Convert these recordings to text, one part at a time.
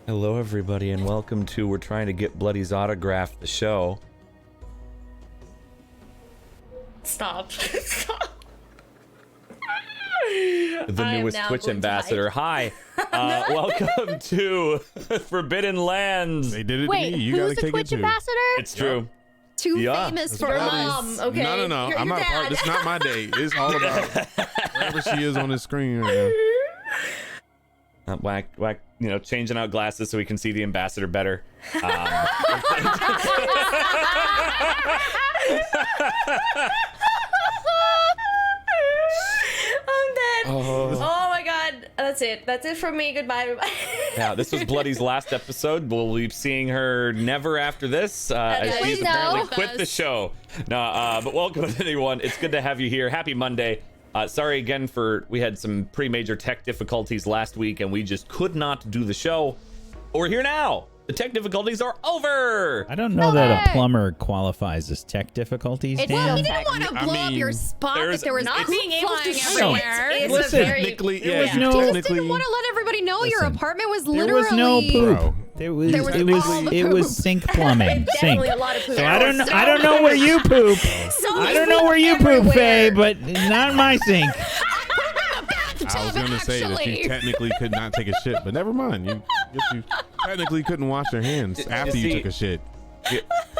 Hello, everybody, and welcome to We're Trying to Get Bloody's Autograph, the show. Stop. Stop. The newest Twitch ambassador. Hi. Welcome to Forbidden Lands. They did it Wait, to me. You gotta who's the take Twitch it too. ambassador? It's true. Too Yeah. famous That's for right. us. Okay. No. You're I'm not a part. dad. This is not my day. It's all about wherever she is on the screen right now. Whack, changing out glasses so we can see the ambassador better. I'm dead. Oh my god. That's it. That's it from me. Goodbye, everybody. Yeah, this was Bloody's last episode. We'll be seeing her never after this, as we she's know. apparently quit the show. No, but welcome everyone. It's good to have you here. Happy Monday. Sorry again we had some pretty major tech difficulties last week and we just could not do the show. But we're here now. The tech difficulties are over. I don't know that a plumber qualifies as tech difficulties, It's Dan. well, he didn't want to blow up your spot there's that there was not poop being able to flying shoot everywhere. it is Listen, a very Technically, there yeah. was you no- Just technically, didn't want to let everybody know your Listen, apartment was There literally. was no poop. Bro. There was There was it was all the it poop. was sink plumbing. Sink. definitely a lot of poop. So I don't know where you poop. I don't know where you poop, Faye, but not in my sink. I was gonna say that you technically could not take a shit, but never mind. You technically couldn't wash your hands after you see- took a shit.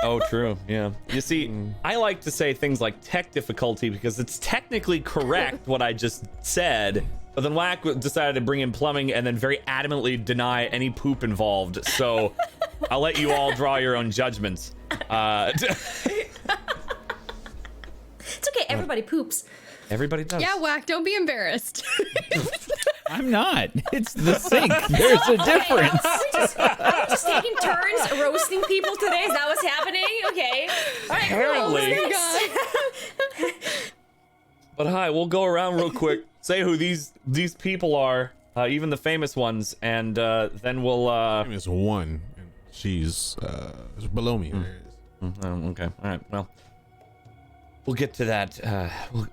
Oh, true. Yeah. You see, I like to say things like tech difficulty because it's technically correct what I just said. But then Whack decided to bring in plumbing and then very adamantly deny any poop involved. So I'll let you all draw your own judgments. It's okay. Everybody poops. Everybody does. Yeah, Whack, don't be embarrassed. I'm not. It's the sink. There's a difference. Are we just taking turns roasting people today? Is that what's happening? Okay. All right, Apparently. cool. What's next? But hi, we'll go around real quick, say who these people are, even the famous ones, and then we'll. It's one, and she's below me. There it is. Okay. All right. Well, we'll get to that.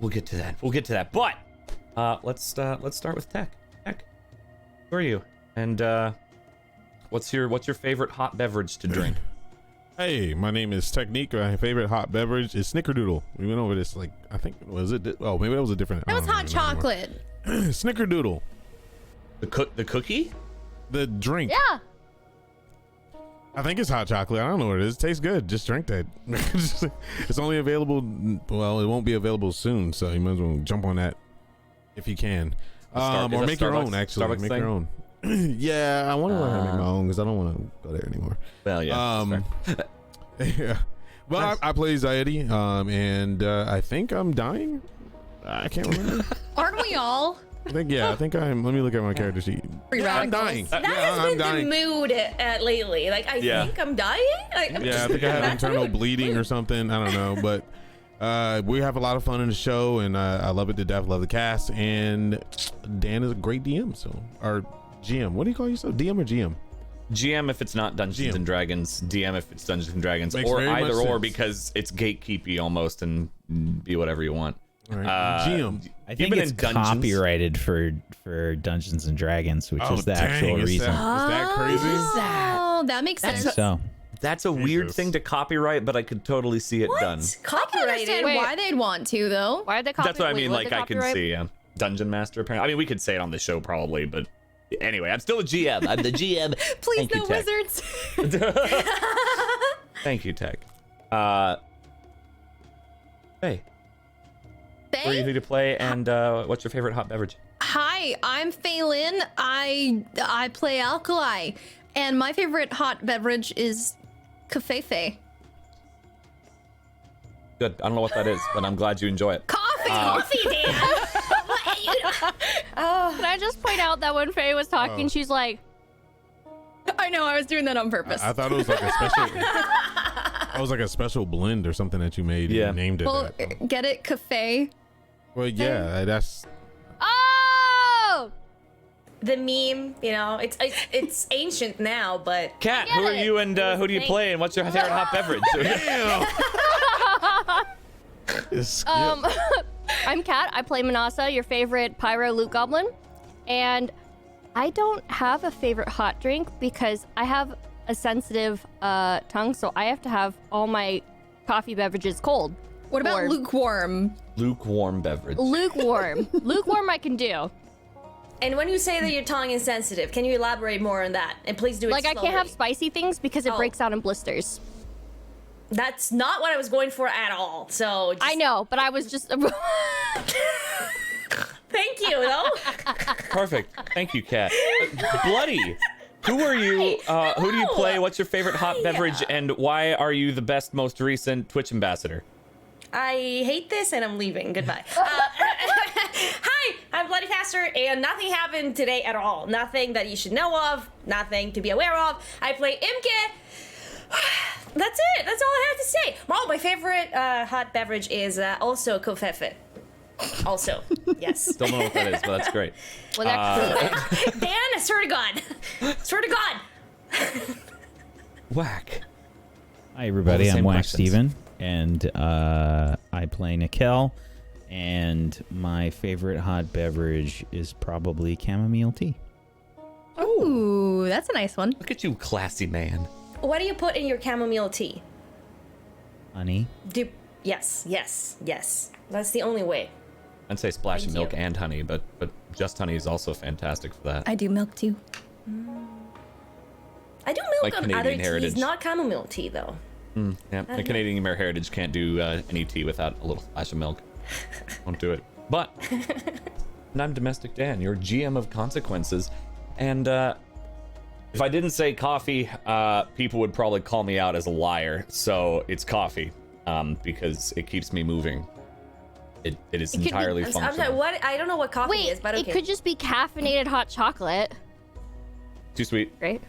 We'll get to that. We'll get to that. But let's start with Tech. Tech, who are you? And what's your favorite hot beverage to drink? Hey, my name is Technique. My favorite hot beverage is Snickerdoodle. We went over this I think was it? Oh, maybe that was a different. That was hot chocolate. Snickerdoodle. The cookie? The drink. Yeah. I think it's hot chocolate. I don't know what it is. It tastes good. Just drink that. It's only available. Well, it won't be available soon, so you might as well jump on that if you can. Or make your own. Actually, Starbucks make thing? your own. Yeah, I want to learn how to make my own because I don't want to go there anymore. Well, yeah. Yeah. Well, Nice. I play Zaidi, and I think I'm dying. I can't remember. Aren't we all? I think I'm. Let me look at my character sheet. Free Yeah, I'm radicals. dying. That Yeah, has I'm been dying. the mood lately. Like, I Yeah. think I'm dying. Like, I'm Yeah, I just- think I have that's internal weird. bleeding or something. I don't know, but we have a lot of fun in the show, and I love it to death. Love the cast, and Dan is a great DM. So, our GM. What do you call yourself? DM or GM? GM if it's not Dungeons GM. and Dragons. DM if it's Dungeons and Dragons, Makes or very much either or sense. because it's gatekeepy almost and be whatever you want. All right. GM. I You've think been it's in Dungeons. copyrighted for Dungeons and Dragons, which is the actual is reason. that crazy? Oh, that makes I sense. think so. That's a weird Jesus. thing to copyright, but I could totally see it done. I can Copyrighted. understand Wait. why they'd want to, though. Why are they copyright? That's what I mean. Like I can see, yeah. Dungeon Master. Apparently, I mean, we could say it on the show probably, but anyway, I'm still a GM. I'm the GM. Please, Thank you, no Tech. wizards. Thank you, Tech. Hey, where are you Faye? who to play, and what's your favorite hot beverage? Hi, I'm Phelan. I play Alkali, and my favorite hot beverage is cafefe. Good. I don't know what that is, but I'm glad you enjoy it. Coffee. Coffee, Dan. Can I just point out that when Faye was talking, Oh. she's like, I know. I was doing that on purpose. I thought it was like a special. It was like a special blend or something that you made. Yeah. And named it. well, that. get it, cafe. Well, yeah, that's. "Oh, The meme, you know, it's ancient now, but Kat, get who are it. you, and who do you Thank- play, and what's your favorite hot beverage? I'm Kat. I play Manasa, your favorite pyro loot goblin, and I don't have a favorite hot drink because I have a sensitive tongue, so I have to have all my coffee beverages cold. What about Or- lukewarm? Lukewarm beverage. Lukewarm. Lukewarm I can do. And when you say that your tongue is sensitive, can you elaborate more on that? And please do it Like, I slowly. can't have spicy things because it Oh. breaks out in blisters. That's not what I was going for at all. So I know, but I was just... thank you, though. Perfect. Thank you, Kat. Bloody. Who are you? Who do you play? What's your favorite hot beverage? And why are you the best, most recent Twitch ambassador? I hate this and I'm leaving. Goodbye. Hi, I'm Bloody Faster, and nothing happened today at all. Nothing that you should know of. Nothing to be aware of. I play Imke. That's it. That's all I have to say. Oh, my favorite hot beverage is also Kofefe. Also, yes. Don't know what that is, but that's great. Well, that's Dan, I swear to God. Swear to God. Whack. Hi, everybody. All the I'm same Wax questions. Steven, and I play Nikel. And my favorite hot beverage is probably chamomile tea. Ooh, that's a nice one. Look at you, classy man. What do you put in your chamomile tea? Honey. Yes. That's the only way. I'd say splash of Thank milk you. and honey, but just honey is also fantastic for that. I do milk too. I do milk Like on Canadian other teas, heritage. not chamomile tea, though. Yeah, the Canadian Heritage can't do any tea without a little splash of milk. Won't do it. But, and I'm Domestic Dan, your GM of consequences. And if I didn't say coffee, people would probably call me out as a liar. So it's coffee, because it keeps me moving. It is could be- entirely I'm functional. sorry, what? I don't know what coffee Wait, is, but okay. it could just be caffeinated hot chocolate, Too sweet. right?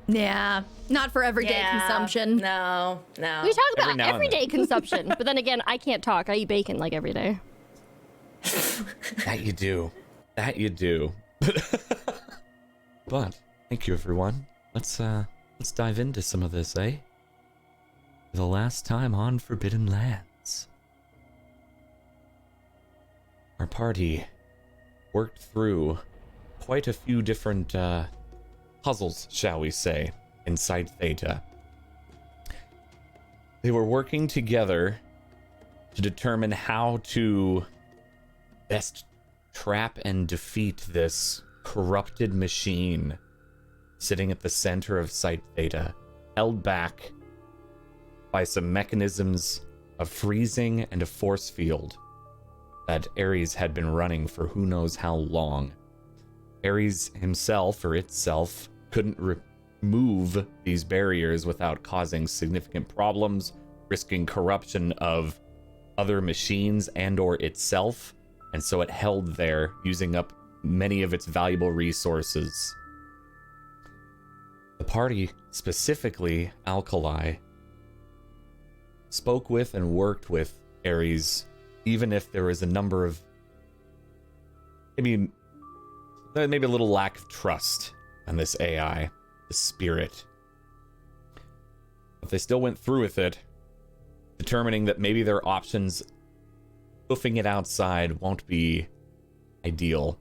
Yeah, not for everyday consumption. No. We talk Every about now and everyday consumption, but then again, I can't talk. I eat bacon like every day. That you do. That you do. But thank you, everyone. Let's dive into some of this, eh? For the last time on Forbidden Lands, our party worked through quite a few different puzzles, shall we say, inside Theta. They were working together to determine how to best trap and defeat this corrupted machine sitting at the center of Site Theta, held back by some mechanisms of freezing and a force field that Ares had been running for who knows how long. Ares himself, or itself, couldn't remove these barriers without causing significant problems, risking corruption of other machines and or itself, and so it held there, using up many of its valuable resources. The party, specifically Alkali, spoke with and worked with Ares, even if there was a number of maybe a little lack of trust on this AI, the spirit. But they still went through with it, determining that maybe their options, hoofing it outside, won't be ideal.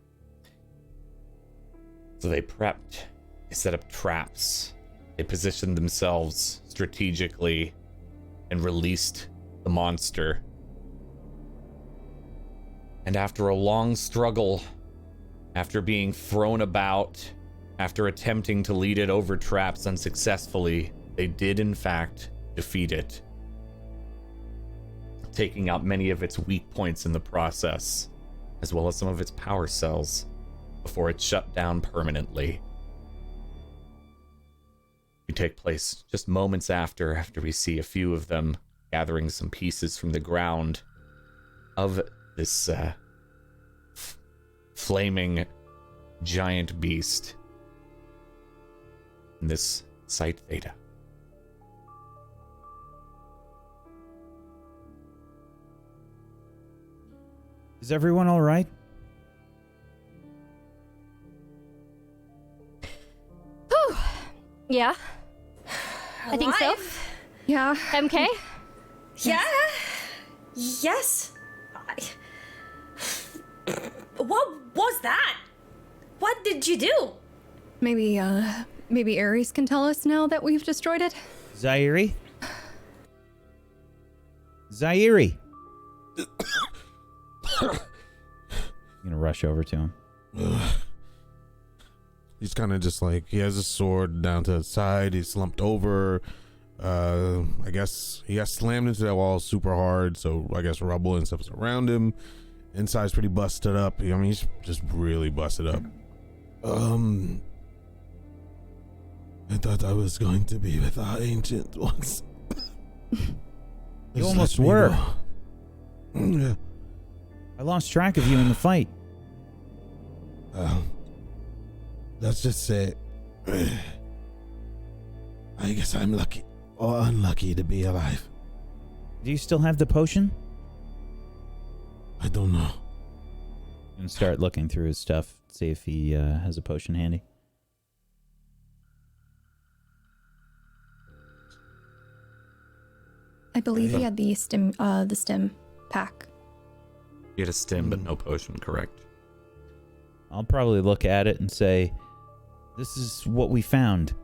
So they prepped, they set up traps, they positioned themselves strategically, and released the monster. And after a long struggle, after being thrown about, after attempting to lead it over traps unsuccessfully, they did in fact defeat it, taking out many of its weak points in the process, as well as some of its power cells, before it shut down permanently. We take place just moments after we see a few of them gathering some pieces from the ground of this flaming giant beast in this Site Theta. Is everyone all right? Whew. Yeah, I think so. Alive? Yeah. MK? Yeah? Yes. What was that? What did you do? Maybe Ares can tell us now that we've destroyed it. Zaire? Zaire! I'm gonna rush over to him. He's kind of just like, he has his sword down to the side. He's slumped over. I guess he got slammed into that wall super hard. So I guess rubble and stuff is around him. Inside's pretty busted up. I mean, he's just really busted up. I thought I was going to be with our ancient ones. You almost were. Yeah. I lost track of you in the fight. Let's just say, I guess I'm lucky or unlucky to be alive. Do you still have the potion? I don't know. And start looking through his stuff, see if he has a potion handy. I believe he had the stim pack. You had a stim, but no potion, correct? I'll probably look at it and say, this is what we found.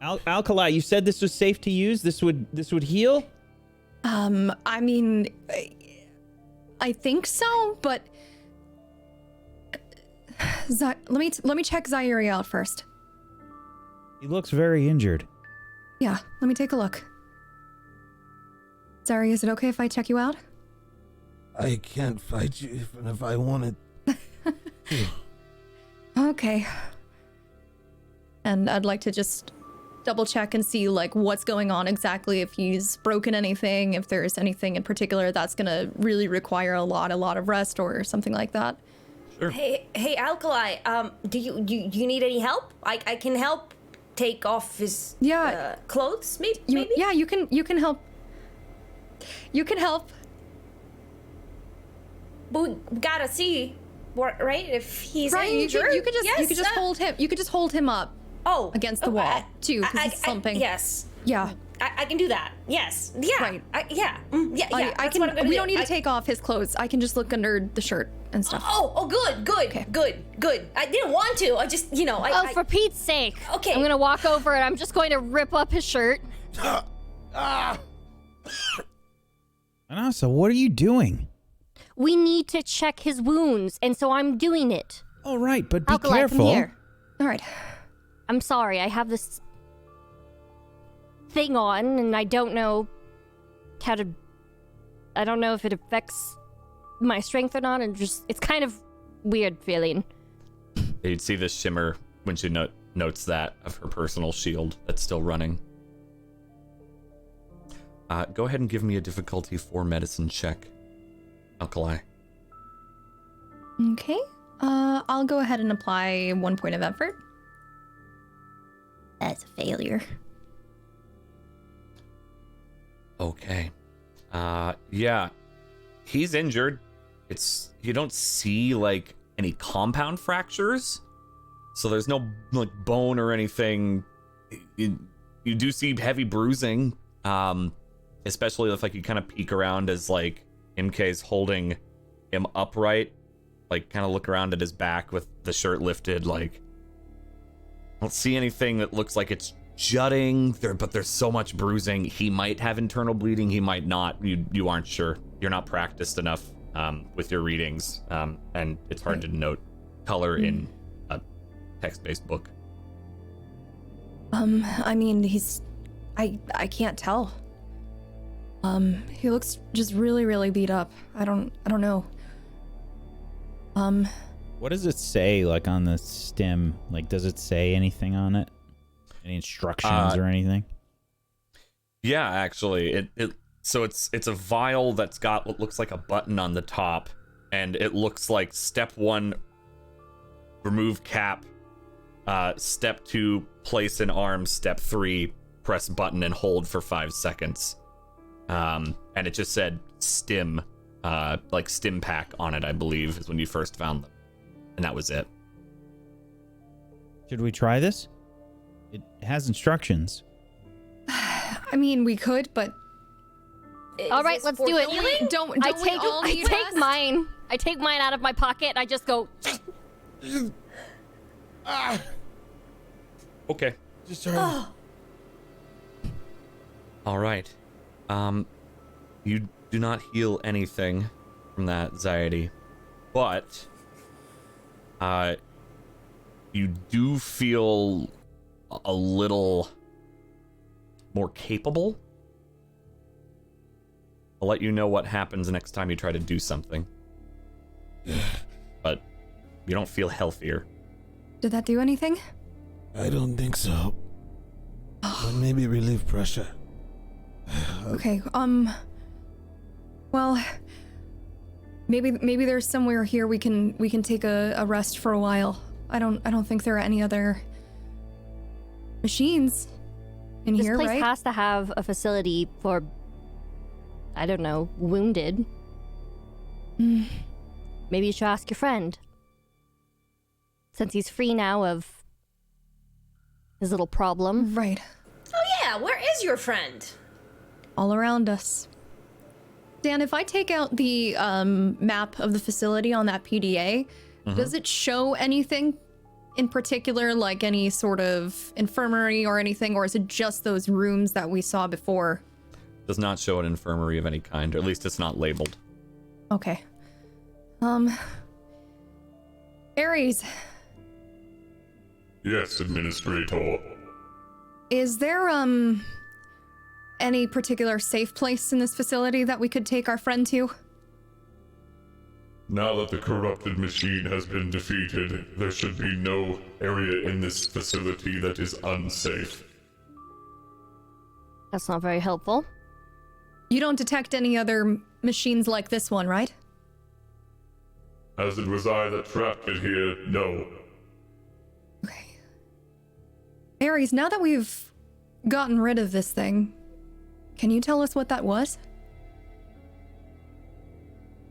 Alkali, you said this was safe to use? This would heal? I mean, I think so, but let me check Zaire out first. He looks very injured. Yeah, let me take a look. Zaire, is it okay if I check you out? I can't fight you even if I wanted. Okay. And I'd like to just double check and see like what's going on exactly, if he's broken anything, if there's anything in particular that's gonna really require a lot of rest or something like that. Sure. Hey, Alkali. Do you need any help? I can help take off his clothes. Maybe. Yeah, you can help. You can help. But we gotta see, right? If he's Right, injured, you could just hold him. You could just hold him up. Oh, against the wall too, because he's slumping. Yes. Yeah. I can do that. Yes. Yeah. Right. Yeah. I can. What I'm gonna we do. don't need to take off his clothes. I can just look under the shirt and stuff. Oh, good. I didn't want to. I just, For Pete's sake. Okay. I'm gonna walk over and I'm just going to rip up his shirt. Anasa, what are you doing? We need to check his wounds, and so I'm doing it. All right, but be Alkali, careful. come here. All right. I'm sorry, I have this thing on, and I don't know I don't know if it affects my strength or not, and it's kind of weird feeling. You'd see this shimmer when she notes that of her personal shield that's still running. Go ahead and give me a difficulty 4 medicine check, Alkali. Okay. I'll go ahead and apply 1 point of effort. That's a failure. Okay. Yeah. He's injured. You don't see like any compound fractures. So there's no like bone or anything. You do see heavy bruising. Especially if like you kind of peek around as like MK's holding him upright, like kind of look around at his back with the shirt lifted, like I don't see anything that looks like it's jutting there, but there's so much bruising. He might have internal bleeding, he might not. You aren't sure. You're not practiced enough with your readings, and it's hard to note color in a text-based book. I mean, I can't tell. He looks just really, really beat up. I don't know. What does it say, like, on the stem? Like, does it say anything on it? Any instructions or anything? Yeah, actually, so it's a vial that's got what looks like a button on the top, and it looks like step 1, remove cap, step 2, place in arm, step 3, press button and hold for 5 seconds. And it just said stim, like stim pack on it, I believe, is when you first found them. And that was it. Should we try this? It has instructions. I mean, we could, but All right, let's do it. don't I we all need take rest? mine. I take mine out of my pocket. I just go. Okay. Just trying. All right. You do not heal anything from that anxiety, but you do feel a little more capable. I'll let you know what happens next time you try to do something. But you don't feel healthier. Did that do anything? I don't think so. But maybe relieve pressure. Okay, well, maybe there's somewhere here we can take a rest for a while. I don't think there are any other machines in This here, place right? has to have a facility for, I don't know, wounded. Maybe you should ask your friend. Since he's free now of his little problem. Right. Oh yeah, where is your friend? All around us. Dan, if I take out the map of the facility on that PDA, does it show anything in particular, like any sort of infirmary or anything, or is it just those rooms that we saw before? Does not show an infirmary of any kind, or at least it's not labeled. Okay. Ares, Yes, Administrator. is there any particular safe place in this facility that we could take our friend to? Now that the corrupted machine has been defeated, there should be no area in this facility that is unsafe. That's not very helpful. You don't detect any other machines like this one, right? As it was I that trapped it here, no. Okay. Ares, now that we've gotten rid of this thing, can you tell us what that was?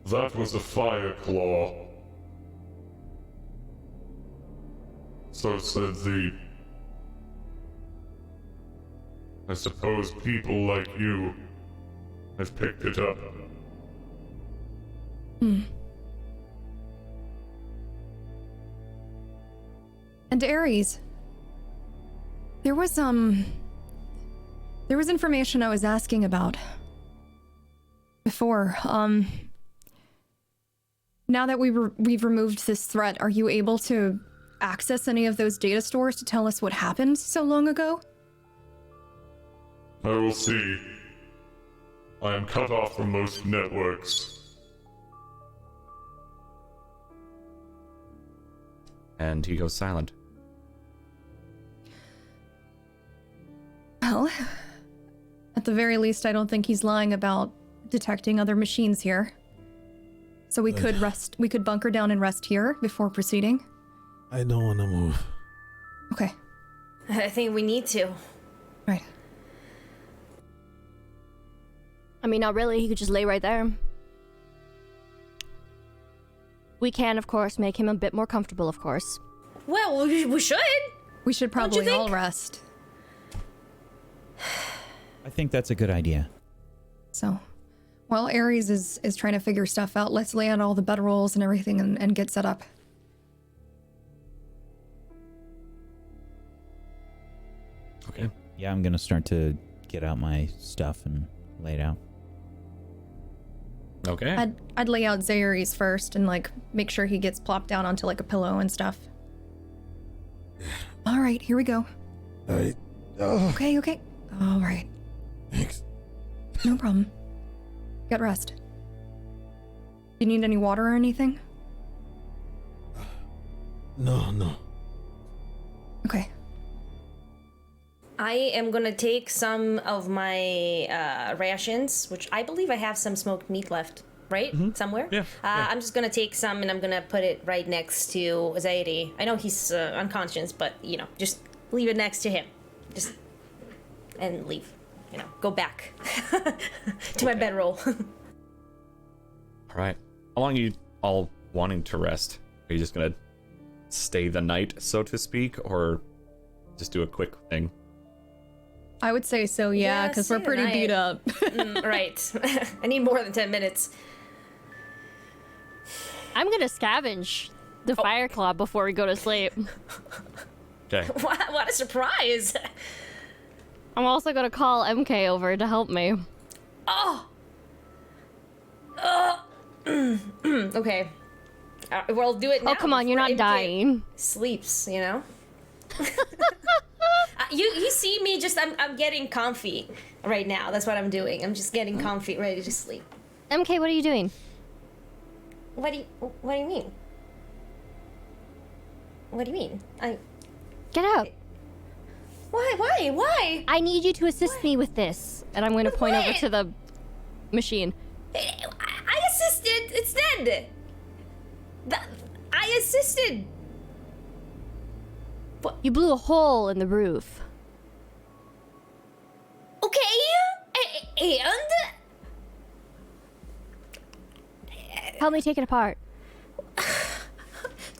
That was a fire claw. So said the... I suppose people like you have picked it up. And Ares, there was information I was asking about before. Now that we've removed this threat, are you able to access any of those data stores to tell us what happened so long ago? I will see. I am cut off from most networks. And he goes silent. Well, at the very least, I don't think he's lying about detecting other machines here. So we could rest. We could bunker down and rest here before proceeding. I don't want to move. Okay. I think we need to. Right. I mean, not really. He could just lay right there. We can, of course, make him a bit more comfortable, of course. Well, we should. We should Don't you probably all think? rest. I think that's a good idea. So, while Ares is trying to figure stuff out, let's lay out all the bedrolls and everything and get set up. Okay. Yeah, I'm gonna start to get out my stuff and lay it out. Okay. I'd lay out Zaires first and like make sure he gets plopped down onto like a pillow and stuff. All right, here we go. All right. Oh, Okay. All right. thanks. No problem. Get rest. You need any water or anything? No. I Okay. am gonna take some of my rations, which I believe I have some smoked meat left, right? Somewhere? Yeah, yeah. I'm just gonna take some and I'm gonna put it right next to Zaidi. I know he's unconscious, but, just leave it next to him. Just, and leave. Go back to my bedroll. All right. How long are you all wanting to rest? Are you just gonna stay the night, so to speak, or just do a quick thing? I would say so, yeah, Yeah, because we're stay pretty the beat night. up. Right. I need more than 10 minutes. I'm gonna scavenge the fire club before we go to sleep. Okay. What a surprise! I'm also gonna call MK over to help me. Oh. Okay. We'll do it now. Oh, come on, you're before not MK dying. Sleeps, you know. You see me just I'm getting comfy right now. That's what I'm doing. I'm just getting comfy, ready to sleep. MK, what are you doing? What do you mean? What do you mean? Get up. Why? I need you to assist me with this. And I'm gonna point over what? to the machine. I assisted. It's dead. I assisted. You blew a hole in the roof. Okay. And Help me take it apart. do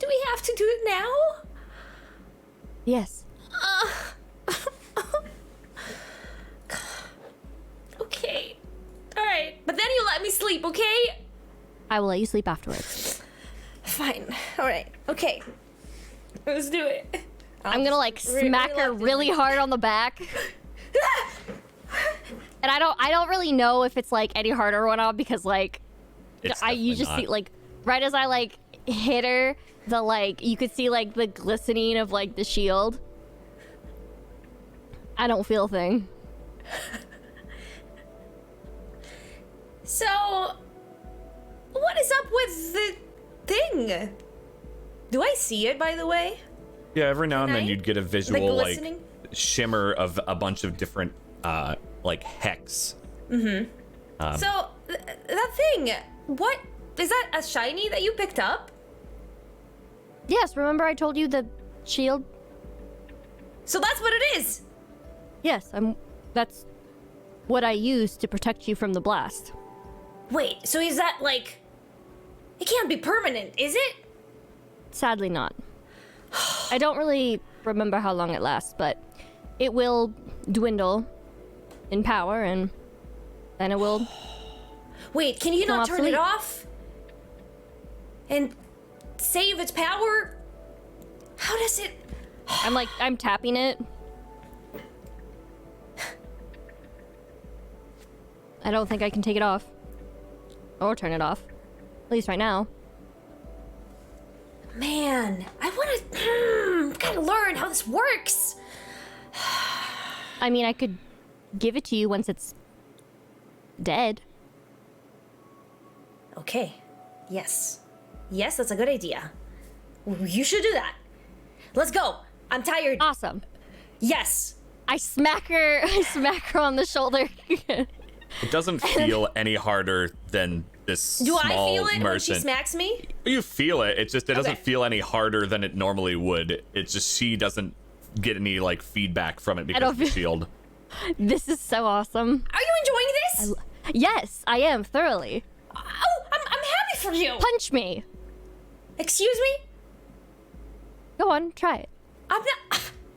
we have to do it now? Yes. Okay. All right. But then you let me sleep, okay? I will let you sleep afterwards. Fine. All right. Okay. Let's do it. I'm gonna like smack her really hard on the back. And I don't really know if it's like any harder or not because like you just see like right as I like hit her, the like you could see like the glistening of like the shield. I don't feel a thing. So, what is up with the thing? Do I see it, by the way? Yeah, every now and then Tonight? you'd get a The visual like glistening? shimmer of a bunch of different like hex. So, that thing, what? Is that a shiny that you picked up? Yes, remember I told you the shield? So that's what it is! Yes, that's what I use to protect you from the blast. Wait, so is that like... It can't be permanent, is it? Sadly not. I don't really remember how long it lasts, but it will dwindle in power and then it will... Wait, can you Become not turn obsolete. it off? And save its power? How does it... I'm tapping it. I don't think I can take it off. Or turn it off. At least right now. Man, I wanna... gotta learn how this works. I mean, I could give it to you once it's dead. Okay. Yes. Yes, that's a good idea. You should do that. Let's go. I'm tired. Awesome. Yes. I smack her on the shoulder. It doesn't feel any harder than this Do I small feel it when merchant. she smacks me? You feel it. It doesn't Okay. feel any harder than it normally would. It's just she doesn't get any like feedback from it because don't of the feel- shield. This is so awesome. Are you enjoying this? Yes, I am thoroughly. Oh, I'm happy for you. Punch me. Excuse me? Go on, try it.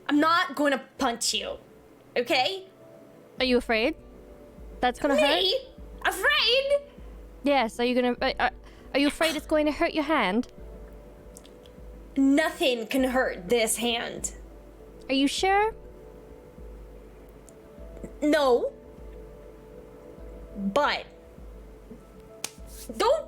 I'm not going to punch you. Okay? Are you afraid? That's gonna hurt? Me? Afraid? Yes, are you gonna... Are you afraid it's going to hurt your hand? Nothing can hurt this hand. Are you sure? No. But don't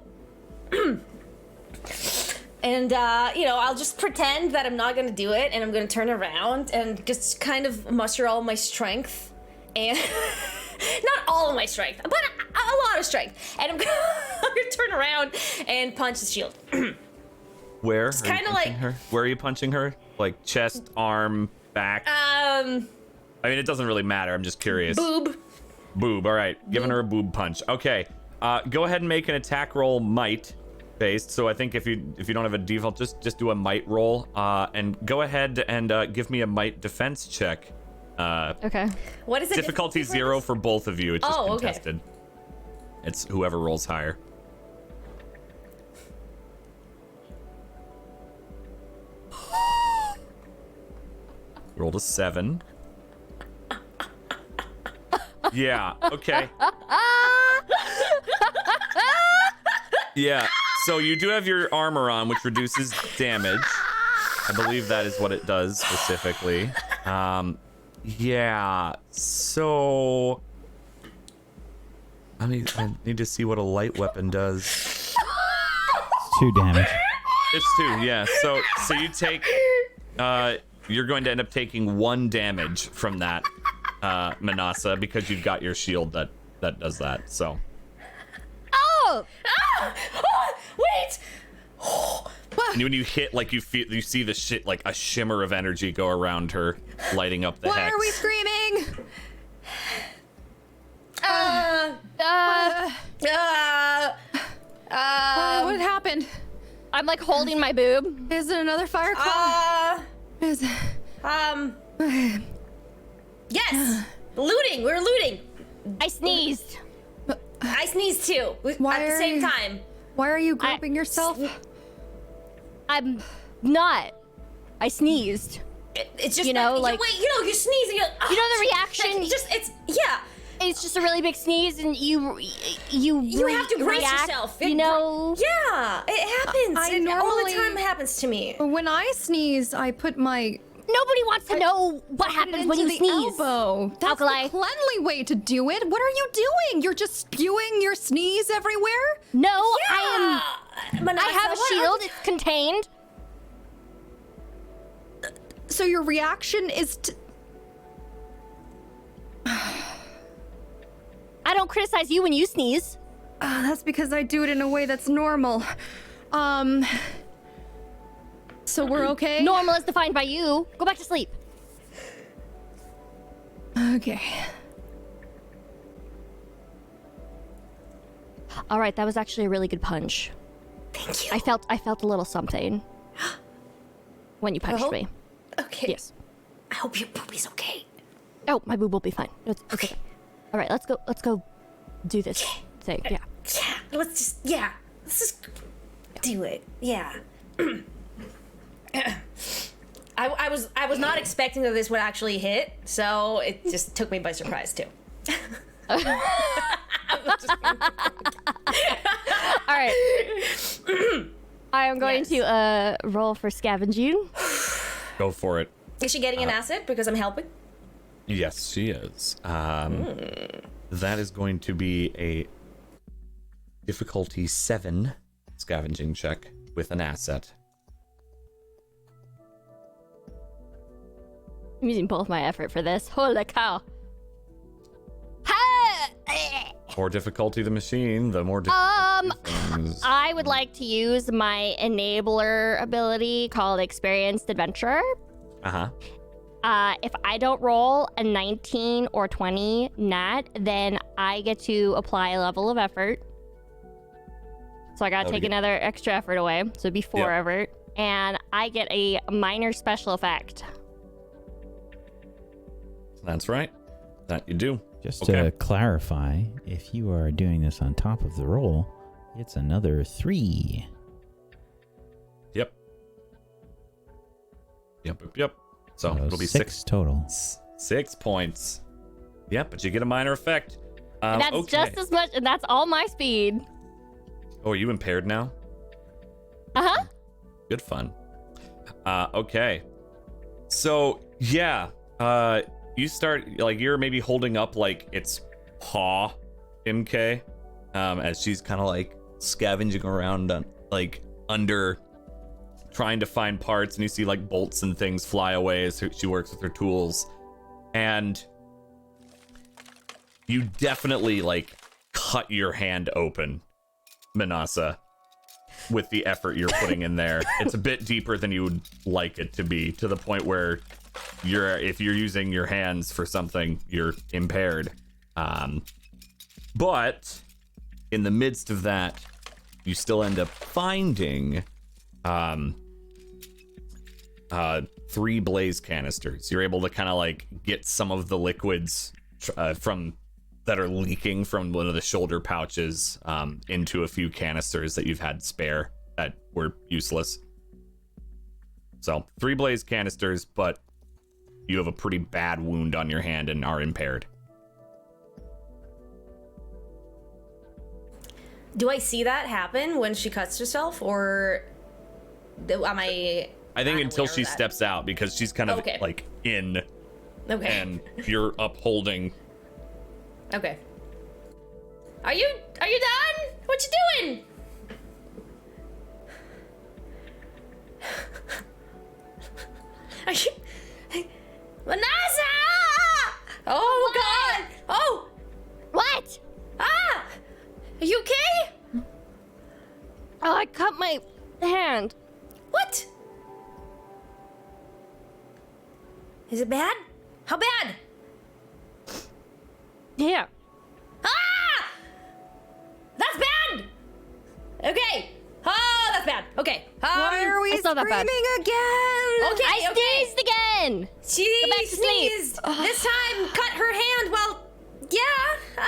and I'll just pretend that I'm not gonna do it and I'm gonna turn around and just kind of muster all my strength and not all of my strength, but a lot of strength. And I'm gonna turn around and punch the shield. Where? It's are you kinda punching like- her? Where are you punching her? Like chest, arm, back? I mean, it doesn't really matter. I'm just curious. Boob. Boob. All right, giving her a boob punch. Okay. Go ahead and make an attack roll, might based. So I think if you don't have a default, just do a might roll. And go ahead and give me a might defense check. Okay. What is it? Difficulty 0 for both of you. It's just Oh, okay. contested. It's whoever rolls higher. Rolled a 7. Yeah, okay. Yeah, So you do have your armor on, which reduces damage. I believe that is what it does specifically. Yeah. So I need to see what a light weapon does. It's 2 damage. It's 2, yeah. So you take you're going to end up taking 1 damage from that, Manasa, because you've got your shield that does that. So. Oh! Wait! And when you hit, like you see the shit, like a shimmer of energy go around her, lighting up the Why hex. are we screaming? What happened? I'm like holding my boob. Is it another fire call? Yes. Looting. We were looting. I sneezed. I sneezed too. Why at the are same you- time. Why are you groping yourself? I'm not. I sneezed. It's just You know, that, like- you're sneezing. You know the reaction? It's just a really big sneeze, and you have to brace react, yourself. You know. Yeah, it happens. I All normally- the time happens to me. When I sneeze, I put my Nobody wants to know what happens when you into the sneeze. elbow. That's Alkali. the cleanly way to do it. What are you doing? You're just spewing your sneeze everywhere? No, Yeah. I have a shield. It's contained. So your reaction is to... I don't criticize you when you sneeze. That's because I do it in a way that's normal. So we're okay? Normal is defined by you. Go back to sleep. Okay. All right, that was actually a really good punch. Thank you. I felt a little something when you punched me. Okay. Yes. I hope your poopy's okay. Oh, my boob will be fine. It's okay. All right, let's go do this thing. Yeah. Yeah. Let's just do it. Yeah. I was not expecting that this would actually hit, so it just took me by surprise too. All right. I am going to roll for scavenging. Go for it. Is she getting an asset because I'm helping? Yes, she is. That is going to be a difficulty 7 scavenging check with an asset. I'm using both my effort for this. Holy cow. More difficulty the machine, the more difficult things. I would like to use my enabler ability called Experienced Adventurer. Uh-huh. If I don't roll a 19 or 20 nat, then I get to apply a level of effort. So I gotta take another extra effort away. So it'd be 4 effort. And I get a minor special effect. That's right. That you do. Just to clarify, if you are doing this on top of the roll, it's another 3. Yep. So it'll be 6 total. 6 points. Yep, but you get a minor effect. And that's just as much, and that's all my speed. Oh, are you impaired now? Uh-huh. Good fun. Okay. So, yeah. You start, like, you're maybe holding up, like, its paw, MK, as she's kind of, like, scavenging around, like, under, trying to find parts, and you see, like, bolts and things fly away as she works with her tools. And you definitely, like, cut your hand open, Manasa, with the effort you're putting in there. It's a bit deeper than you would like it to be, to the point where if you're using your hands for something, you're impaired. But in the midst of that, you still end up finding 3 blaze canisters. You're able to kind of like get some of the liquids from that are leaking from one of the shoulder pouches into a few canisters that you've had spare that were useless. So 3 blaze canisters, but you have a pretty bad wound on your hand and are impaired. Do I see that happen when she cuts herself, or am I? I think not until aware of she that? steps out, because she's kind of Okay. like in, Okay. and you're upholding. Okay. Are you done? What you doing? Are you Manasa? Oh god. Oh. What? Ah. Are you okay? Oh, I cut my hand. What? Is it bad? How bad? Yeah. Ah! That's bad! Okay. Oh, that's bad. Okay. Why are we it's not that bad. screaming again? Okay, I sneezed again. She Go back to sleep. sneezed. This time, cut her hand. Well, yeah.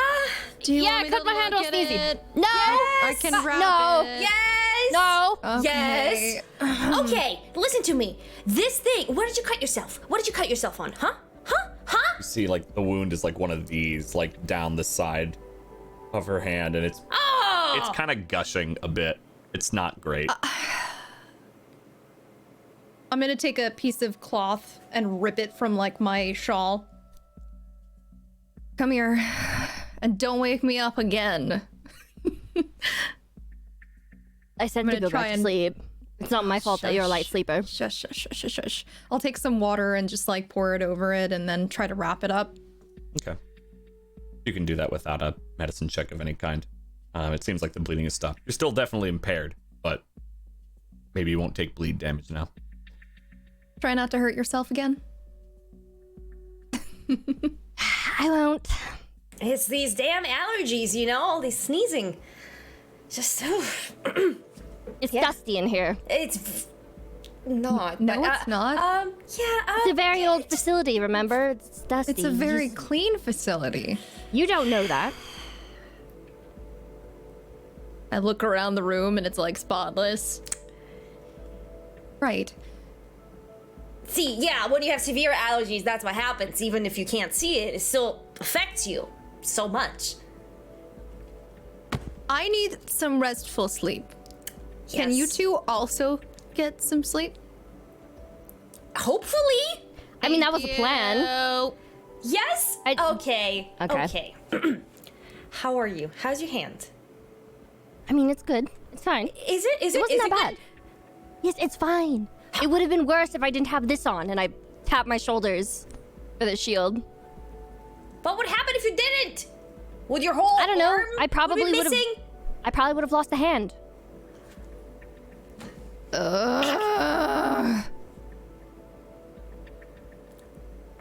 Do you Yeah, want me cut to my hand look while at sneezing. it? No. I can wrap no. it. Yes. No. Okay. Yes. Okay, listen to me. This thing. Where did you cut yourself? What did you cut yourself on? Huh? Huh? Huh? You see, like, the wound is like one of these, like, down the side of her hand, and it's Oh. kind of gushing a bit. It's not great. I'm gonna take a piece of cloth and rip it from like my shawl. Come here, and don't wake me up again. I said I'm to gonna go try back to and- sleep. It's not my fault that you're a light Shush. sleeper. Shush, shush, shush, shush, shush. I'll take some water and just like pour it over it and then try to wrap it up. Okay. You can do that without a medicine check of any kind. It seems like the bleeding is stopped. You're still definitely impaired, but maybe you won't take bleed damage now. Try not to hurt yourself again. I won't. It's these damn allergies, you know, all this sneezing. Just so. It's dusty in here. It's not. No, but, it's not. Yeah. It's a very old facility, remember? It's dusty. It's a You very just- clean facility. You don't know that. I look around the room and it's like spotless. Right. See, yeah, when you have severe allergies, that's what happens. Even if you can't see it, it still affects you so much. I need some restful sleep. Can you Yes. two also get some sleep? Hopefully. I mean, that was the plan. Oh, Yes. Okay. Okay. How are you? How's your hand? I mean, it's good. It's fine. Is it? Is It it? wasn't is that it bad. good? Yes, it's fine. It would have been worse if I didn't have this on and I tapped my shoulders for the shield. What would happen if you didn't? Would your whole I don't know. arm I probably would be would have. missing? I probably would have lost a hand.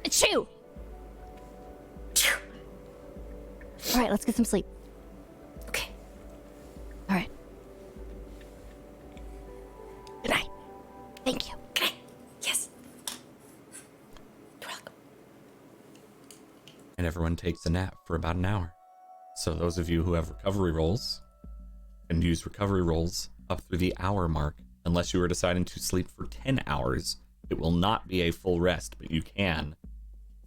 Achoo! All right, let's get some sleep. Okay. All right. Good night. Thank you. Okay. Yes. You're welcome. And everyone takes a nap for about an hour. So those of you who have recovery rolls can use recovery rolls up through the hour mark. Unless you are deciding to sleep for 10 hours, it will not be a full rest, but you can.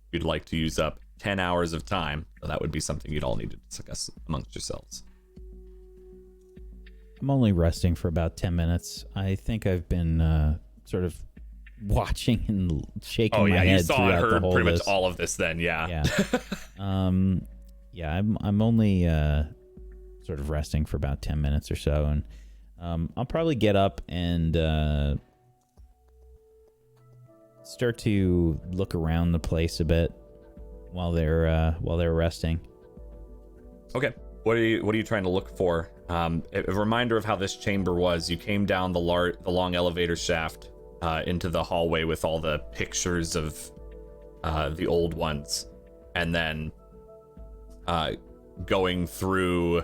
If you'd like to use up 10 hours of time, so that would be something you'd all need to discuss amongst yourselves. I'm only resting for about 10 minutes. I think I've been sort of watching and shaking my head throughout the whole pretty this. much all of this then, yeah. Yeah. Yeah, I'm only sort of resting for about 10 minutes or so, and I'll probably get up and start to look around the place a bit while they're resting. Okay. What are you trying to look for? A reminder of how this chamber was. You came down the long elevator shaft into the hallway with all the pictures of the old ones, and then going through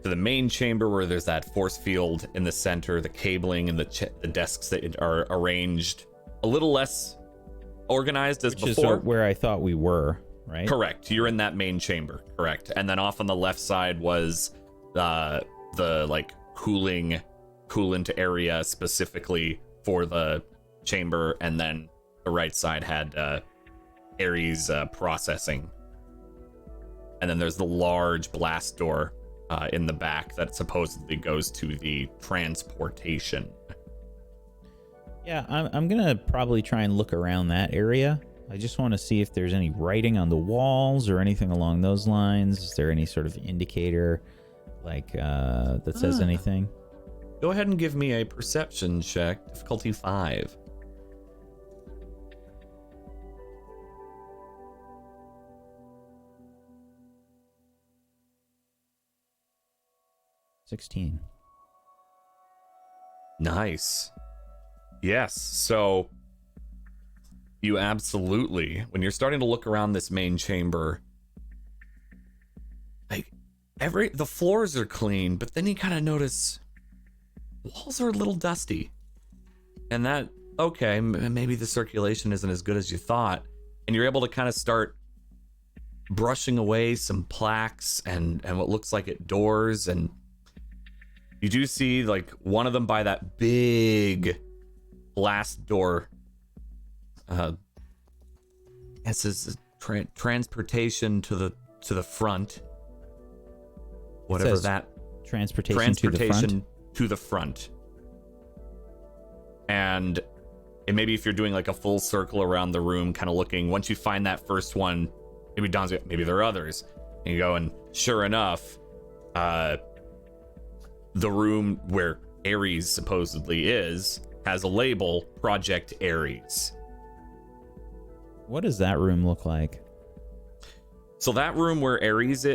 to the main chamber where there's that force field in the center, the cabling, and the desks that are arranged a little less organized as Which before. is where I thought we were, right? Correct. You're in that main chamber. Correct. And then off on the left side was the like coolant area specifically for the chamber, and then the right side had Ares processing. And then there's the large blast door in the back that supposedly goes to the transportation. Yeah, I'm gonna probably try and look around that area. I just want to see if there's any writing on the walls or anything along those lines. Is there any sort of indicator, like, that says anything? Go ahead and give me a perception check, difficulty 5. $16. Nice. Yes, so you absolutely, when you're starting to look around this main chamber, like the floors are clean, but then you kind of notice walls are a little dusty. And that, okay, maybe the circulation isn't as good as you thought. And you're able to kind of start brushing away some plaques and what looks like doors. And you do see like one of them by that big glass door. It says transportation to the front. Whatever that transportation to the front. And maybe if you're doing like a full circle around the room, kind of looking, once you find that first one, maybe there are others. And you go, and sure enough, the room where Ares supposedly is has a label, Project Ares. What does that room look like? So that room where Ares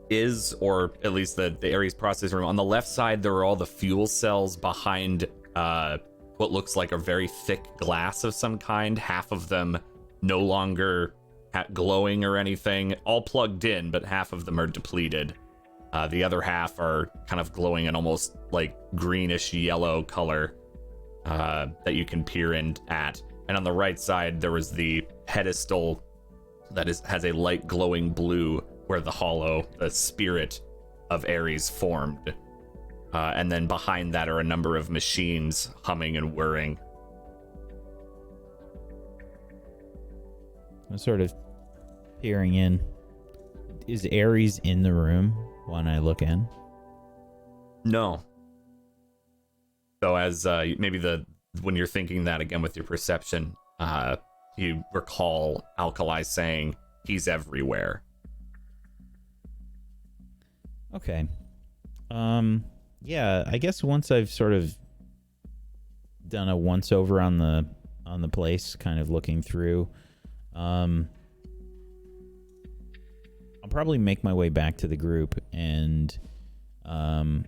is, or at least the Ares process room, on the left side there are all the fuel cells behind what looks like a very thick glass of some kind. Half of them no longer glowing or anything, all plugged in, but half of them are depleted. The other half are kind of glowing an almost like greenish yellow color that you can peer in at. And on the right side, there was the pedestal that has a light glowing blue where the spirit of Ares formed. And then behind that are a number of machines humming and whirring. I'm sort of peering in. Is Ares in the room when I look in? No. So as maybe when you're thinking that again with your perception, you recall Alkali saying he's everywhere. Okay. Yeah, I guess once I've sort of done a once over on the place, kind of looking through, I'll probably make my way back to the group, and I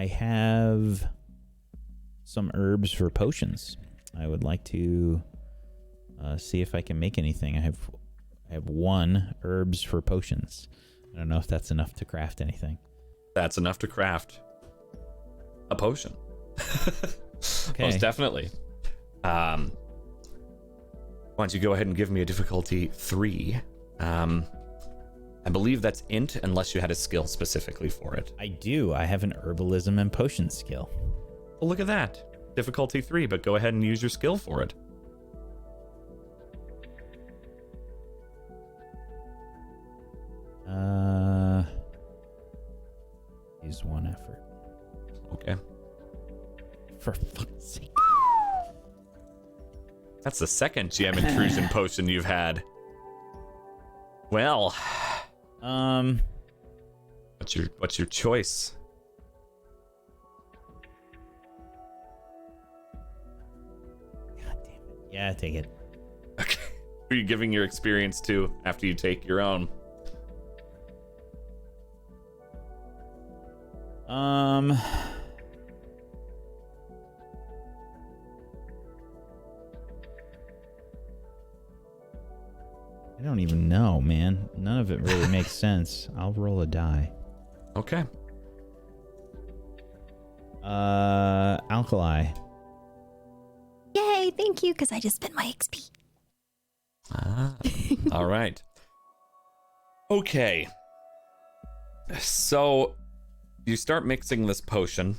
have some herbs for potions. I would like to see if I can make anything. I have 1 herbs for potions. I don't know if that's enough to craft anything. That's enough to craft a potion. Okay. Most definitely. Why don't you go ahead and give me a difficulty 3? I believe that's int, unless you had a skill specifically for it. I do. I have an herbalism and potion skill. Well, look at that. Difficulty 3, but go ahead and use your skill for it. Use 1 effort. Okay. For fuck's sake. That's the second GM intrusion potion you've had. Well, what's your choice? God damn it. Yeah, take it. Okay. Who are you giving your experience to after you take your own? I don't even know, man. None of it really makes sense. I'll roll a die. Okay. Alkali. Yay, thank you, because I just spent my XP. All right. Okay. So you start mixing this potion,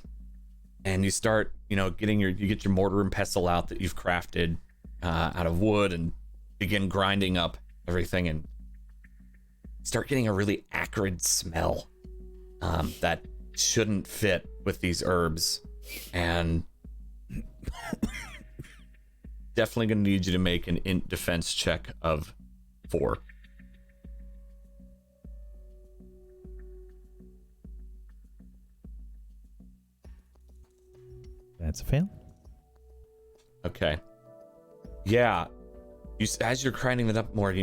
and you start, you get your mortar and pestle out that you've crafted out of wood, and begin grinding up everything, and start getting a really acrid smell that shouldn't fit with these herbs. And definitely going to need you to make an int defense check of 4. That's a fail. Okay. Yeah. As you're grinding it up more,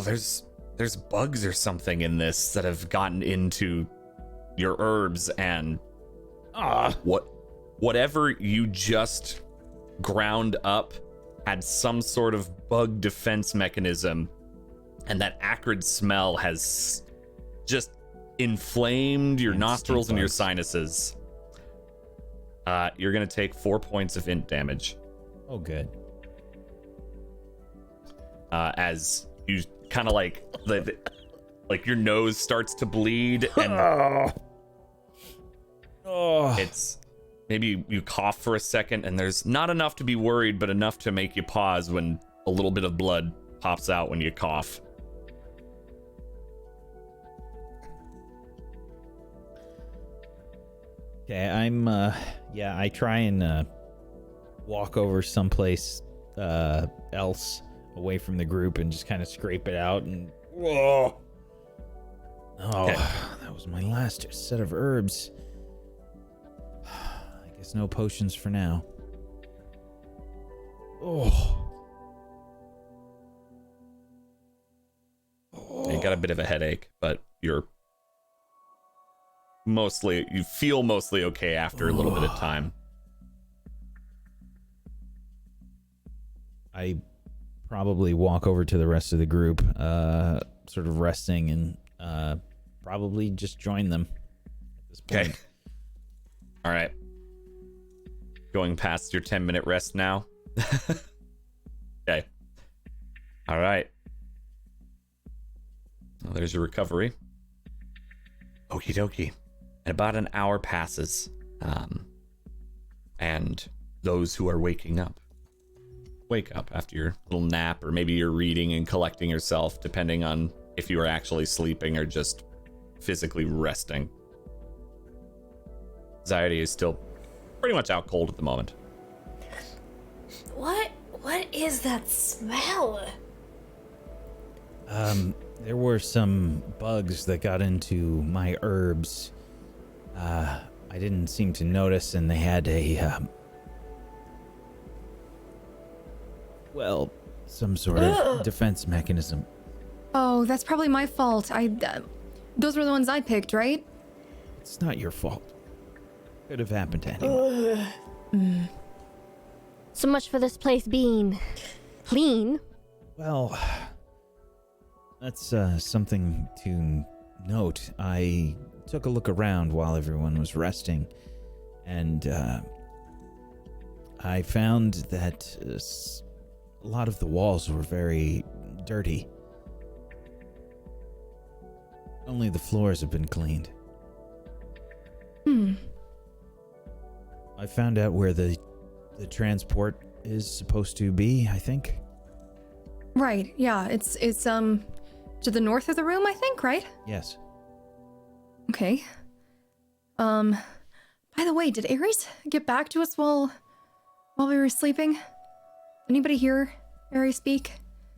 there's bugs or something in this that have gotten into your herbs, and whatever you just ground up had some sort of bug defense mechanism, and that acrid smell has just inflamed your nostrils and your sinuses. You're gonna take 4 points of int damage. Oh, good. As you kind of like your nose starts to bleed, and it's maybe you cough for a second, and there's not enough to be worried, but enough to make you pause when a little bit of blood pops out when you cough. Okay, I try and walk over someplace else away from the group and just kind of scrape it out, and okay. That was my last set of herbs. I guess no potions for now. You got a bit of a headache, but you feel mostly okay after a little bit of time. I probably walk over to the rest of the group, sort of resting, and probably just join them at this point. Okay. All right. Going past your 10-minute rest now. Okay. All right. Well, there's your recovery. Okie dokie. And about an hour passes. And those who are waking up wake up after your little nap, or maybe you're reading and collecting yourself, depending on if you are actually sleeping or just physically resting. Anxiety is still pretty much out cold at the moment. What is that smell? There were some bugs that got into my herbs. I didn't seem to notice, and they had some sort of defense mechanism. Oh, that's probably my fault. Those were the ones I picked, right? It's not your fault. Could have happened to anyone. So much for this place being clean. Well, that's something to note. I took a look around while everyone was resting, and I found that a lot of the walls were very dirty. Only the floors have been cleaned. I found out where the transport is supposed to be, I think. Right, yeah, it's to the north of the room, I think, right? Yes. Okay. By the way, did Ares get back to us while we were sleeping? Anybody hear Ares speak?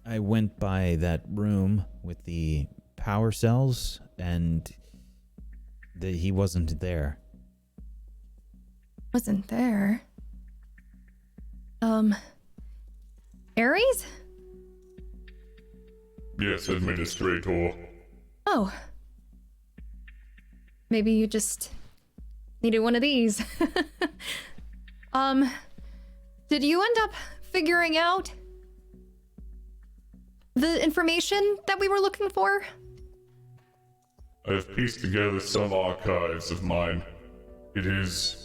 I went by that room with the power cells, and he wasn't there. Wasn't there? Ares? Yes, Administrator. Oh. Maybe you just needed one of these. Did you end up figuring out the information that we were looking for? I have pieced together some archives of mine. It is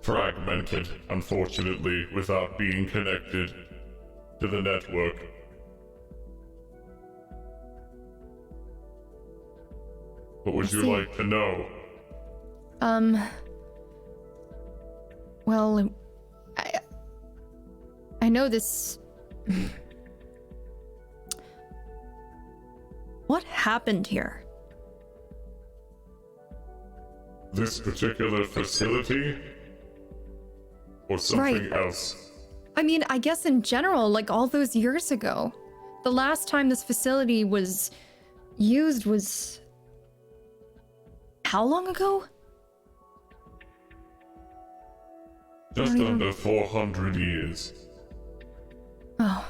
fragmented, unfortunately, without being connected to the network. What would you like to know? Well, I know this. What happened here? This particular facility? Or something Right. else? I mean, I guess in general, like all those years ago. The last time this facility was used was... how long ago? Just Not even- under 400 years. Oh,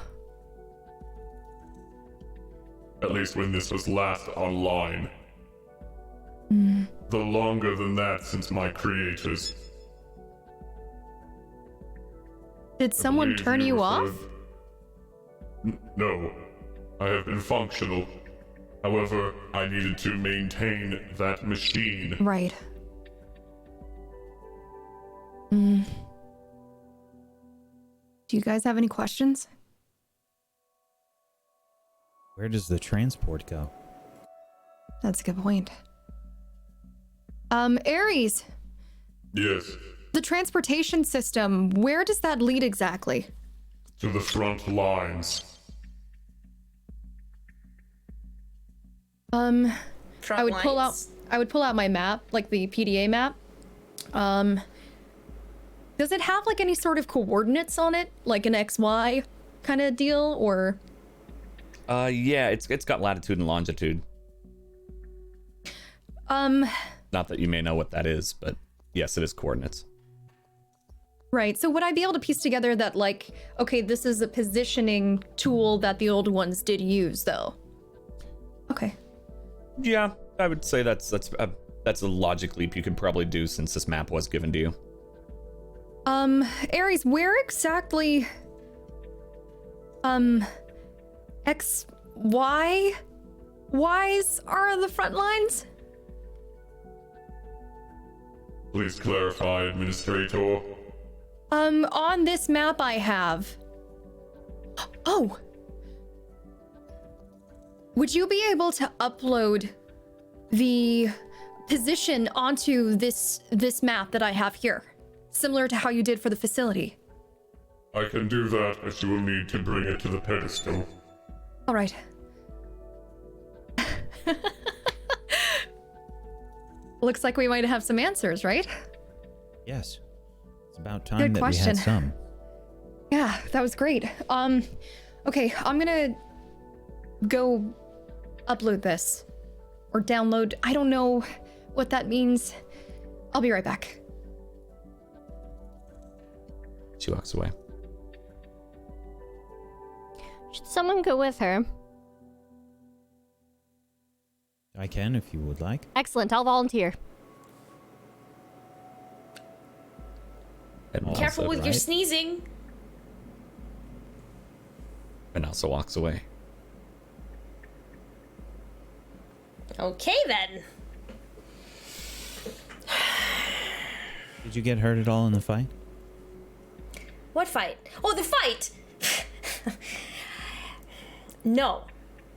At least when this was last online. mm. The longer than that since my creators. Did someone believe turn you off? No. I have been functional. However, I needed to maintain that machine. Right. Mm. Do you guys have any questions? Where does the transport go? That's a good point. Ares, Yes. the transportation system, where does that lead exactly? To the front lines. Front I would lines. pull out my map, like the PDA map. Does it have like any sort of coordinates on it, like an XY kind of deal, or? Yeah, it's got latitude and longitude. Not that you may know what that is, but yes, it is coordinates. Right. So would I be able to piece together that, like, okay, this is a positioning tool that the old ones did use, though? Okay. Yeah, I would say that's a logic leap you could probably do since this map was given to you. Ares, where exactly, X, Y, Ys are the front lines? Please clarify, Administrator. On this map I have. Oh! Would you be able to upload the position onto this map that I have here? Similar to how you did for the facility. I can do that, but you will need to bring it to the pedestal. All right. Looks like we might have some answers, right? Yes. It's about time Good that question. we had some. Yeah, that was great. Okay, I'm gonna go upload this. Or download. I don't know what that means. I'll be right back. She walks away. Should someone go with her? I can if you would like. Excellent, I'll volunteer. And Careful also, with your right? sneezing. and also walks away. Okay then. Did you get hurt at all in the fight? What fight? Oh, the fight! No,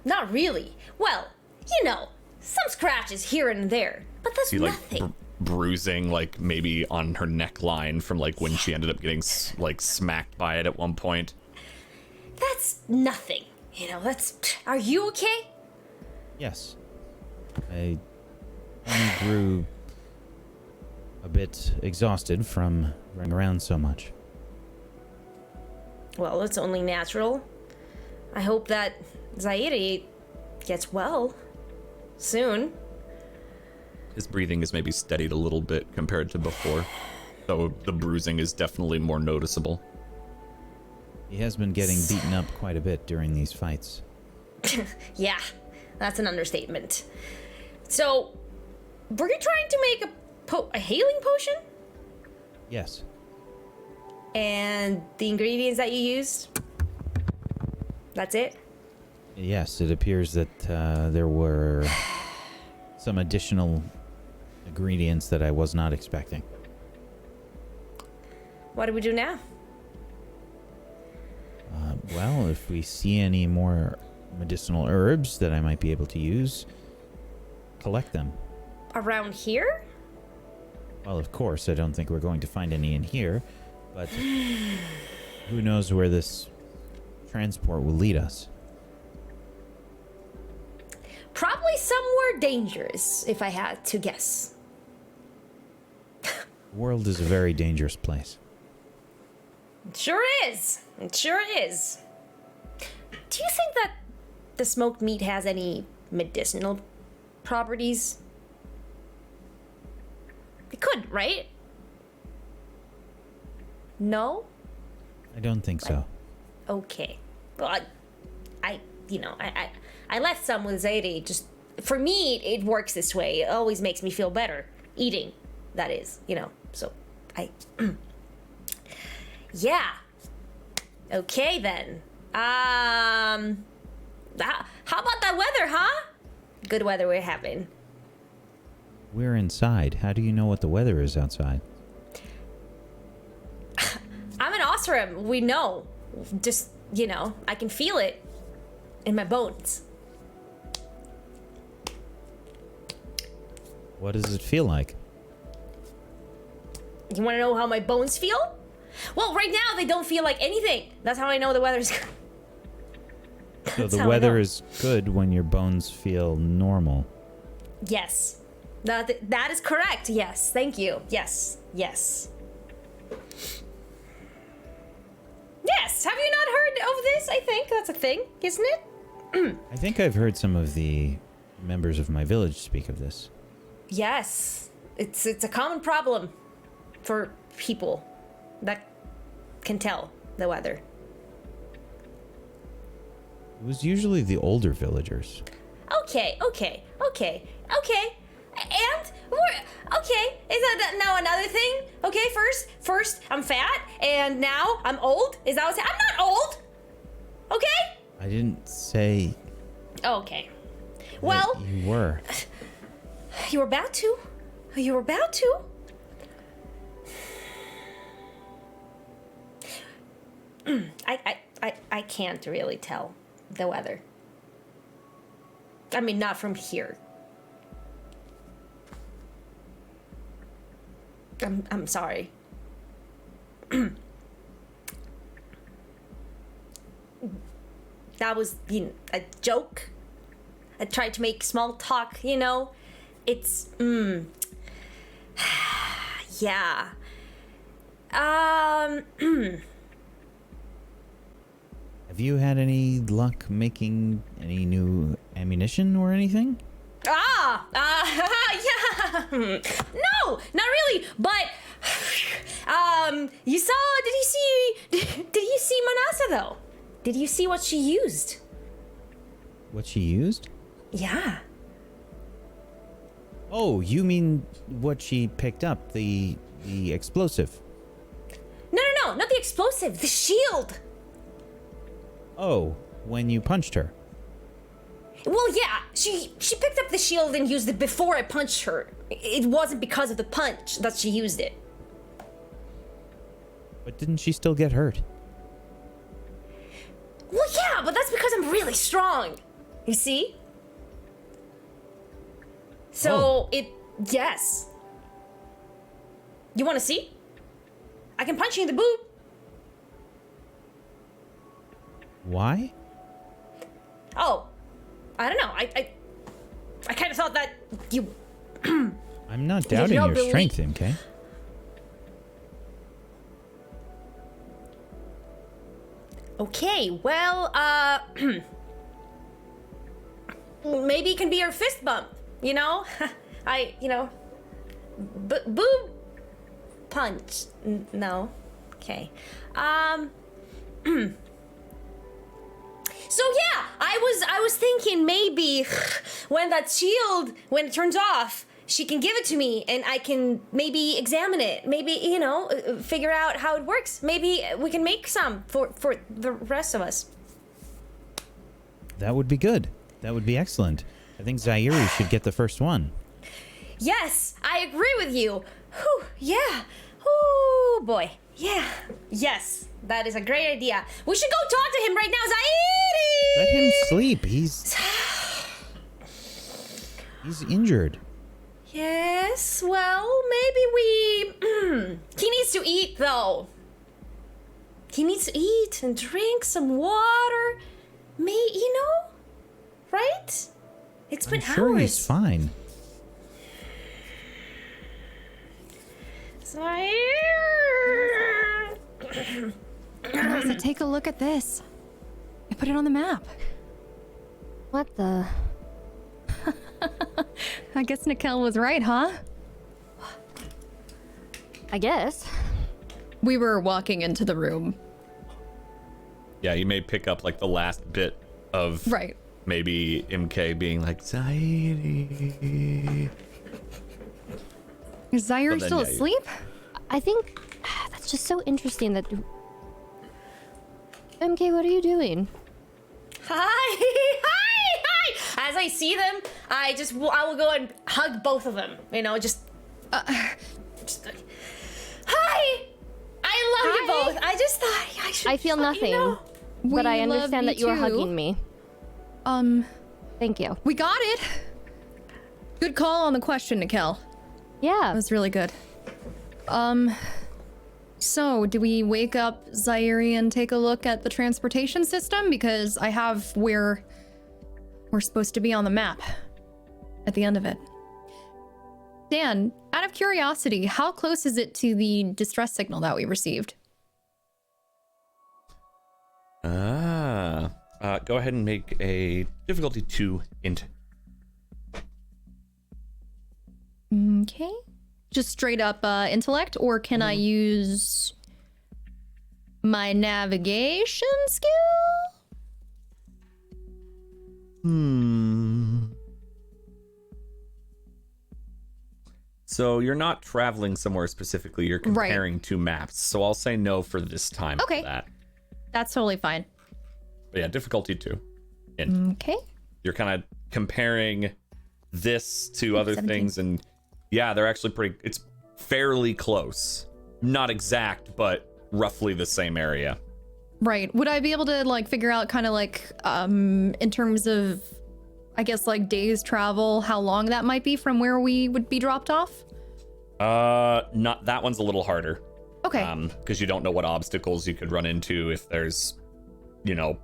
not really. Well, you know, some scratches here and there, but that's See, like nothing. bruising, like maybe on her neckline from like when she ended up getting like smacked by it at one point. That's nothing. You know, that's. Are you okay? Yes. I only grew a bit exhausted from running around so much. Well, it's only natural. I hope that Zaire gets well soon. His breathing is maybe steadied a little bit compared to before, though the bruising is definitely more noticeable. He has been getting beaten up quite a bit during these fights. Yeah, that's an understatement. So, were you trying to make a healing potion? Yes. And the ingredients that you used? That's it? Yes, it appears that there were some additional ingredients that I was not expecting. What do we do now? Well, if we see any more medicinal herbs that I might be able to use, collect them. Around here? Well, of course, I don't think we're going to find any in here, but who knows where this transport will lead us. Probably somewhere dangerous, if I had to guess. The world is a very dangerous place. It sure is. It sure is. Do you think that the smoked meat has any medicinal properties? It could, right? No? I don't think so. Okay. Well, I left some with Zadie. Just for me, it works this way. It always makes me feel better eating. That is, So yeah. Okay then. How about that weather, huh? Good weather we're having. We're inside. How do you know what the weather is outside? I'm an Osram. We know. Just, I can feel it in my bones. What does it feel like? You want to know how my bones feel? Well, right now they don't feel like anything. That's how I know the weather's good. So the weather is good when your bones feel normal. Yes. That is correct. Yes. Thank you. Yes. Yes. Yes. Have you not heard of this? I think that's a thing, isn't it? I think I've heard some of the members of my village speak of this. Yes. It's a common problem for people that can tell the weather. It was usually the older villagers. Okay. And okay, is that now another thing? Okay, first I'm fat, and now I'm old. Is that what's? I'm not old. Okay. I didn't say. Okay. Well, you were. You were about to. You were about to. I can't really tell the weather. I mean, not from here. I'm sorry. That was a joke. I tried to make small talk, It's yeah. Have you had any luck making any new ammunition or anything? Yeah. No, not really. But did you see Manasa though? Did you see what she used? What she used? Yeah. Oh, you mean what she picked up, the explosive? No, not the explosive, the shield. Oh, when you punched her. Well, yeah, she picked up the shield and used it before I punched her. It wasn't because of the punch that she used it. But didn't she still get hurt? Well, yeah, but that's because I'm really strong. You see? So, yes. You want to see? I can punch you in the boob. Why? Oh, I don't know. I kind of thought that you... I'm not doubting your strength, MK. Okay, well, maybe it can be your fist bump, boob punch. No. Okay. So yeah, I was thinking maybe when that shield, when it turns off, she can give it to me and I can maybe examine it. Maybe, figure out how it works. Maybe we can make some for the rest of us. That would be good. That would be excellent. I think Zaire should get the first one. Yes, I agree with you. Whew, yeah. Oh boy. Yeah. Yes, that is a great idea. We should go talk to him right now, Zaire! Let him sleep. He's injured. Yes, well, maybe we... He needs to eat, though. He needs to eat and drink some water. Right? It's been I'm sure hours. he's fine. Sorry. So take a look at this. I put it on the map. What the? I guess Nikel was right, huh? I guess. We were walking into the room. Yeah, you may pick up like the last bit of Right. maybe MK being like, anxiety. Is Zaire Well, then, still yeah, you- asleep? I think that's just so interesting that. MK, what are you doing? Hi, hi, hi. As I see them, I will go and hug both of them. You know, just hi. I love you both. I just thought I should. I feel let nothing, you know. but I We love understand that you are too. hugging me. Thank you. We got it. Good call on the question, Nikel. Yeah. That was really good. So do we wake up Zaire and take a look at the transportation system? Because I have where we're supposed to be on the map at the end of it. Dan, out of curiosity, how close is it to the distress signal that we received? Go ahead and make a difficulty 2 int. Okay. Just straight up intellect, or can I use my navigation skill? So you're not traveling somewhere specifically. You're Right. comparing two maps. So I'll say no for this time. Okay. For that. That's totally fine. But yeah, difficulty 2. Int. Okay. You're kind of comparing this to other 17. things, and yeah, they're actually it's fairly close. Not exact, but roughly the same area. Right. Would I be able to like figure out kind of like in terms of I guess like days travel, how long that might be from where we would be dropped off? Not that one's a little harder. Okay. Because you don't know what obstacles you could run into if there's, you know,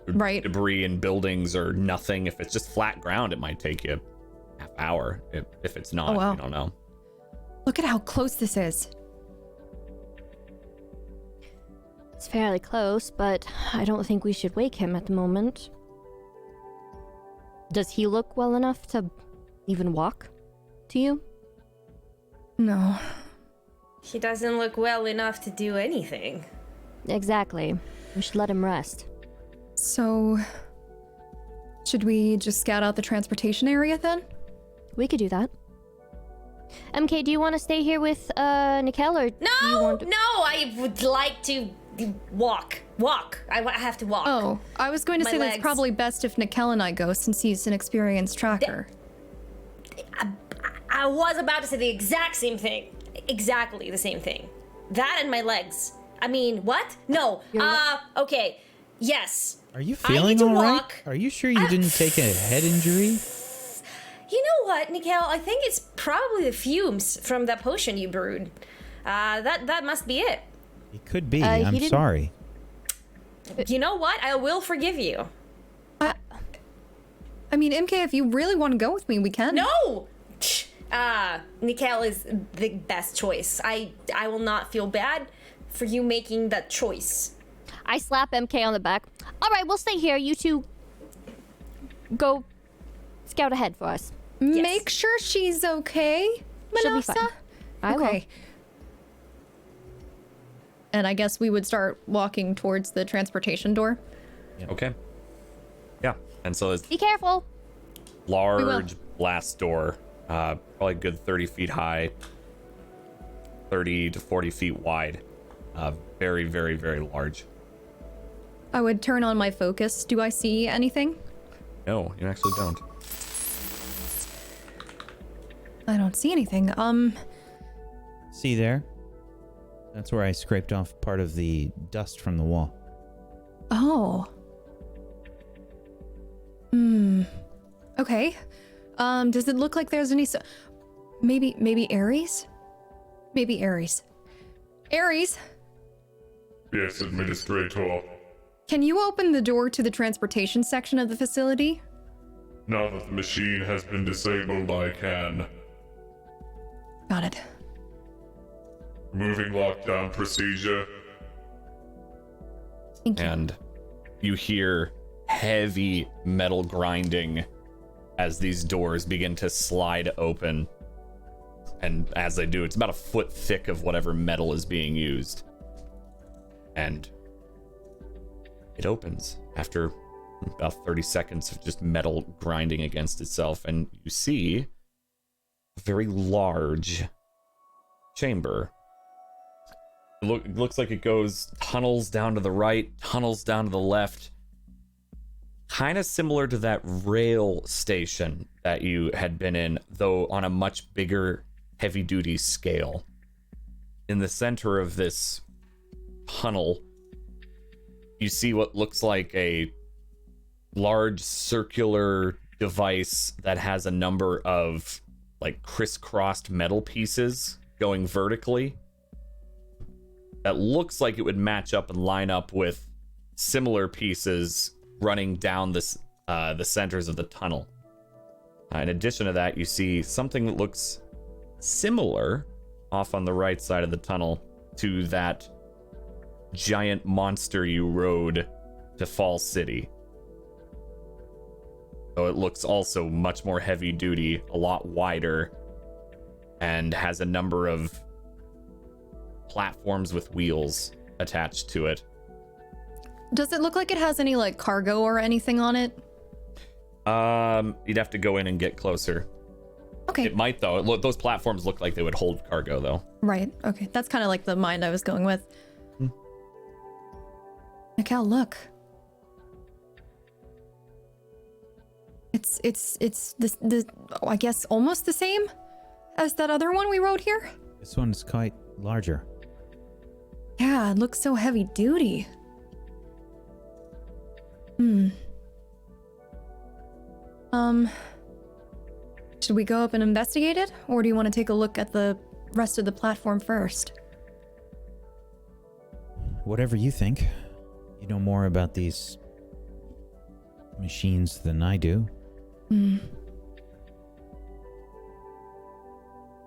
Right. debris in buildings or nothing. If it's just flat ground, it might take you half hour. If it's not, Oh, wow. you don't know. Look at how close this is. It's fairly close, but I don't think we should wake him at the moment. Does he look well enough to even walk to you? No. He doesn't look well enough to do anything. Exactly. We should let him rest. So should we just scout out the transportation area then? We could do that. MK, do you want to stay here with Nikel, or do you No, want to... no, I would like to walk. I have to walk. Oh, I was going to My say that legs. it's probably best if Nikel and I go since he's an experienced tracker. I was about to say the exact same thing. Exactly the same thing. That and my legs. I mean, what? No. Okay. Yes. Are you I need feeling to all right? walk. Are you sure you didn't take a head injury? You know what, Nikel? I think it's probably the fumes from that potion you brewed. That must be it. It could be. he I'm didn't- sorry. You know what? I will forgive you. I mean, MK, if you really want to go with me, we can. No! Nikel is the best choice. I will not feel bad for you making that choice. I slap MK on the back. All right, we'll stay here. You two go scout ahead for us. Make sure she's okay, She'll be Manasa. fine. I will. Okay. And I guess we would start walking towards the transportation door. Okay. Yeah. And so it's Be careful. large blast door, probably a good 30 feet high, 30 to 40 feet wide. Very, very, very large. I would turn on my focus. Do I see anything? No, you actually don't. I don't see anything. See there? That's where I scraped off part of the dust from the wall. Oh. Okay. Does it look like there's any maybe Ares? Maybe Ares. Ares, Yes, Administrator. can you open the door to the transportation section of the facility? Now that the machine has been disabled, I can. Got it. Moving lockdown procedure. Thank you. And you hear heavy metal grinding as these doors begin to slide open. And as they do, it's about a foot thick of whatever metal is being used. And it opens after about 30 seconds of just metal grinding against itself. And you see a very large chamber. It looks like it goes tunnels down to the right, tunnels down to the left. Kind of similar to that rail station that you had been in, though on a much bigger heavy-duty scale. In the center of this tunnel, you see what looks like a large circular device that has a number of like crisscrossed metal pieces going vertically. That looks like it would match up and line up with similar pieces running down this the centers of the tunnel. In addition to that, you see something that looks similar off on the right side of the tunnel to that giant monster you rode to Fall City. So it looks also much more heavy duty, a lot wider, and has a number of platforms with wheels attached to it. Does it look like it has any like cargo or anything on it? You'd have to go in and get closer. Okay. It might though. Those platforms look like they would hold cargo though. Right. Okay. That's kind of like the mind I was going with. Mikal, look. It's this I guess almost the same as that other one we rode here. This one's quite larger. Yeah, it looks so heavy duty. Should we go up and investigate it, or do you want to take a look at the rest of the platform first? Whatever you think. You know more about these machines than I do.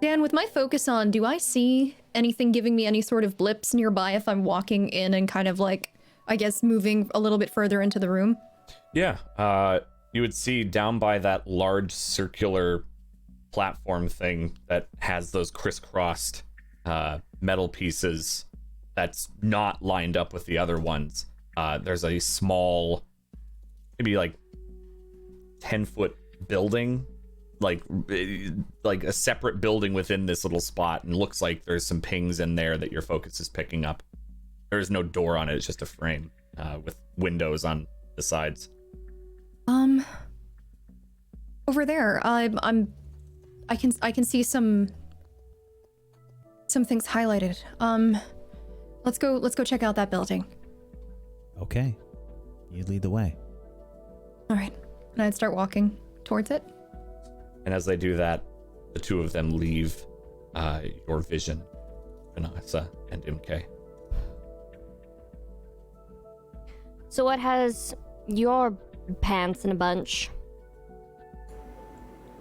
Dan, with my focus on, do I see anything giving me any sort of blips nearby if I'm walking in and kind of like, I guess, moving a little bit further into the room? Yeah, you would see down by that large circular platform thing that has those crisscrossed metal pieces that's not lined up with the other ones. There's a small, maybe like 10-foot building, like a separate building within this little spot, and looks like there's some pings in there that your focus is picking up. There is no door on it; it's just a frame with windows on the sides. Over there, I can see some things highlighted. Let's go check out that building. Okay. You lead the way. All right. And I'd start walking towards it. And as they do that, the two of them leave your vision, Vanessa and MK. So what has your pants in a bunch?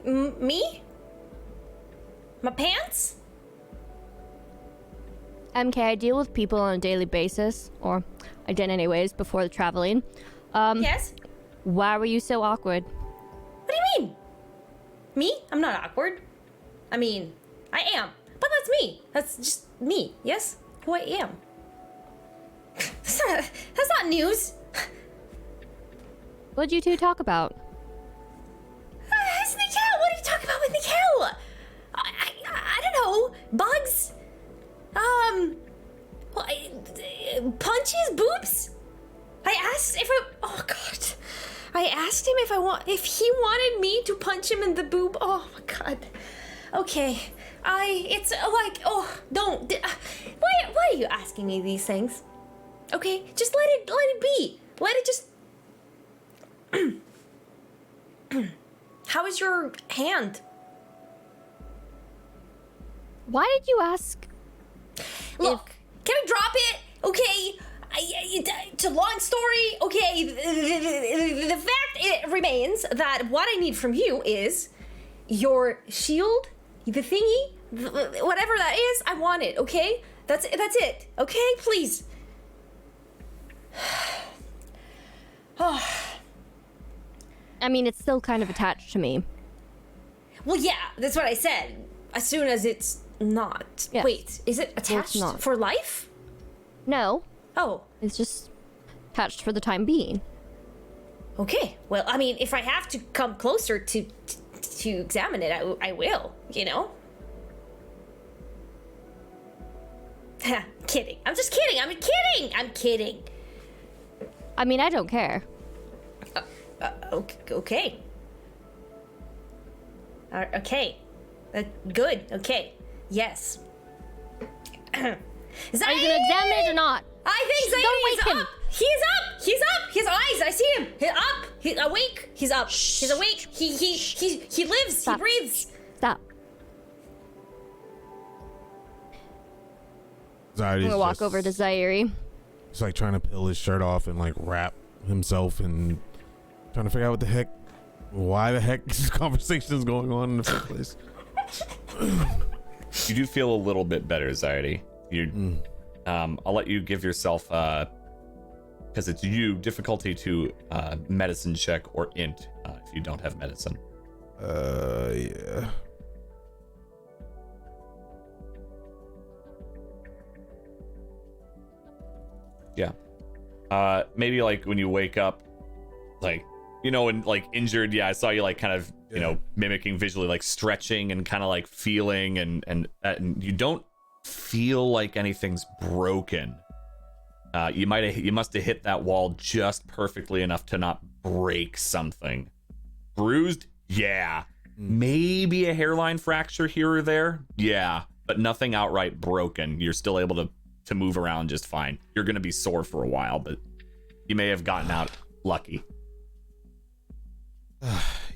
Me? My pants? MK, I deal with people on a daily basis, or I did anyways before the traveling. Yes? Why were you so awkward? What do you mean? Me? I'm not awkward. I mean, I am. But that's me. That's just me. Yes? Who I am. That's not news. What'd you two talk about? It's Nickel. What are you talking about with Nickel? I don't know. Bugs? Punches? Boobs? I asked if I asked him if he wanted me to punch him in the boob. Oh my god. Okay. It's like, don't. Why are you asking me these things? Okay, just let it be. Let it just. How is your hand? Why did you ask? Look, can I drop it? Okay, It's a long story. Okay, the fact it remains that what I need from you is your shield, the thingy, whatever that is. I want it. Okay, that's it. Okay, please. I mean, it's still kind of attached to me. Well, yeah, that's what I said. As soon as it's not. Yes. Wait, is it attached not. for life? No, Oh, it's just attached for the time being. okay. Well, I mean, if I have to come closer to examine it, I will, you know? Kidding. I'm just kidding. I'm kidding. I mean, I don't care. Okay. Okay. Good. Okay. Yes. Is that Are you gonna examine it or not? I think Don't Zaire is wake him. up. He's up. He's up. His eyes. I see him. He's up. He's awake. He's up. He's awake. He lives. Stop. He breathes. Stop. Zaire's I'm gonna walk just- over to Zaire. He's like trying to peel his shirt off and like wrap himself and trying to figure out what the heck, why the heck this conversation is going on in the first place. You do feel a little bit better, Zaire. You, I'll let you give yourself, because it's you, difficulty to medicine check or int if you don't have medicine. Yeah. Yeah. Maybe like when you wake up, like, you know, when like injured, yeah, I saw you like kind of, you know, mimicking visually, like stretching and kind of like feeling, and you don't feel like anything's broken. You must have hit that wall just perfectly enough to not break something. Bruised? Yeah. Maybe a hairline fracture here or there? Yeah. But nothing outright broken. You're still able to move around just fine. You're going to be sore for a while, but you may have gotten out lucky.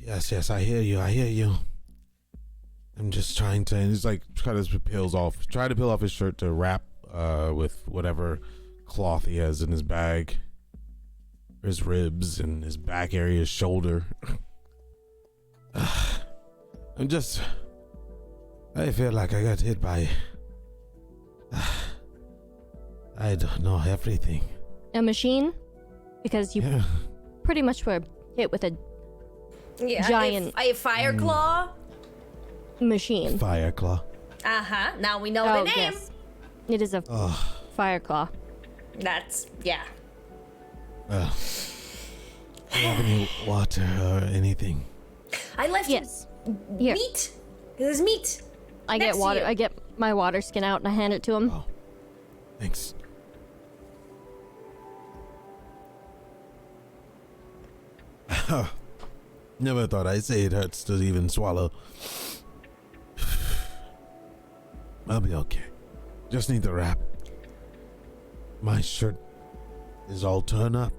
Yes, I hear you. I'm just trying to, and he's like, try to peel off his shirt to wrap with whatever cloth he has in his bag. His ribs and his back area, his shoulder. I feel like I got hit by, I don't know, everything. A machine? Because you pretty much were hit with a giant a fire claw. machine. Fire claw. Now we know Oh, the name. yes. It is a fire claw. That's yeah. Do you have any water or anything? I left Yes. Here. meat. There's meat. I next get to water. you. I get my water skin out and I hand it to him. Oh, thanks. Never thought I'd say it hurts to even swallow. I'll be okay. Just need the wrap. My shirt is all torn up.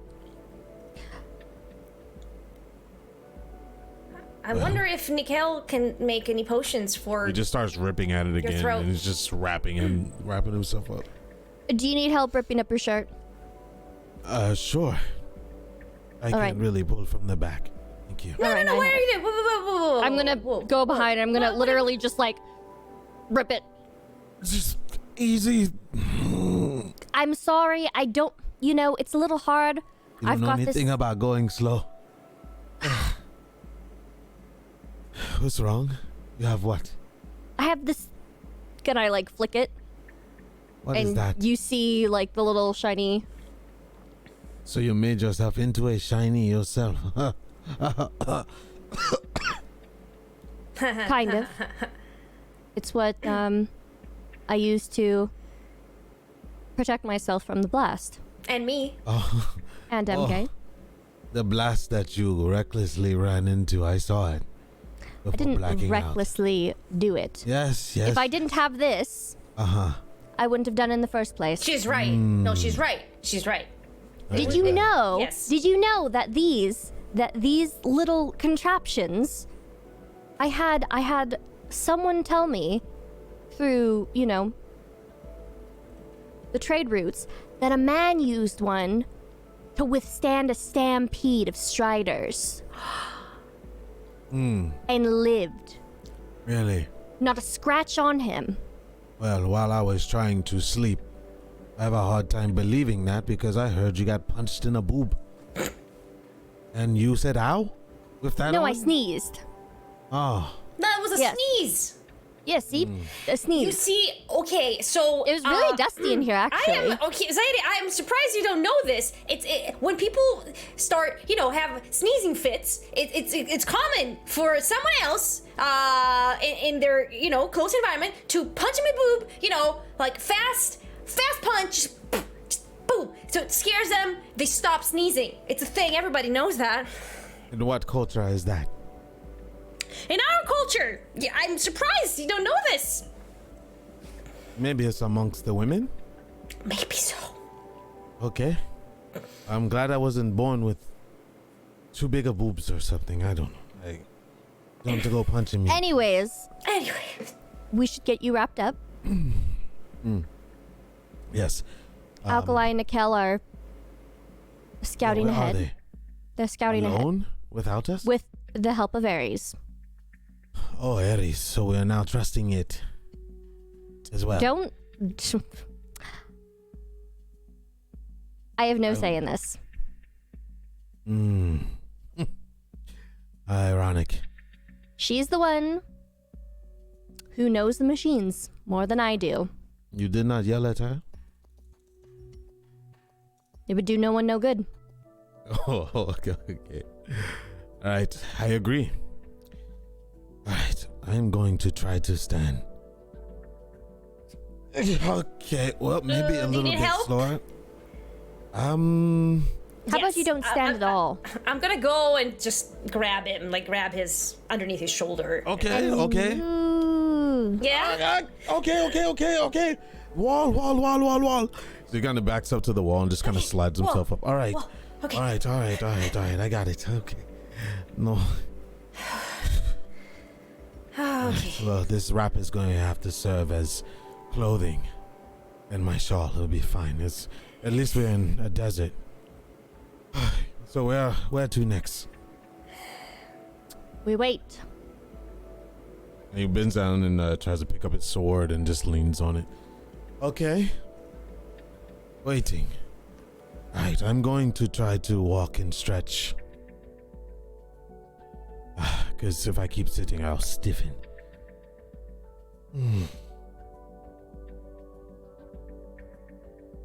I wonder if Nikel can make any potions for. He just starts ripping at it again, throat. and he's just wrapping himself up. Do you need help ripping up your shirt? Sure. I All can't right. really pull from the back. Thank you. All right, No, I what have are it. you doing? Whoa. I'm gonna go behind. I'm gonna literally just like rip it. Just easy. I'm sorry. I don't. You know, it's a little hard. You I've don't know got anything this. about going slow. What's wrong? You have what? I have this. Can I like flick it? What is And that? you see like the little shiny. So you made yourself into a shiny yourself. Kind of. It's what I use to protect myself from the blast. And me. Oh, And MK. the blast that you recklessly ran into, I saw it. I Before didn't blacking out. recklessly do it. Yes. If I didn't have this, I wouldn't have done it in the first place. She's right. No, she's right. She's right. Did you know? Yes. Did you know that these little contraptions? I had someone tell me through, you know, the trade routes that a man used one to withstand a stampede of striders. And lived. Really? Not a scratch on him. Well, while I was trying to sleep, I have a hard time believing that because I heard you got punched in a boob. And you said ow? With that No, on? I sneezed. Oh. That was a Yes. sneeze. Yeah, see? A You sneeze. see, okay, so It was really dusty in here, actually. Zaidi, I am surprised you don't know this. When people start, have sneezing fits, it's common for someone else in their, close environment to punch them in the boob, like fast punch, just boom. So it scares them, they stop sneezing. It's a thing, everybody knows that. In what culture is that? In our culture, yeah, I'm surprised you don't know this. Maybe it's amongst the women? Maybe so. Okay. I'm glad I wasn't born with too big of boobs or something. I don't know. Don't have to go punching me. Anyways, Anyway, we should get you wrapped up. Yes. Alkali and Nikel are scouting Where ahead. Are they? They're scouting ahead Alone? Without us? with the help of Ares. Oh, Ares. So we are now trusting it as well. Don't. I have no say in this. Ironic. She's the one who knows the machines more than I do. You did not yell at her? It would do no one no good. Oh, okay. All right, I agree. All right, I'm going to try to stand. Okay, well, maybe a do you little need bit help? slower. How about Yes. you don't stand at all? I'm gonna go and just grab him, grab his underneath his shoulder. Okay. Ooh. Yeah. Okay. Wall. So he kind of backs up to the wall and just kind of slides himself up. All right. Whoa, okay. All right. I got it. Okay. No. Okay. Well, this wrap is going to have to serve as clothing, and my shawl. It'll be fine. At least we're in a desert. So where to next? We wait. And he bends down and tries to pick up his sword and just leans on it. Okay. Waiting. Alright, I'm going to try to walk and stretch. Because if I keep sitting, I'll stiffen.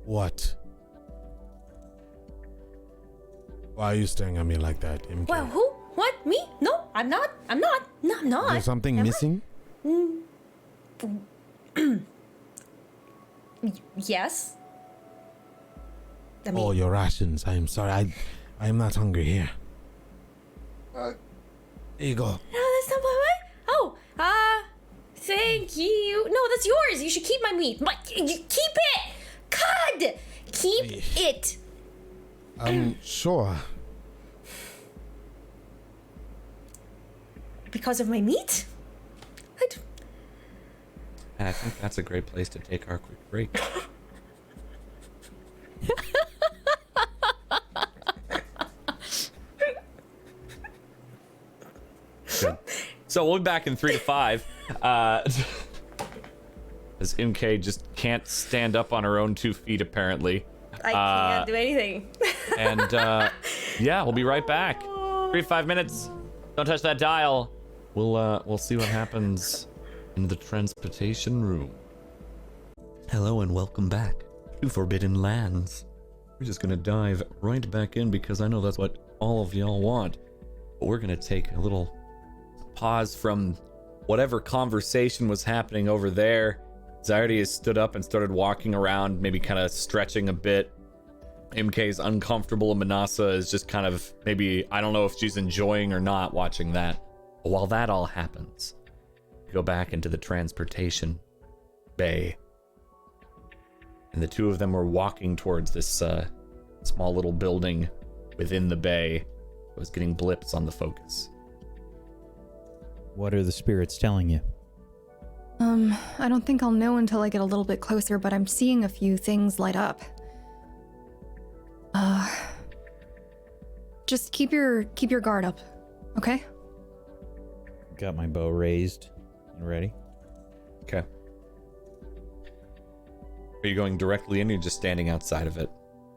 What? Why are you staring at me like that, MK? Well, who? What? Me? No, I'm not. No, I'm not. Is there something Am I? missing? Yes. I mean, Oh, your rations. I am sorry. I am not hungry here. Here you go. no, that's not what. Oh, thank you. No, that's yours. You should keep my meat. Keep it. God, keep it. Sure. Because of my meat? And I think that's a great place to take our quick break. Good. So we'll be back in 3 to 5. As MK just can't stand up on her own 2 feet, apparently. I can't do anything. And yeah, we'll be right back. 3 to 5 minutes. Don't touch that dial. We'll see what happens in the transportation room. Hello and welcome back to Forbidden Lands. We're just gonna dive right back in because I know that's what all of y'all want. But we're gonna take a little pause from whatever conversation was happening over there. Zyardi has stood up and started walking around, maybe kind of stretching a bit. MK's uncomfortable and Manasa is just kind of maybe, I don't know if she's enjoying or not watching that. But while that all happens, we go back into the transportation bay. And the two of them were walking towards this small little building within the bay. It was getting blips on the focus. What are the spirits telling you? I don't think I'll know until I get a little bit closer, but I'm seeing a few things light up. just keep your guard up, okay? Got my bow raised and ready. Okay. Are you going directly in, or just standing outside of it?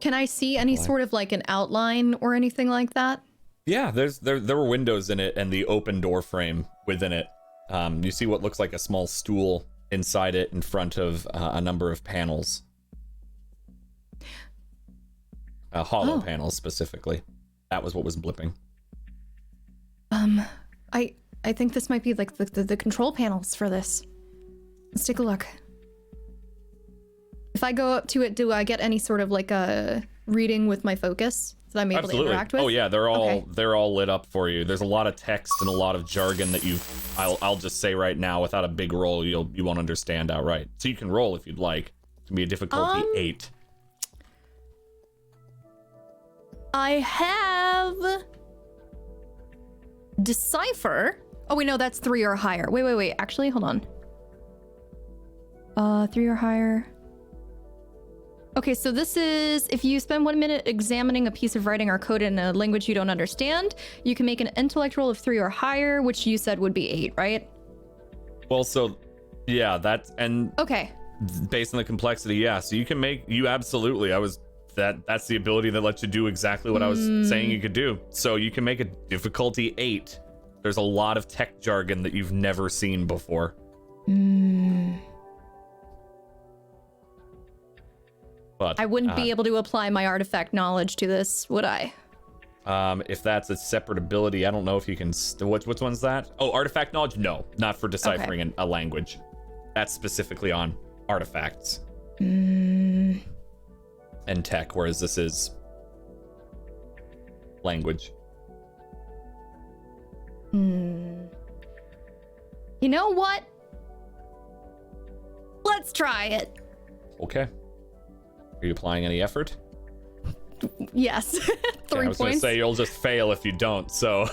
Can I see any sort of like an outline or anything like that? Yeah, there were windows in it and the open door frame within it. You see what looks like a small stool inside it in front of a number of panels. Hollow panels specifically. That was what was blipping. I think this might be like the control panels for this. Let's take a look. If I go up to it, do I get any sort of like a reading with my focus that I'm able to interact with? Oh yeah, they're all lit up for you. There's a lot of text and a lot of jargon that I'll just say right now, without a big roll, you won't understand outright. So you can roll if you'd like. It can be a difficulty 8. I have Decipher. Oh wait, no, that's 3 or higher. Wait. Actually, hold on. 3 or higher. Okay, so this is, if you spend 1 minute examining a piece of writing or code in a language you don't understand, you can make an intellect roll of 3 or higher, which you said would be 8, right? Well, so yeah, that's, and okay, based on the complexity, yeah. So you can make, that's the ability that lets you do exactly what I was saying you could do. So you can make a difficulty 8. There's a lot of tech jargon that you've never seen before. But I wouldn't be able to apply my artifact knowledge to this, would I? If that's a separate ability, I don't know if you can. Which one's that? Oh, artifact knowledge? No, not for deciphering a language. That's specifically on artifacts and tech, whereas this is language. You know what? Let's try it. Okay. Are you applying any effort? Yes. 3 I was points. going to say you'll just fail if you don't, so.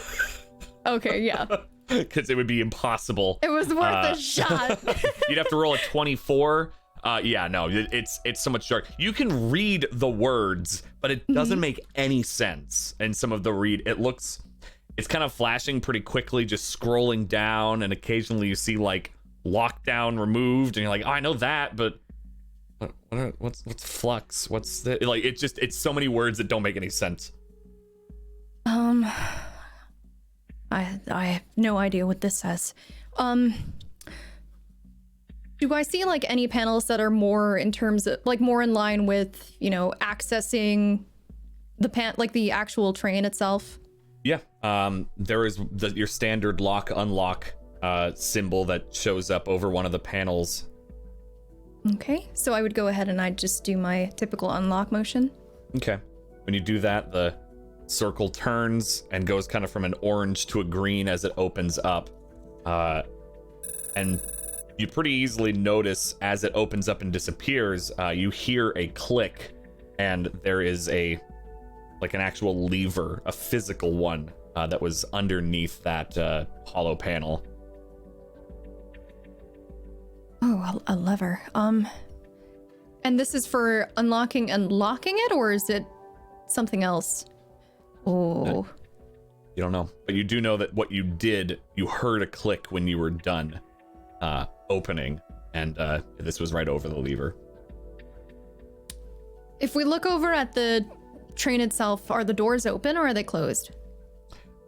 Okay, yeah. Because it would be impossible. It was worth a shot. You'd have to roll a 24. Yeah, no, it's so much dark. You can read the words, but it doesn't make any sense. And some of the it's kind of flashing pretty quickly, just scrolling down, and occasionally you see like lockdown removed, and you're like, oh, I know that, but what's flux? What's the, like? It's so many words that don't make any sense. I have no idea what this says. Do I see like any panels that are more in terms of like more in line with, accessing the actual train itself? Yeah. There is your standard lock unlock symbol that shows up over one of the panels. Okay, so I would go ahead and I'd just do my typical unlock motion. Okay. When you do that, the circle turns and goes kind of from an orange to a green as it opens up. And you pretty easily notice as it opens up and disappears, you hear a click, and there is an actual lever, a physical one, that was underneath that hollow panel. Oh, a lever. And this is for unlocking and locking it, or is it something else? Oh. You don't know, but you do know that what you did, you heard a click when you were done opening, and this was right over the lever. If we look over at the train itself, are the doors open or are they closed?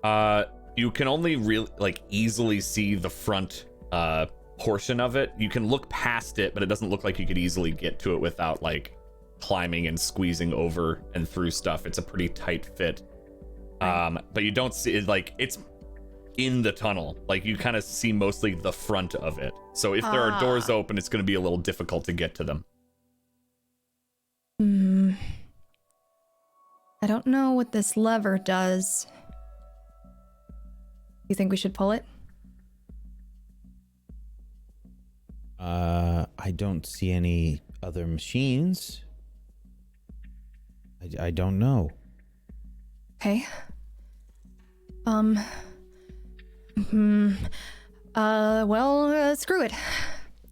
You can only really easily see the front portion of it. You can look past it, but it doesn't look like you could easily get to it without climbing and squeezing over and through stuff. It's a pretty tight fit. Right. But you don't see it, it's in the tunnel. You kind of see mostly the front of it. So if there are doors open, it's going to be a little difficult to get to them. I don't know what this lever does. You think we should pull it? I don't see any other machines. I don't know. Okay. Screw it.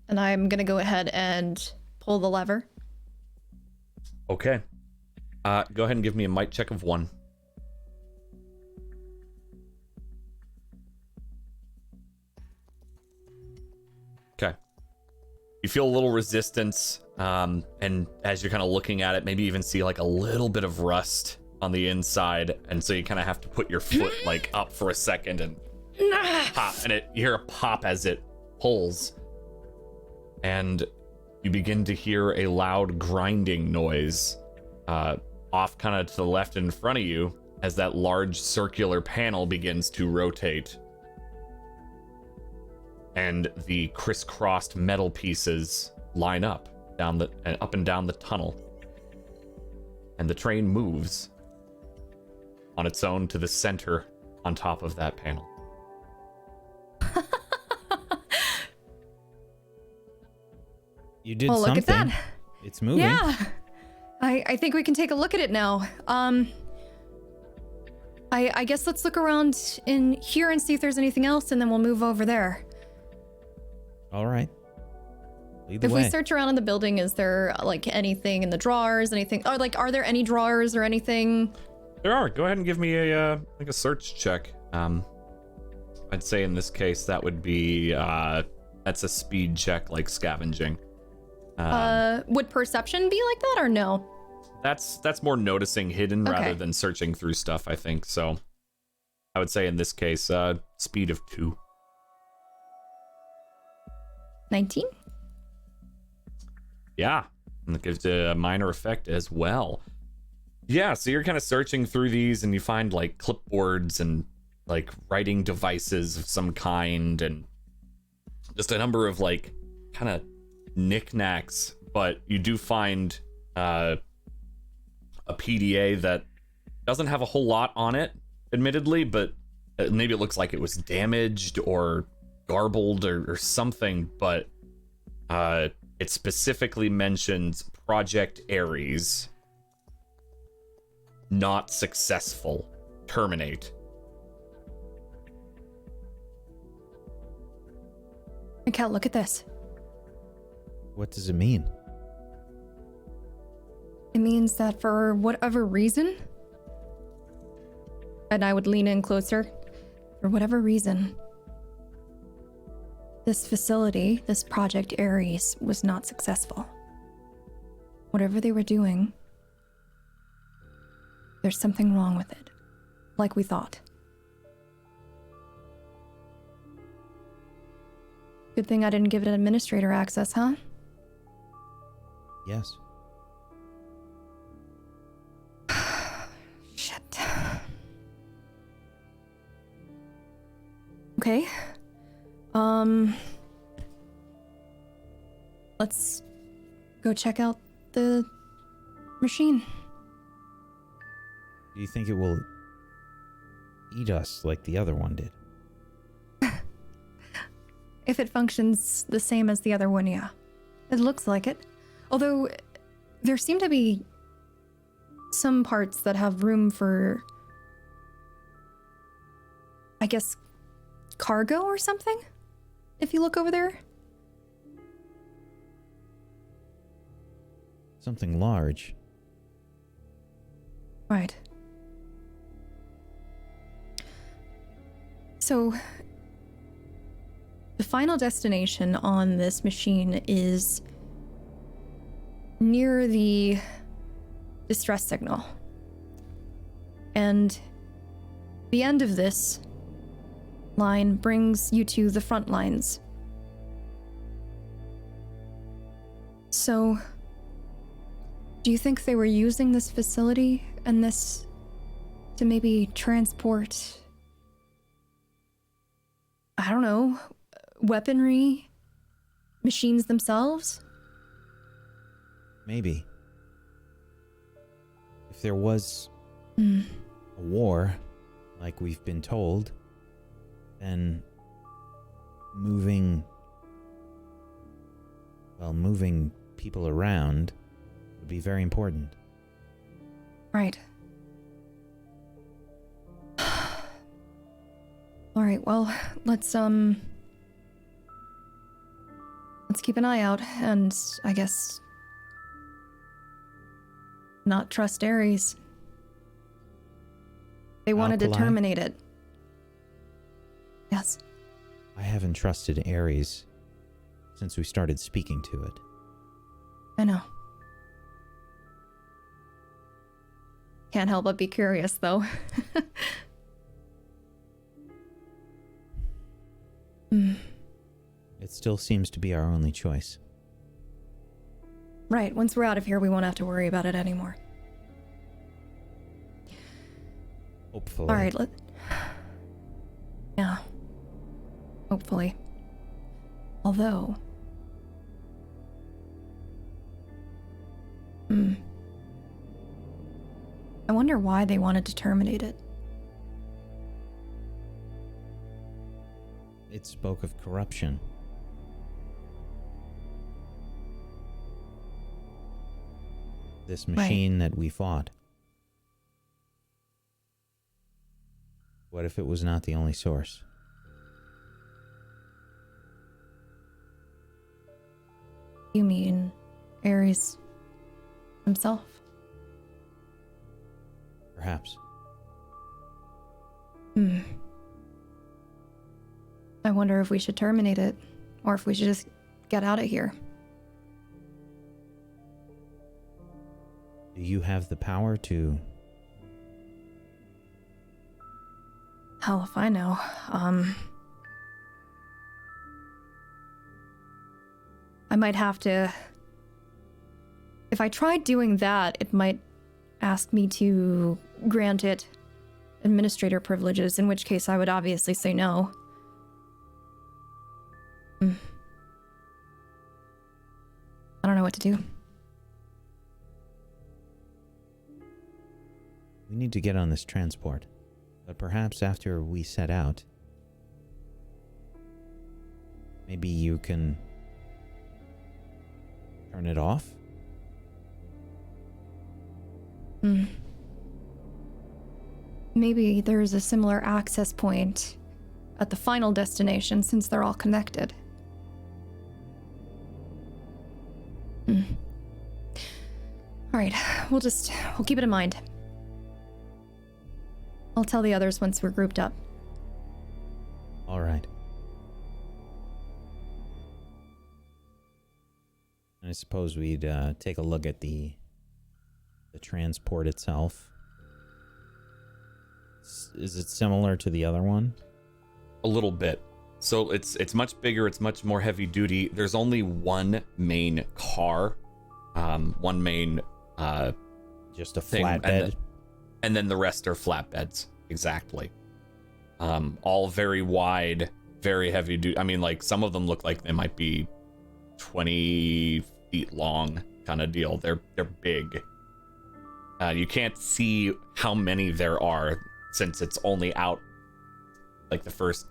And I'm gonna go ahead and pull the lever. Okay. Go ahead and give me a might check of 1. You feel a little resistance, and as you're kind of looking at it, maybe even see like a little bit of rust on the inside, and so you kind of have to put your foot like up for a second and pop, and you hear a pop as it pulls, and you begin to hear a loud grinding noise off kind of to the left in front of you as that large circular panel begins to rotate. And the crisscrossed metal pieces line up up and down the tunnel. And the train moves on its own to the center on top of that panel. You did Oh, something. look at that. It's moving. Yeah. I think we can take a look at it now. I guess let's look around in here and see if there's anything else, and then we'll move over there. All right. Lead the If way. we search around in the building, is there like anything in the drawers, anything, or like, are there any drawers or anything? There are. Go ahead and give me a search check. I'd say in this case that would be that's a speed check, like scavenging. Would perception be like that or no? That's more noticing hidden Okay. rather than searching through stuff, I think. So I would say in this case, speed of 2. 19? Yeah, and it gives a minor effect as well. Yeah, so you're kind of searching through these, and you find like clipboards and like writing devices of some kind, and just a number of like kind of knickknacks. But you do find a PDA that doesn't have a whole lot on it, admittedly, but maybe it looks like it was damaged or garbled or something, but it specifically mentions Project Ares, not successful, terminate. Cal, look at this. What does it mean? It means that for whatever reason, and I would lean in closer, for whatever reason, this facility, this Project Ares, was not successful. Whatever they were doing, there's something wrong with it, like we thought. Good thing I didn't give it an administrator access, huh? Yes. Shit. Okay. Let's go check out the machine. Do you think it will eat us like the other one did? If it functions the same as the other one, yeah. It looks like it. Although, there seem to be some parts that have room for, I guess, cargo or something? If you look over there? Something large. Right. So, the final destination on this machine is near the distress signal. And the end of this line brings you to the front lines. So, do you think they were using this facility and this to maybe transport, I don't know, weaponry, machines themselves? Maybe. If there was a war, like we've been told, then moving people around would be very important. Right. All right, well, let's keep an eye out and I guess not trust Ares. They wanted to Alkali? terminate it. Yes. I haven't trusted Ares since we started speaking to it. I know. Can't help but be curious, though. It still seems to be our only choice. Right, once we're out of here, we won't have to worry about it anymore. Hopefully. All right, yeah. Hopefully. Although... I wonder why they wanted to terminate it. It spoke of corruption. This machine that we fought. What if it was not the only source? You mean Ares himself? Perhaps. I wonder if we should terminate it, or if we should just get out of here. Do you have the power to... Hell if I know. I might have to... If I tried doing that, it might ask me to grant it administrator privileges, in which case I would obviously say no. I don't know what to do. We need to get on this transport. But perhaps after we set out, maybe you can turn it off? Maybe there's a similar access point at the final destination, since they're all connected. Alright, we'll keep it in mind. I'll tell the others once we're grouped up. All right. I suppose we'd take a look at the transport itself. Is it similar to the other one? A little bit. So it's much bigger, it's much more heavy duty. There's only one main car, one main just a thing, flatbed. and then the rest are flatbeds. Exactly. All very wide, very heavy duty. I mean, like, some of them look like they might be 20 feet long, kind of deal. They're big. You can't see how many there are, since it's only out like the first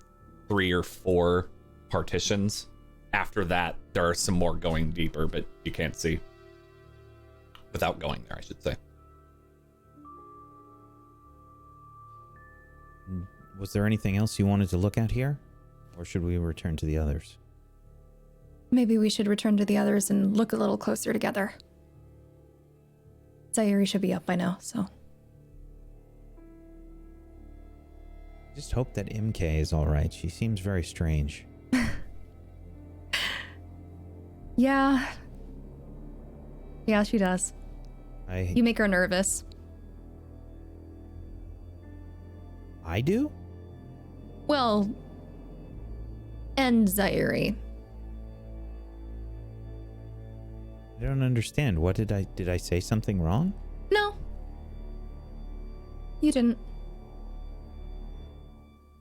3 or 4 partitions. After that, there are some more going deeper, but you can't see without going there, I should say. Was there anything else you wanted to look at here? Or should we return to the others? Maybe we should return to the others and look a little closer together. Sayuri should be up by now, so... Just hope that MK is alright. She seems very strange. Yeah. Yeah, she does. You make her nervous. I do? Well... and Sayuri. I don't understand. What did I say something wrong? No. You didn't.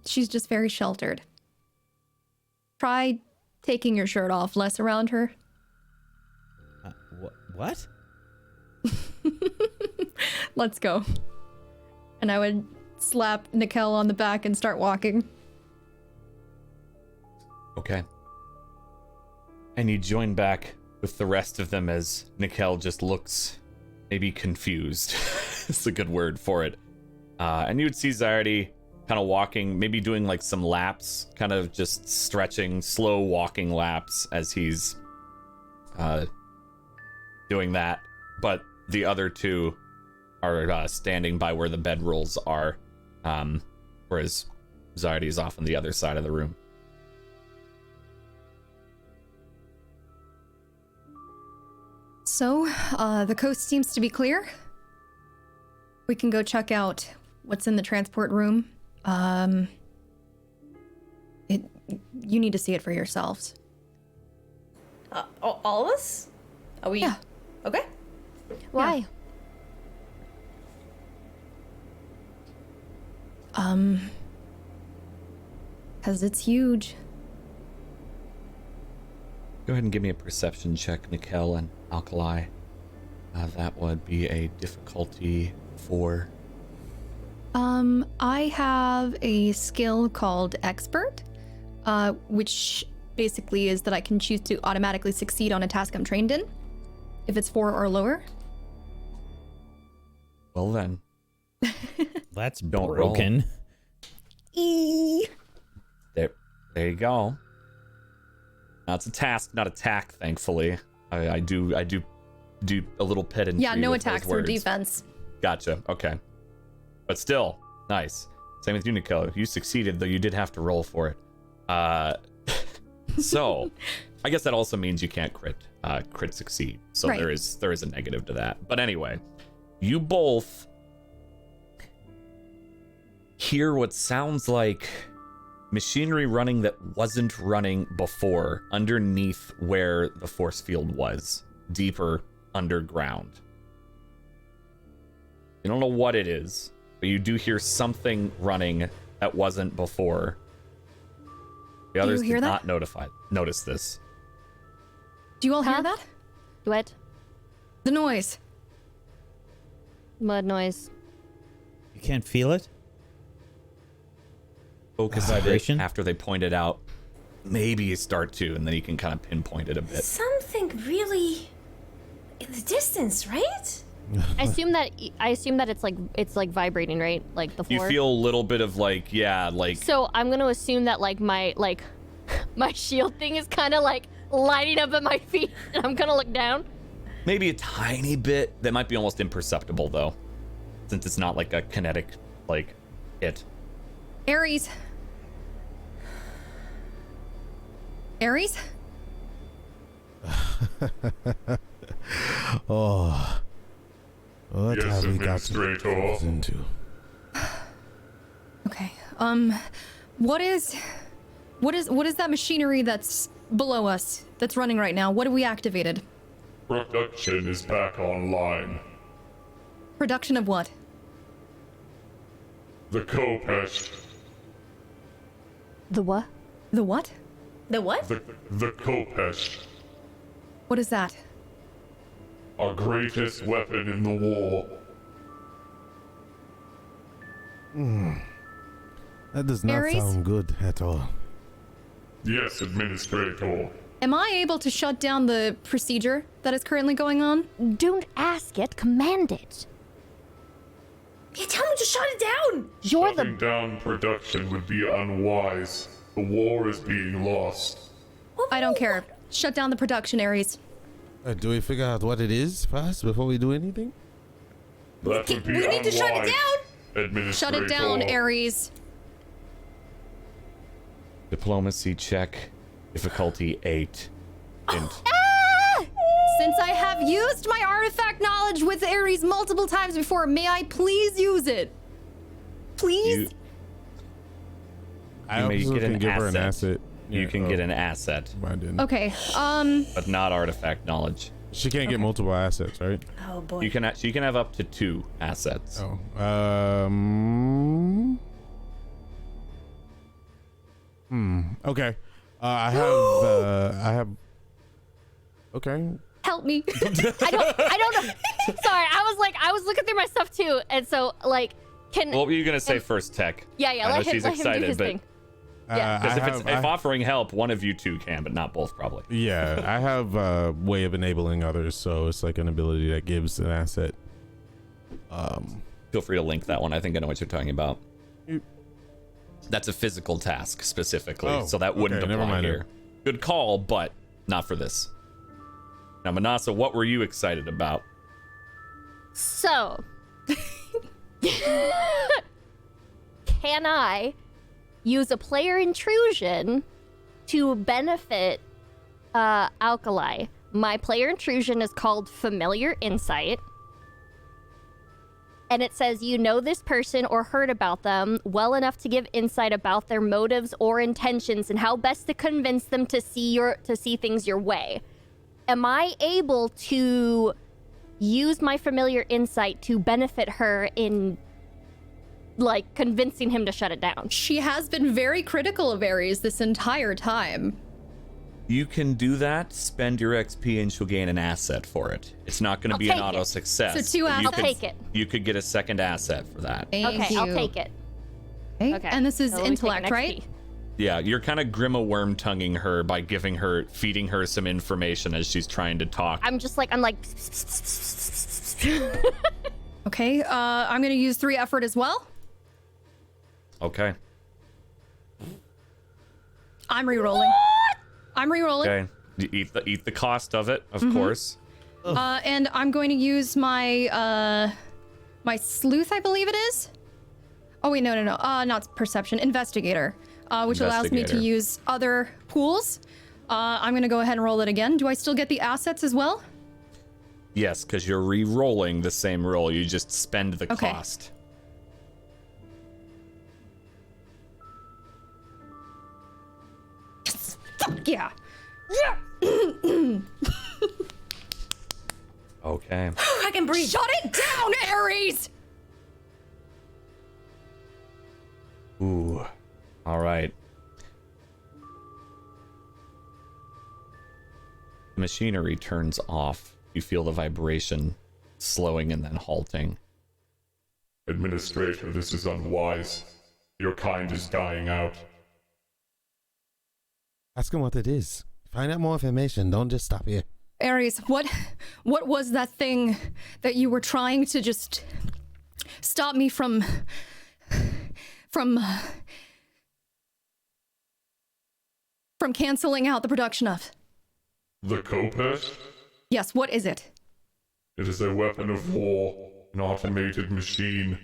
She's just very sheltered. Try taking your shirt off less around her. What? Let's go. And I would slap Nikel on the back and start walking. Okay. And you join back with the rest of them as Nikel just looks maybe confused. It's a good word for it. And you would see Zyardi kind of walking, maybe doing like some laps, kind of just stretching, slow walking laps as he's doing that. But the other two are standing by where the bedrolls are, whereas Zyardi is off on the other side of the room. So, the coast seems to be clear. We can go check out what's in the transport room. You need to see it for yourselves. All of us? Are we? Yeah. Okay. Why? Because it's huge. Go ahead and give me a perception check, Nikel and Alkali. That would be a difficulty 4. I have a skill called Expert, which basically is that I can choose to automatically succeed on a task I'm trained in, if it's 4 or lower. Well then. That's Don't broken. There you go. Now it's a task, not attack, thankfully. I do a little pedantry. Yeah, no with those attacks or words. defense. Gotcha. Okay. But still, nice. Same with you, Nico. You succeeded, though you did have to roll for it. So, I guess that also means you can't crit succeed. So Right. there is a negative to that. But anyway, you both hear what sounds like machinery running that wasn't running before underneath where the force field was, deeper underground. You don't know what it is, but you do hear something running that wasn't before. The Do others you hear did that? not notice this. Do you all Huh? hear that? What? The noise. Mud noise. You can't feel it? Focus on it Vibration? after they point it out. Maybe you start to, and then you can kind of pinpoint it a bit. Something really in the distance, right? I assume that it's like vibrating, right? Like the You floor. feel a little bit of like So I'm gonna assume that my shield thing is kind of like lighting up at my feet, and I'm gonna look down. maybe a tiny bit. That might be almost imperceptible though, since it's not like a kinetic hit. Ares. Ares? Oh. What Yes, have we got Administrator. into? Okay. What is that machinery that's below us that's running right now? What have we activated? Production is back online. Production of what? The Kopest. The what? The what? The what? The Kopest. What is that? Our greatest weapon in the war. That does not Ares? sound good at all. Yes, Administrator. Am I able to shut down the procedure that is currently going on? Don't ask it, command it. Yeah, tell me to shut it down. You're Shutting the down production would be unwise. The war is being lost. I don't care. Shut down the production, Ares. Do we figure out what it is first before we do anything? That would be We need to shut it unwise, down. Administrator. Shut it down, Ares. Diplomacy check, difficulty 8. Int. Since I have used my artifact knowledge with Ares multiple times before, may I please use it? Please? I may also get can an give her an asset. asset. You Yeah, can get an asset, I didn't. Okay, but not artifact knowledge. She can't get multiple assets, right? Oh boy. You can have up to 2 assets. Oh. Okay. I have. Okay. help me. I don't know. Sorry, I was looking through my stuff too, and so can What were you gonna say first, Tech? yeah, I know let him, she's let him do excited, his but thing. Yeah. because if offering help, one of you two can, but not both probably. Yeah, I have a way of enabling others, so it's like an ability that gives an asset. Feel free to link that one. I think I know what you're talking about. You- That's a physical task specifically, Oh, so that wouldn't okay, never apply mind here. Good call, but not for this. Now, Manasa, what were you excited about? So, can I use a player intrusion to benefit Alkali My player intrusion is called Familiar Insight. And it says you know this person or heard about them well enough to give insight about their motives or intentions and how best to convince them to see things your way. Am I able to use my familiar insight to benefit her in, like, convincing him to shut it down? She has been very critical of Ares this entire time. You can do that, spend your XP, and she'll gain an asset for it. It's not going to be an auto success. So 2 assets. I'll take it. You could get a second asset for that. Okay, I'll take it. Okay. And this is So let me take an intellect, right? XP. Yeah, you're kind of grima worm-tonguing her by feeding her some information as she's trying to talk. I'm like, Okay, I'm gonna use 3 effort as well. Okay. I'm re-rolling. I'm re-rolling. Okay. You eat the cost of it, of course. And I'm going to use my my sleuth, I believe it is. Oh wait, no. Not perception. Investigator, which allows me to use other pools. I'm gonna go ahead and roll it again. Do I still get the assets as well? Yes, because you're re-rolling the same roll. You just spend the cost. Fuck yeah. Okay. I can breathe. Shut it down, Ares! Ooh. All right. Machinery turns off. You feel the vibration slowing and then halting. Administrator, this is unwise. Your kind is dying out. Ask him what it is. Find out more information. Don't just stop here. Ares, what was that thing that you were trying to just stop me from canceling out the production of? The Kopest? Yes, what is it? It is a weapon of war, an automated machine.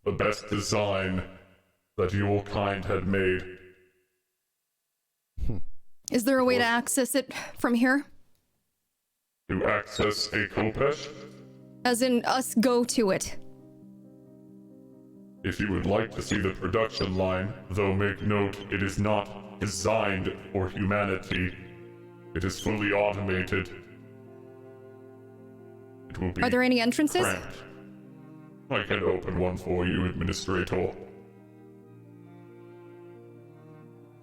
The best design that your kind had made. Is there a way to access it from here? To access a Kopest? As in us go to it. If you would like to see the production line, though make note, it is not designed for humanity. It is fully automated. It will be Are there any entrances? cramped. I can open one for you, Administrator.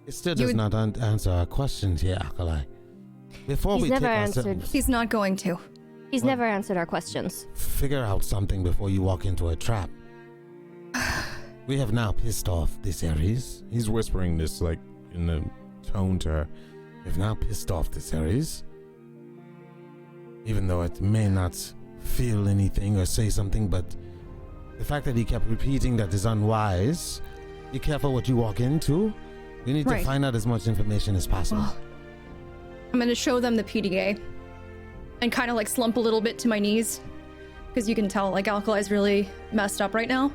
It still does not answer our questions here, Akalai. Before He's we never take answered. ourselves, He's not going to. He's never answered our questions. figure out something before you walk into a trap. We have now pissed off this Ares. He's whispering this like in the tone to her. We've now pissed off this Ares. Even though it may not feel anything or say something, but the fact that he kept repeating that is unwise. Be careful what you walk into. We need to find out as much information as possible. Well, I'm gonna show them the PDA and kind of like slump a little bit to my knees because you can tell like Alkali's really messed up right now.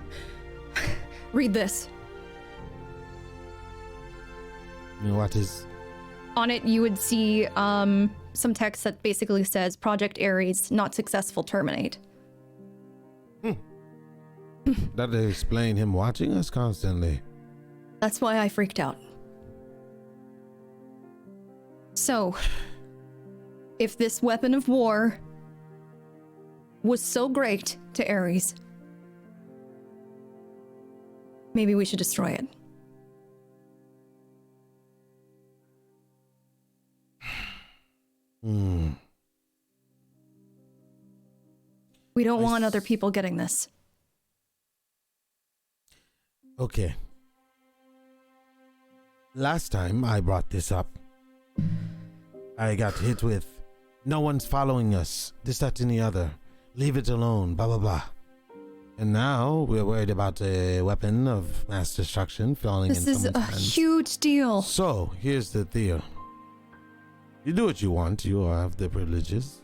Read this. You know what is? On it, you would see some text that basically says Project Ares not successful, terminate. That would explain him watching us constantly. That's why I freaked out. So, if this weapon of war was so great to Ares, maybe we should destroy it. We don't want other people getting this. Okay. Last time I brought this up, I got hit with, no one's following us, this, that, and the other. Leave it alone, blah, blah, blah. And now we're worried about a weapon of mass destruction falling in This is someone's a hands. huge deal. So, here's the deal. You do what you want, you have the privileges.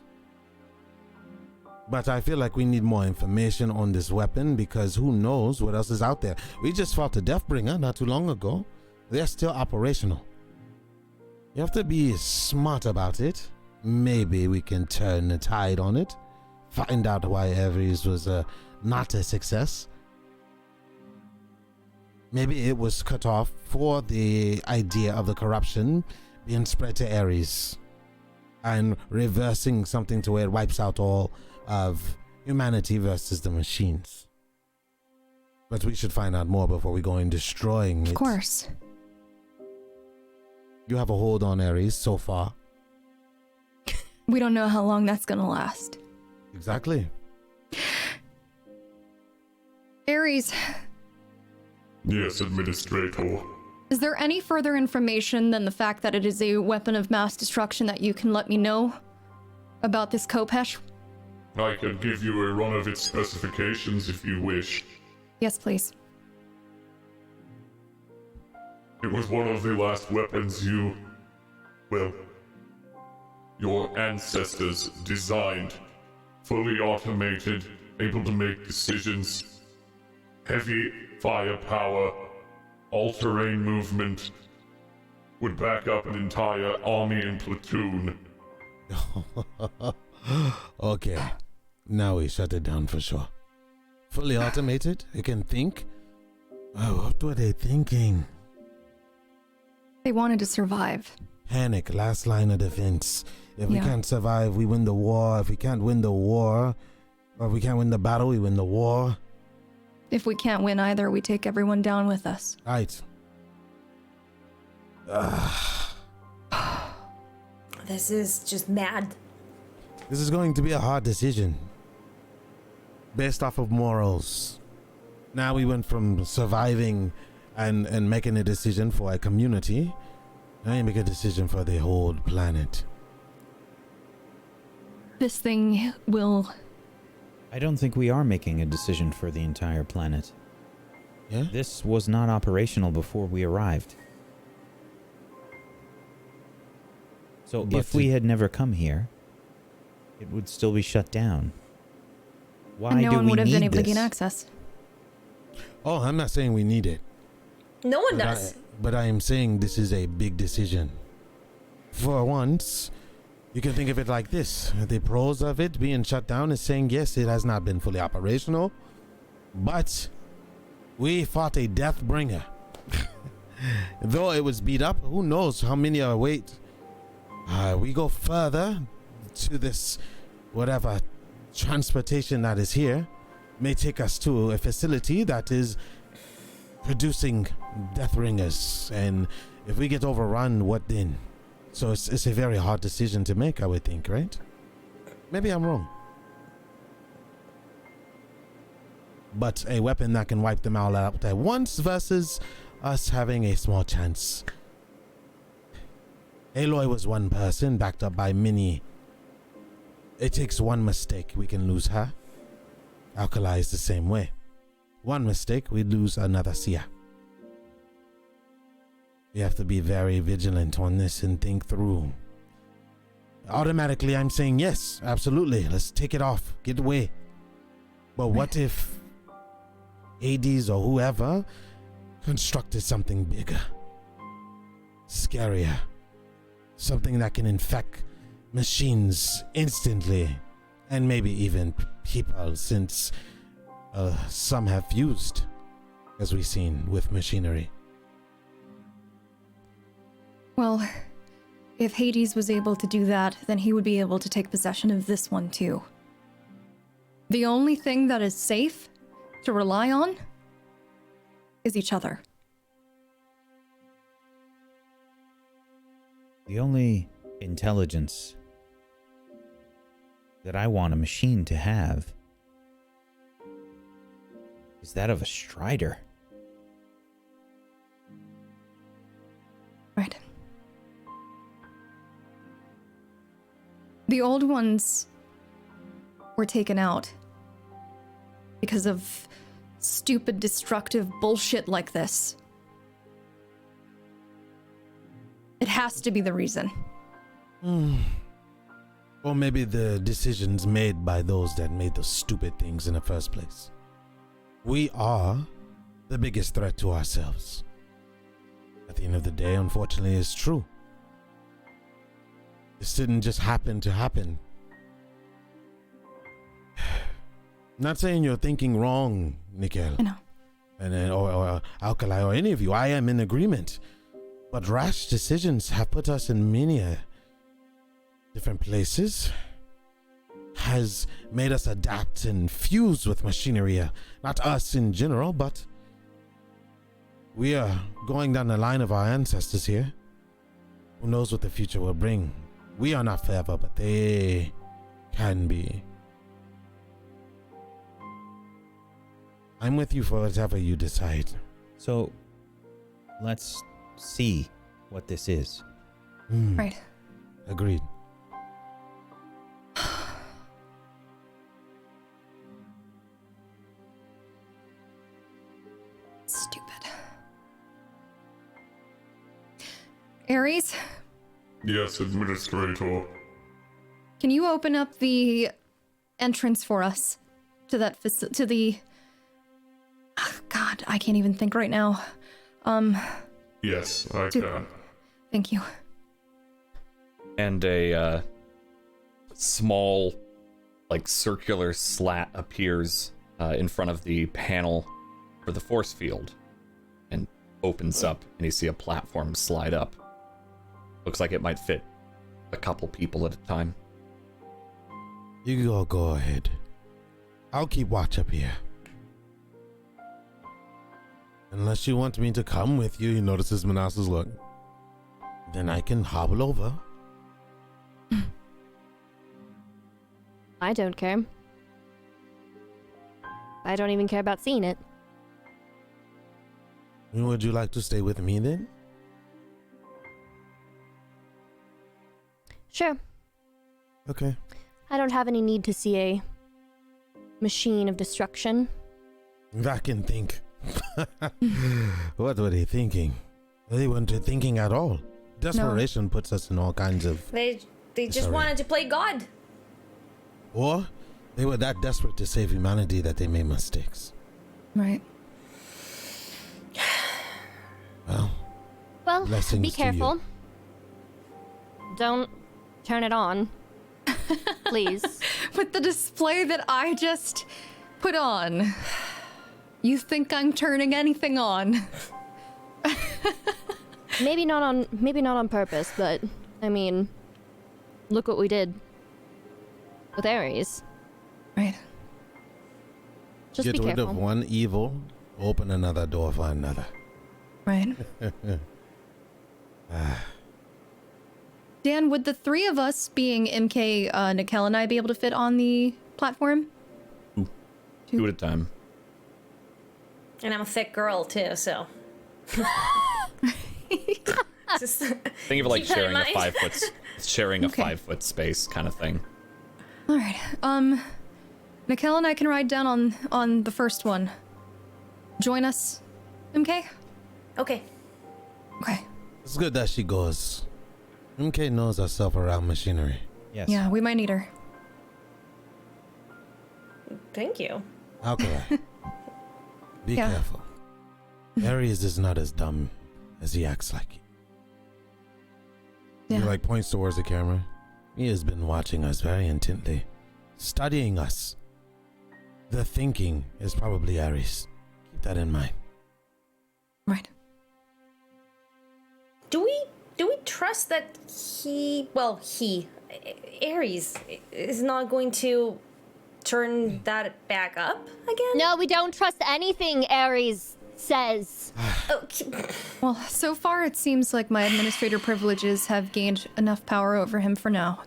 But I feel like we need more information on this weapon because who knows what else is out there. We just fought the Deathbringer not too long ago. They're still operational. You have to be smart about it. maybe we can turn the tide on it. Find out why Ares was not a success. Maybe it was cut off for the idea of the corruption being spread to Ares and reversing something to where it wipes out all of humanity versus the machines. But we should find out more before we go in destroying it. Of course. You have a hold on Ares so far. We don't know how long that's gonna last. Exactly. Ares, Yes, Administrator. is there any further information than the fact that it is a weapon of mass destruction that you can let me know about this Kopesh? I can give you a run of its specifications if you wish. Yes, please. It was one of the last weapons your ancestors designed. Fully automated, able to make decisions. Heavy firepower, all-terrain movement. Would back up an entire army and platoon. Okay. Now we shut it down for sure. Fully automated? It can think? Oh, what were they thinking? They wanted to survive. Panic, last line of defense. If we Yeah. can't survive, we win the war. If we can't win the war, or if we can't win the battle, we win the war. If we can't win either, we take everyone down with us. Right. This is just mad. This is going to be a hard decision. Based off of morals. Now we went from surviving and making a decision for a community. Now you make a decision for the whole planet. This thing will... I don't think we are making a decision for the entire planet. Yeah? This was not operational before we arrived. So But if we had never come here, it would still be shut down. Why and no do one we would have been need able to gain this? access. Oh, I'm not saying we need it. No one But does. but I am saying this is a big decision. For once, you can think of it like this. The pros of it being shut down is saying, yes, it has not been fully operational, but we fought a death bringer. Though it was beat up, who knows how many are wait. We go further to this, whatever transportation that is here may take us to a facility that is producing death ringers, and if we get overrun, what then? So it's a very hard decision to make, I would think, right? Maybe I'm wrong. But a weapon that can wipe them all out at once versus us having a small chance. Aloy was one person backed up by many. It takes one mistake, we can lose her. Alkali is the same way. One mistake, we lose another Sia. We have to be very vigilant on this and think through. Automatically, I'm saying yes, absolutely. Let's take it off, get away. But what if Hades or whoever constructed something bigger, scarier, something that can infect machines instantly, and maybe even people, since some have fused, as we've seen with machinery. Well, if Hades was able to do that, then he would be able to take possession of this one too. The only thing that is safe to rely on is each other. The only intelligence that I want a machine to have is that of a Strider. Right. The old ones were taken out because of stupid, destructive bullshit like this. It has to be the reason. Or maybe the decisions made by those that made those stupid things in the first place. We are the biggest threat to ourselves. At the end of the day, unfortunately, it's true. This didn't just happen to happen. Not saying you're thinking wrong, Nickel. I know. And or Alkali or any of you. I am in agreement. But rash decisions have put us in many different places. Has made us adapt and fuse with machinery. Not us in general, but we are going down the line of our ancestors here. Who knows what the future will bring? We are not forever, but they can be. I'm with you for whatever you decide. So, let's see what this is. Right. Agreed. Stupid. Ares, Yes, Administrator. can you open up the entrance for us to that to the... Oh, God, I can't even think right now. Yes, I can. Thank you. And a small, like, circular slat appears in front of the panel for the force field and opens up, and you see a platform slide up. Looks like it might fit a couple people at a time. You go ahead. I'll keep watch up here. Unless you want me to come with you, he notices Manasseh's look. Then I can hobble over. I don't care. I don't even care about seeing it. Would you like to stay with me then? Sure. Okay. I don't have any need to see a machine of destruction. I can think. What were they thinking? They weren't thinking at all. Desperation puts us in all kinds of... They just wanted to play God. Or they were that desperate to save humanity that they made mistakes. Right. Well, Blessings be to careful. you. Don't turn it on. Please. With the display that I just put on, you think I'm turning anything on? Maybe not on purpose, but I mean, look what we did with Ares. Right. Just Get be rid careful. of one evil, open another door for another. Right. Dan, would the three of us, being MK, Nikel, and I, be able to fit on the platform? Two at a time. And I'm a thick girl too, so. Just Think of it like keep that in sharing a mind. 5 foot, sharing a Okay. 5 foot space kind of thing. All right. Nikel and I can ride down on the first one. Join us, MK? Okay. Okay. It's good that she goes. MK knows herself around machinery. Yes. Yeah, we might need her. Thank you. Alkali. Be Yeah. careful. Ares is not as dumb as he acts like. Yeah. He like points towards the camera. He has been watching us very intently, studying us. The thinking is probably Ares. Keep that in mind. Right. Do we trust that Ares is not going to turn that back up again? No, we don't trust anything Ares says. Okay. Well, so far it seems like my administrator privileges have gained enough power over him for now.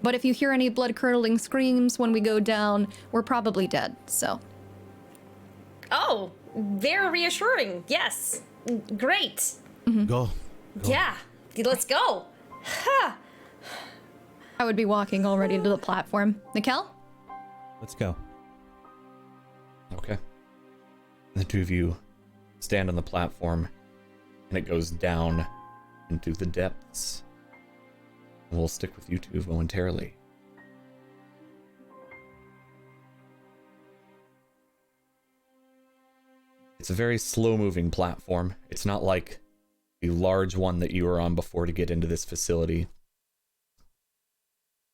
But if you hear any blood-curdling screams when we go down, we're probably dead, so. Oh, very reassuring. Yes. Great. Go. Yeah. Let's go. Ha. I would be walking already to the platform. Nikel? Let's go. Okay. The two of you stand on the platform, and it goes down into the depths. And we'll stick with you two momentarily. It's a very slow-moving platform. It's not like the large one that you were on before to get into this facility.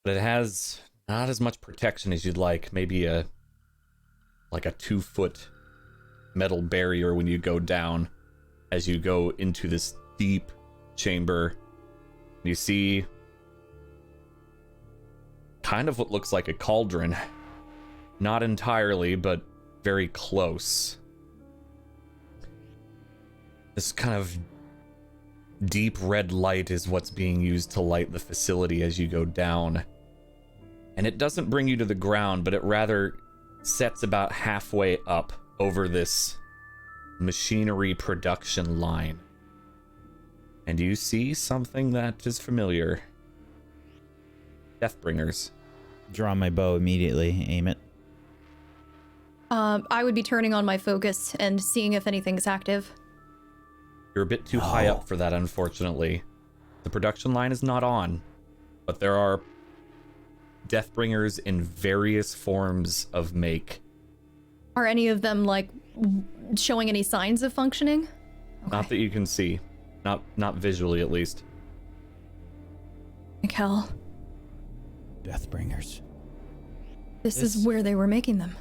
but it has not as much protection as you'd like. Maybe a 2-foot metal barrier when you go down. As you go into this deep chamber, you see kind of what looks like a cauldron. Not entirely, but very close. This kind of deep red light is what's being used to light the facility as you go down. And it doesn't bring you to the ground, but it rather sets about halfway up over this machinery production line. And you see something that is familiar. Deathbringers. Draw my bow immediately, aim it. I would be turning on my focus and seeing if anything's active. You're a bit too high up for that, unfortunately. The production line is not on, but there are Deathbringers in various forms of make. Are any of them, like, showing any signs of functioning? Okay. Not that you can see. Not visually, at least. Like hell. Deathbringers. This is where they were making them.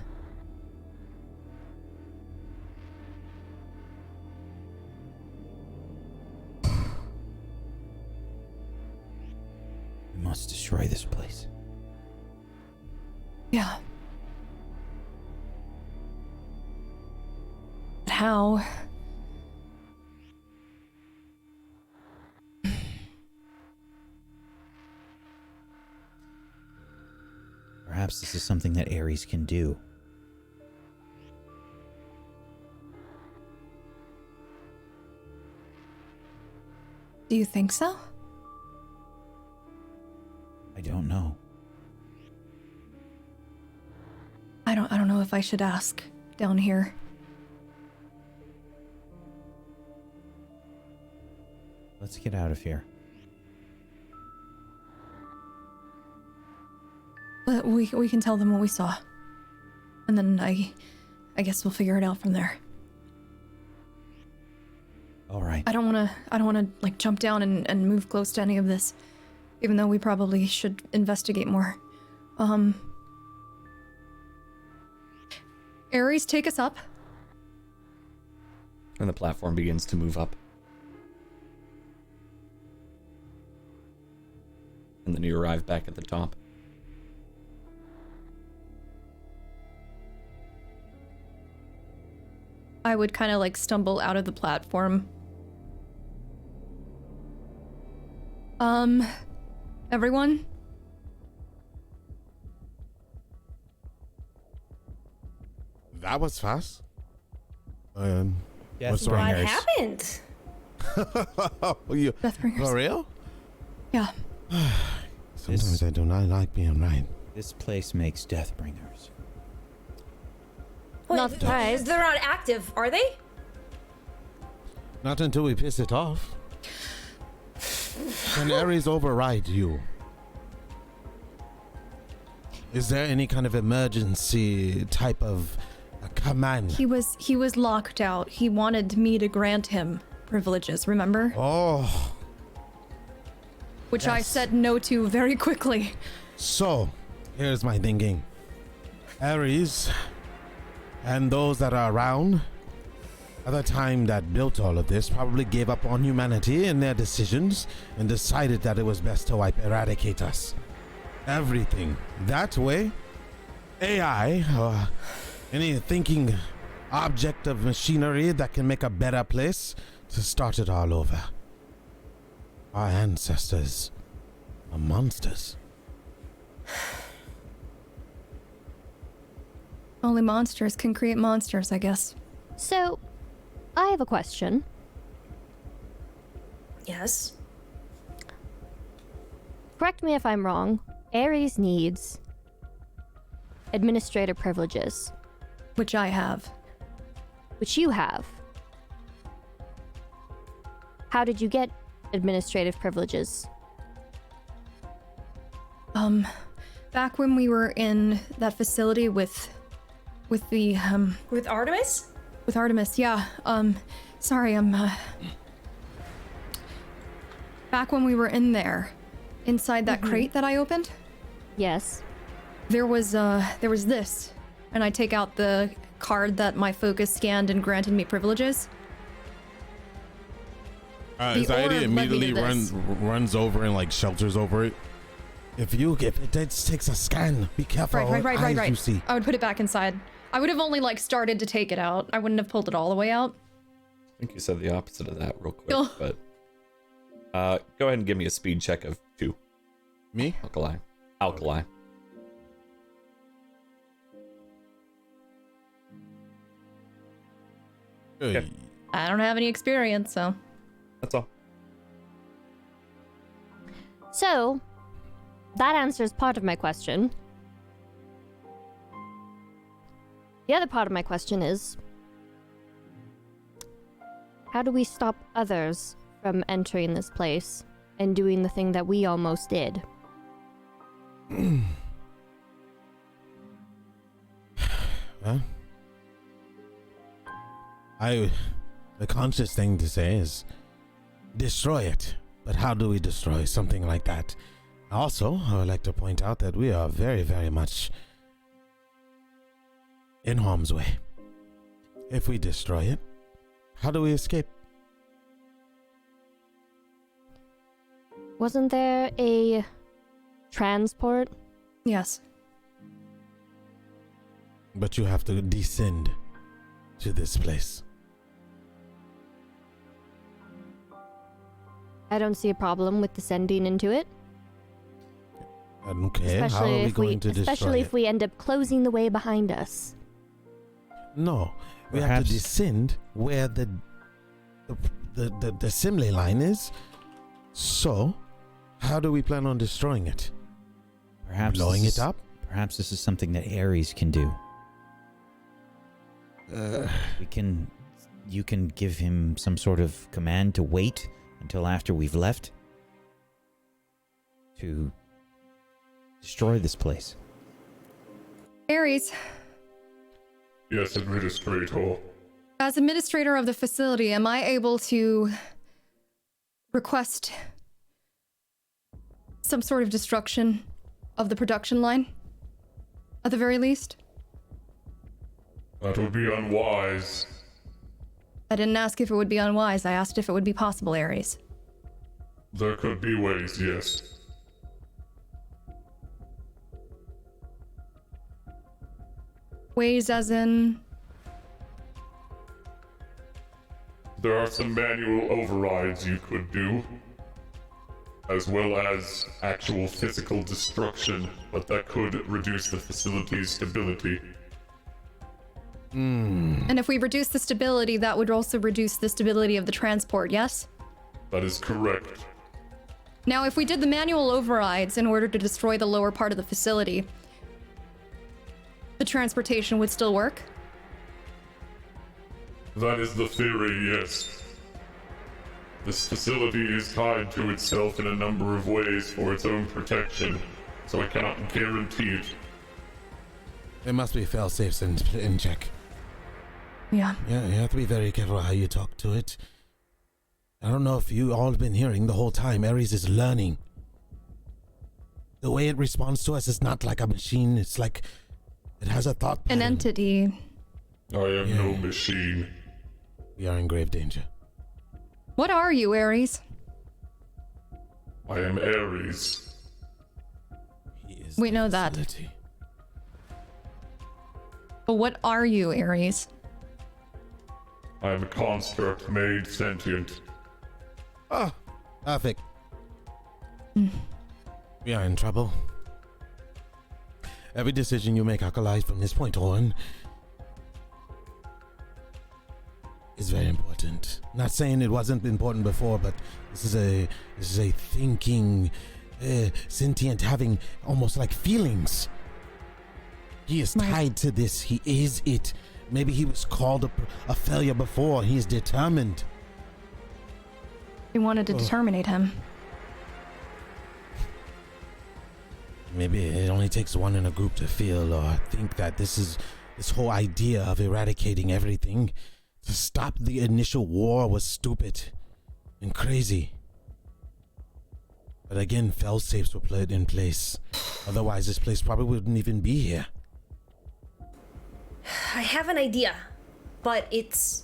We must destroy this place. Yeah. But how? Perhaps this is something that Ares can do. Do you think so? I don't know. I don't know if I should ask down here. Let's get out of here. But we can tell them what we saw. And then I guess we'll figure it out from there. All right. I don't wanna like jump down and move close to any of this. Even though we probably should investigate more. Ares, take us up. And the platform begins to move up. And then you arrive back at the top. I would kind of like stumble out of the platform. Everyone? That was fast. Yes. What's What wrong? happened? You, Deathbringers. for real? Yeah. Sometimes I do not like being right. This place makes Deathbringers. Wait, Not surprised. They're not active, are they? Not until we piss it off. Can Ares override you? Is there any kind of emergency type of command? He was locked out. He wanted me to grant him privileges, remember? Oh, Which I yes. said no to very quickly. so here's my thinking. Ares and those that are around at the time that built all of this probably gave up on humanity and their decisions and decided that it was best to eradicate us. Everything. That way, AI, or any thinking object of machinery that can make a better place to start it all over. Our ancestors are monsters. Only monsters can create monsters, I guess. So, I have a question. Yes. Correct me if I'm wrong. Ares needs administrator privileges, Which I have. which you have. How did you get administrative privileges? Back when we were in that facility with the With Artemis? with Artemis, yeah. Sorry, back when we were in there, inside that crate that I opened, Yes. There was this, and I take out the card that my focus scanned and granted me privileges. The Zaidi orb led me immediately to this. runs over and like shelters over it. If it takes a scan, be careful. Right. You see. I would put it back inside. I would have only like started to take it out. I wouldn't have pulled it all the way out. I think you said the opposite of that real quick, Oh. but go ahead and give me a speed check of 2. Me? Alkali. Okay. I don't have any experience, so. That's all. So, that answers part of my question. The other part of my question is, how do we stop others from entering this place and doing the thing that we almost did? Well, the conscious thing to say is destroy it. But how do we destroy something like that? Also, I would like to point out that we are very, very much in harm's way. If we destroy it, how do we escape? Wasn't there a transport? Yes. But you have to descend to this place. I don't see a problem with descending into it. Okay, how are we going to destroy especially it? if we end up closing the way behind us. No, we have Perhaps- to descend where the assembly line is. So, how do we plan on destroying it? Perhaps Blowing this it is- up? Perhaps this is something that Ares can do. You can give him some sort of command to wait until after we've left to destroy this place. Ares, Yes, Administrator. as administrator of the facility, am I able to request some sort of destruction of the production line? At the very least? That would be unwise. I didn't ask if it would be unwise. I asked if it would be possible, Ares. There could be ways, yes. Ways as in... There are some manual overrides you could do, as well as actual physical destruction, but that could reduce the facility's stability. And if we reduce the stability, that would also reduce the stability of the transport, yes? That is correct. Now, if we did the manual overrides in order to destroy the lower part of the facility, the transportation would still work? That is the theory, yes. This facility is tied to itself in a number of ways for its own protection, so I cannot guarantee it. There must be fail-safes in check. Yeah. Yeah, you have to be very careful how you talk to it. I don't know if you all have been hearing the whole time, Ares is learning. The way it responds to us is not like a machine, it's like it has a thought An pattern. entity. I am no Yeah. machine. We are in grave danger. What are you, Ares? I am Ares. He is We the know that. facility. But what are you, Ares? I am a construct made sentient. Ah, perfect. We are in trouble. Every decision you make, Alkali, from this point on is very important. Not saying it wasn't important before, but this is a thinking, sentient, having almost like feelings. He is Right. tied to this. He is it. Maybe he was called a failure before. He is determined. We wanted to terminate him. Maybe it only takes one in a group to feel or think that this whole idea of eradicating everything to stop the initial war was stupid and crazy. But again, fail-safes were put in place. Otherwise, this place probably wouldn't even be here. I have an idea, but it's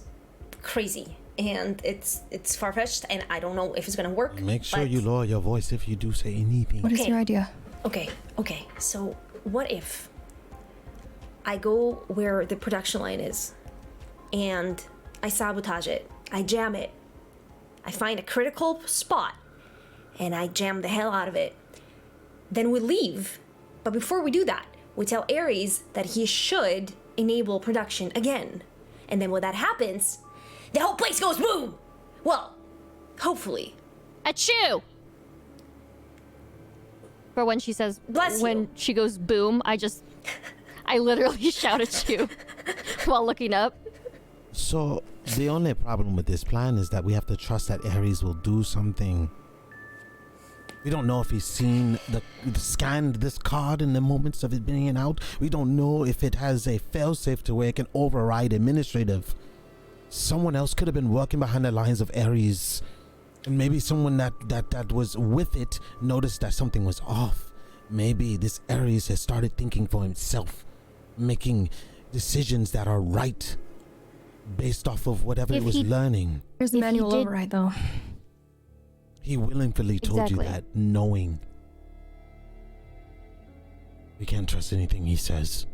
crazy and it's far-fetched, and I don't know if it's gonna work. Make sure you lower your voice if you do say anything. What is your idea? Okay. So what if I go where the production line is and I sabotage it, I jam it, I find a critical spot and I jam the hell out of it. Then we leave. But before we do that, we tell Ares that he should enable production again. And then when that happens, the whole place goes boom! Well, hopefully. Achoo! For when she says, Bless when you. she goes boom, I literally shout at you while looking up. So, the only problem with this plan is that we have to trust that Ares will do something. We don't know if he's scanned this card in the moments of it being out. We don't know if it has a failsafe to where it can override administrative. Someone else could have been working behind the lines of Ares. And maybe someone that was with it noticed that something was off. Maybe this Ares has started thinking for himself, making decisions that are right based off of whatever it was learning. There's a manual override, though. He willingly told you that, knowing. We can't trust anything he says.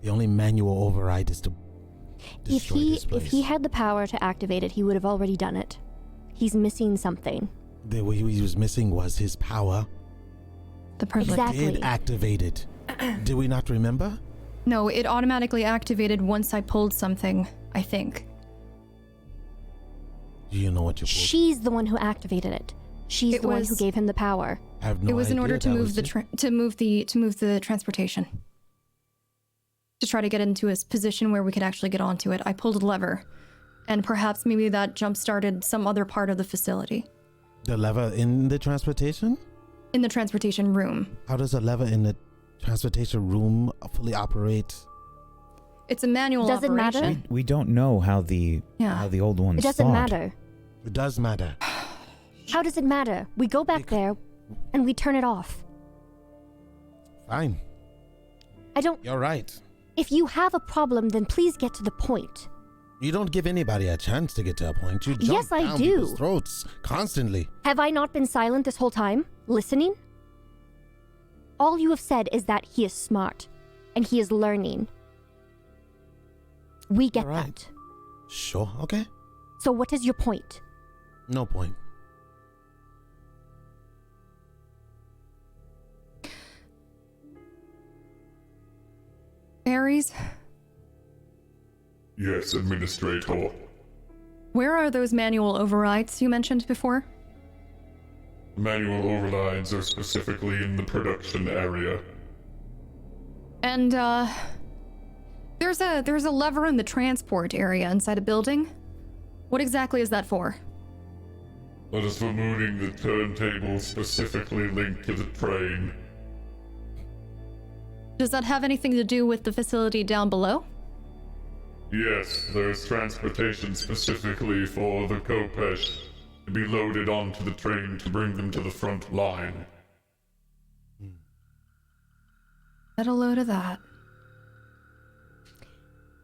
The only manual override is to destroy this place. If he had the power to activate it, he would have already done it. He's missing something. What he was missing was his power. The privilege. Exactly. Did activate it. Did we not remember? No, it automatically activated once I pulled something, I think. Do you know what you pulled? She's the one who activated it. She's the one who gave him the power. I have no It was in order to idea. move the transportation. To try to get into a position where we could actually get onto it. I pulled a lever, and perhaps maybe that jump-started some other part of the facility. The lever in the transportation? In the transportation room. How does a lever in the transportation room fully operate? It's a manual Does it operation. matter? We don't know how the old ones It doesn't thought. matter. It does matter. How does it matter? We go back there and we turn it off. Fine. I don't... You're right. If you have a problem, then please get to the point. You don't give anybody a chance to get to a point. You jump Yes, I down do. people's throats constantly. Have I not been silent this whole time? Listening? All you have said is that he is smart and he is learning. We get All right. that. Sure, okay. So what is your point? No point. Ares, Yes, Administrator. where are those manual overrides you mentioned before? Manual overrides are specifically in the production area. And, there's a lever in the transport area inside a building. What exactly is that for? That is for moving the turntable specifically linked to the train. Does that have anything to do with the facility down below? Yes, there's transportation specifically for the Kopesh to be loaded onto the train to bring them to the front line. Get a load of that.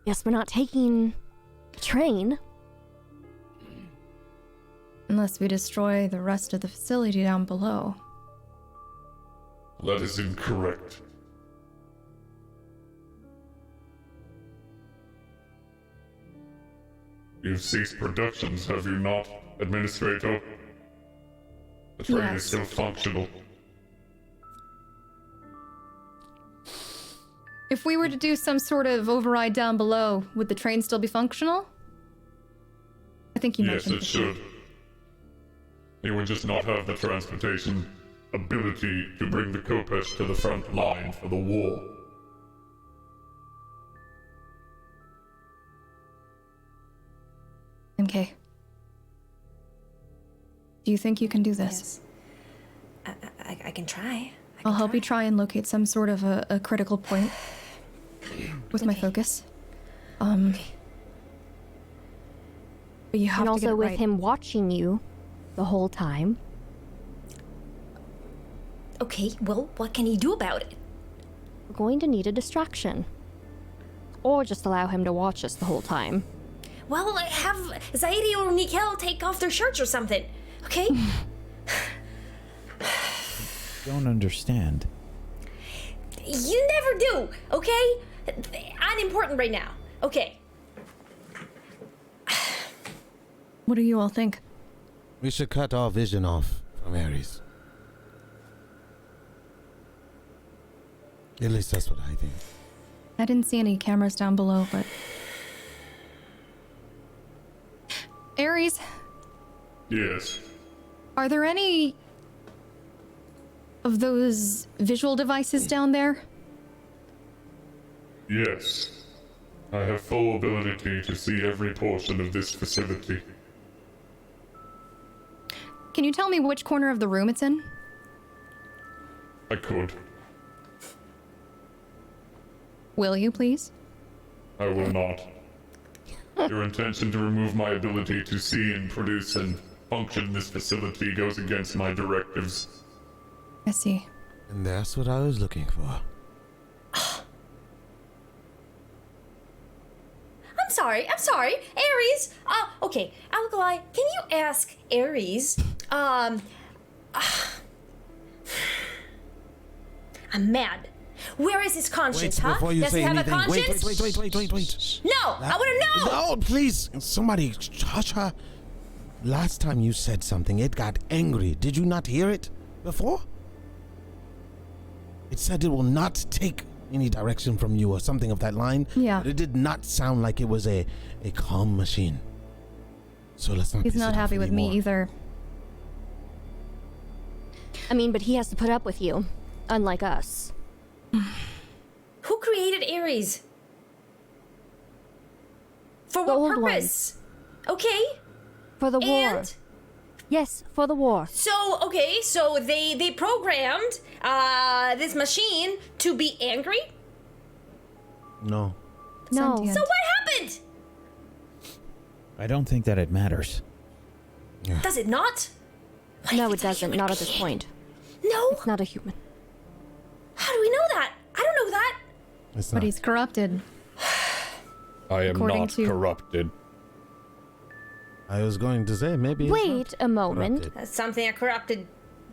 Yes, we're not taking a train. Unless we destroy the rest of the facility down below. That is incorrect. You've ceased productions, have you not, Administrator? The train is Yes. still functional. If we were to do some sort of override down below, would the train still be functional? I think you Yes, mentioned it should. It would just not have the transportation ability to bring the Kopesh to the front line for the war. MK. Do you think you can do this? Yes. I can try. I'll help you try and locate some sort of a critical point with my focus. But you have And to also get it with right. him watching you the whole time. Okay, well, what can he do about it? we're going to need a distraction. Or just allow him to watch us the whole time. Well, have Zaidi or Nikel take off their shirts or something, okay? Don't understand. You never do, okay? Unimportant right now, okay? What do you all think? We should cut our vision off from Ares. At least that's what I think. I didn't see any cameras down below, but... Ares, Yes. are there any of those visual devices down there? Yes. I have full ability to see every portion of this facility. Can you tell me which corner of the room it's in? I could. Will you, please? I will not. Your intention to remove my ability to see and produce and function in this facility goes against my directives. I see. And that's what I was looking for. I'm sorry. Ares, okay, Alkali, can you ask Ares, I'm mad. Where is his conscience, Wait, huh? before you Does say he have anything, a conscience? wait. No, I want to know! No, please, somebody, hush her. Last time you said something, it got angry. Did you not hear it before? It said it will not take any direction from you or something of that line. Yeah. But it did not sound like it was a calm machine. So let's not He's piss not it off happy with me anymore. either. I mean, but he has to put up with you, unlike us. Who created Ares? For The what old purpose? Okay, For the war. and... Yes, for the war. So they programmed this machine to be angry? No. No. Sentient. So what happened? I don't think that it matters. Does it not? What if No, it it's a doesn't. human Not at being? this point. No? It's not a human. How do we know that? I don't know that. It's But not. he's corrupted. I am According not to- corrupted. I was going to say, maybe. he's Wait not a moment. corrupted. That's something a corrupted